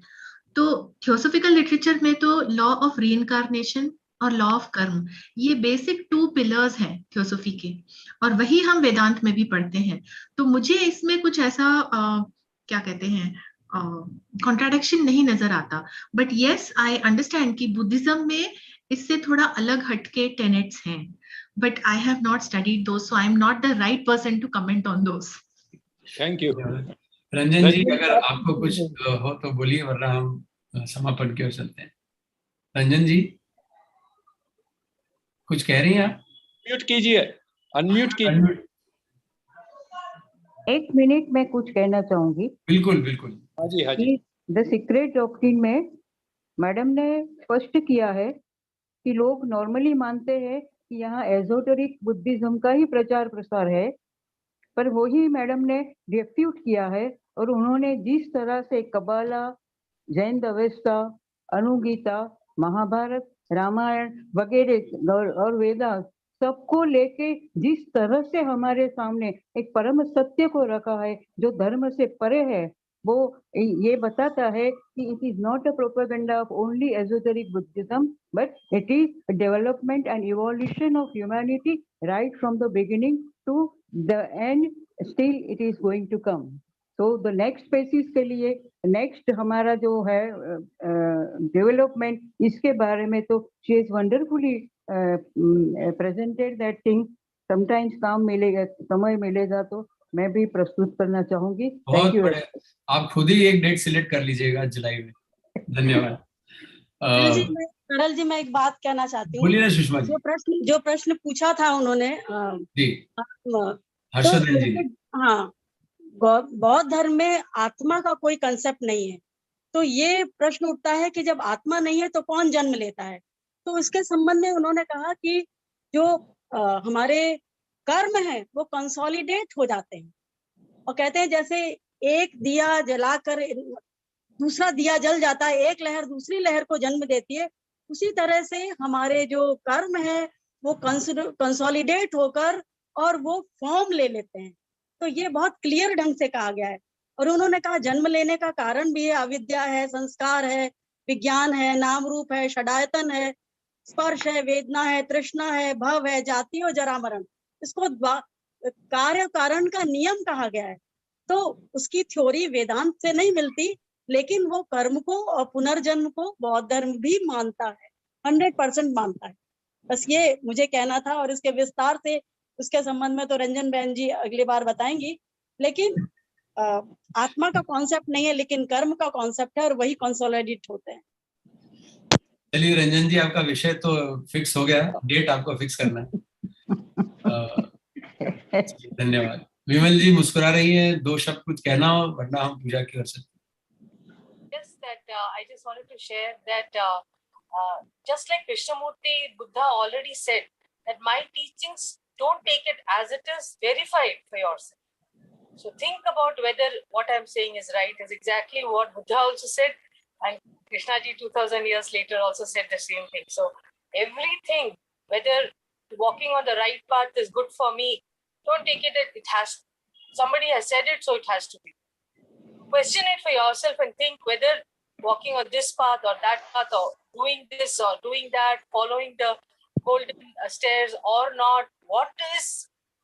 तो थियोसॉफिकल लिटरेचर में तो लॉ ऑफ रीइंकार्नेशन और लॉ ऑफ कर्म, ये बेसिक 2 पिलर्स हैं थियोसॉफी के, और वही हम वेदांत में भी पढ़ते हैं। तो मुझे इसमें कुछ ऐसा क्या कहते हैं कॉन्ट्राडिक्शन नहीं नजर आता। बट यस, आई अंडरस्टैंड कि बुद्धिज्म में इससे थोड़ा अलग हटके टेनेट्स हैं, but I have not studied those, so I am not the right person to comment on those. Thank you. Ranjan ji, अगर आपको कुछ हो तो बोलिए, वरना हम समापन की ओर चलते हैं। रंजन जी कुछ कह रही हैं आप? म्यूट कीजिए, अनम्यूट कीजिए। 1 मिनट में कुछ कहना चाहूंगी। बिल्कुल बिल्कुल। हाँ जी, हाँ जी। द सीक्रेट डॉक्ट्रिन में मैडम ने स्पष्ट किया है कि लोग नॉर्मली मानते हैं कि यहाँ एजोटेरिक बुद्धिज्म का ही प्रचार प्रसार है, पर वही मैडम ने रिफ्यूट किया है और उन्होंने जिस तरह से कबाला, जैन अवेस्ता, अनुगीता, महाभारत, रामायण वगैरह और वेदांत सबको लेके जिस तरह से हमारे सामने एक परम सत्य को रखा है जो धर्म से परे है, वो ये बताता है कि it is not a propaganda of only esoteric Buddhism, but it is development and evolution of humanity right from the beginning to the end, still it is going to come. तो द नेक्स्ट स्पेसिस के लिए next हमारा जो है development, इसके बारे में तो she is wonderfully presented that thing. Sometimes समय मिलेगा तो मैं भी प्रस्तुत करना चाहूंगी। Thank you. आप खुद ही एक डेट सिलेक्ट कर लीजिएगा जुलाई में। धन्यवाद। करल जी, मैं एक बात कहना चाहती हूँ। बोलिए ना सुषमा जी। जो प्रश्न पूछा था उन्होंने जी, हर्षवर्धन जी। हाँ, बौद्ध धर्म में आत्मा का कोई कंसेप्ट नहीं है। तो ये प्रश्न उठता है कि जब आत्मा नहीं है तो कौन जन्म लेता है। तो इसके संबंध में उन्होंने कहा कि जो हमारे कर्म है वो कंसोलिडेट हो जाते हैं, और कहते हैं जैसे एक दिया जलाकर दूसरा दिया जल जाता है, एक लहर दूसरी लहर को जन्म देती है, उसी तरह से हमारे जो कर्म है वो कंसोलिडेट होकर और वो फॉर्म ले लेते हैं। तो ये बहुत क्लियर ढंग से कहा गया है। और उन्होंने कहा जन्म लेने का कारण भी है, अविद्या है, संस्कार है, विज्ञान है, नाम रूप है, षडायतन है, स्पर्श है, वेदना है, तृष्णा है, भव है, जाति और जरा मरण। इसको कार्य कारण का नियम कहा गया है। तो उसकी थ्योरी वेदांत से नहीं मिलती, लेकिन वो कर्म को और पुनर्जन्म को बौद्ध धर्म भी मानता है, 100% मानता है। बस ये मुझे कहना था, और इसके विस्तार से उसके संबंध में तो रंजन बहन जी अगली बार बताएंगी। लेकिन आत्मा का कॉन्सेप्ट नहीं है, लेकिन कर्म का कॉन्सेप्ट है, और वही कंसोलिडेट होते हैं। चलिए रंजन जी, आपका विषय तो फिक्स हो गया, डेट आपको फिक्स करना है। धन्यवाद। विमल जी मुस्कुरा रही है, 2 शब्द कुछ कहना हो, वरना हम पूजा की ओर से। Just that I just wanted to share that just like Krishnamurti, Buddha already said that my teachings, don't take it as it is, verify it for yourself. So think about whether what I'm saying is right, is exactly what Buddha also said, and Krishna ji 2000 years later also said the same thing. So everything, whether walking on the right path is good for me, don't take it that it has, somebody has said it, so it has to be. Question it for yourself and think whether walking on this path or that path, or doing this or doing that, following the golden stairs or not, what is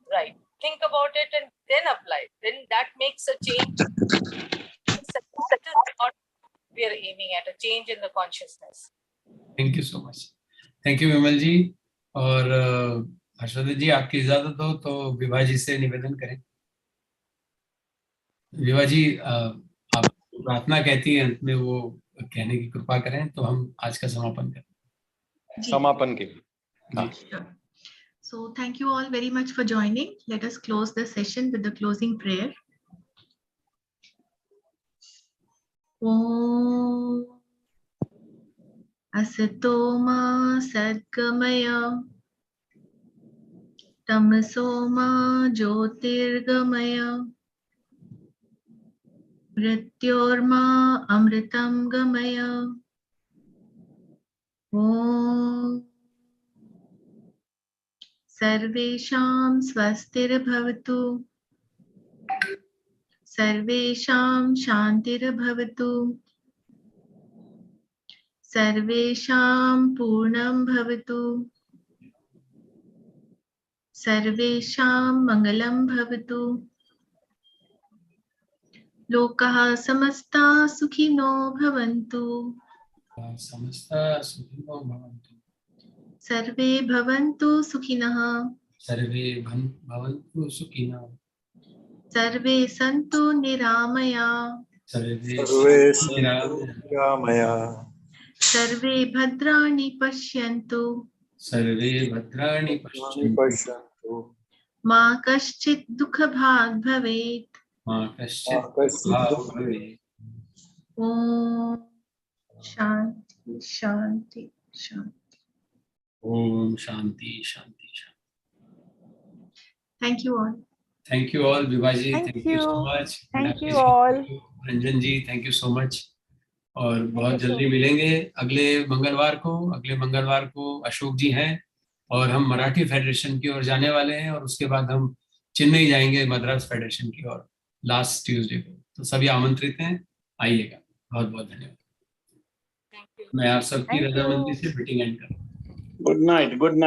right. Think about it and then apply. Then that makes a change. That is what we are aiming at, a change in the consciousness. Thank you so much. Thank you विमल जी। और हर्षवर्धन जी, आपकी इजाजत हो तो विभा जी से निवेदन करें। विभा जी, आप प्रार्थना कहती हैं, अंत में वो कहने की कृपा करें तो हम आज का समापन करें। समापन के So So thank you all very much for joining. Let us close the session with the closing prayer. Om Asato Ma Sadgamaya Tamaso Ma Jyotirgamaya Mrityorma Amritam Gamaya. Om Sarvesham Swastir Bhavatu Sarvesham Shantir Bhavatu Sarvesham Purnam Bhavatu Sarvesham Mangalam Bhavatu Lokaha Samasta Sukhino Bhavantu समस्ता सुखिनो भवन्तु Sarve Bhavantu Sukhinah सर्वे भवन्तु सुखिनः Sarve Santu Niramaya सर्वे Ramaiah Sarve Bhadrani Pashyantu सर्वे भद्राणि पश्यन्तु पश्यन्तु Ma Kaschit Dukha Bhag Bhavet. मा कश्चित् दुःखभाग् भवेत्। Om Shanti Shanti Shanti. Om Shanti Shanti Shanti. Thank you all. Thank you all, Vibha ji. Thank you so much. Thank Minakhi you ji, all. thank you. Ranjan ji, thank you so much. और बहुत you so जल्दी मिलेंगे अगले मंगलवार को अशोक जी हैं और हम मराठी फेडरेशन की ओर जाने वाले हैं और उसके बाद हम चेन्नई जाएंगे मद्रास फेडरेशन की ओर लास्ट ट्यूसडे को। तो सभी आमंत्रित हैं, आइएगा। बहुत बहुत धन्यवाद। मैं आप सबकी रजामंदी से मीटिंग एंड करूँ। Good night. Good night.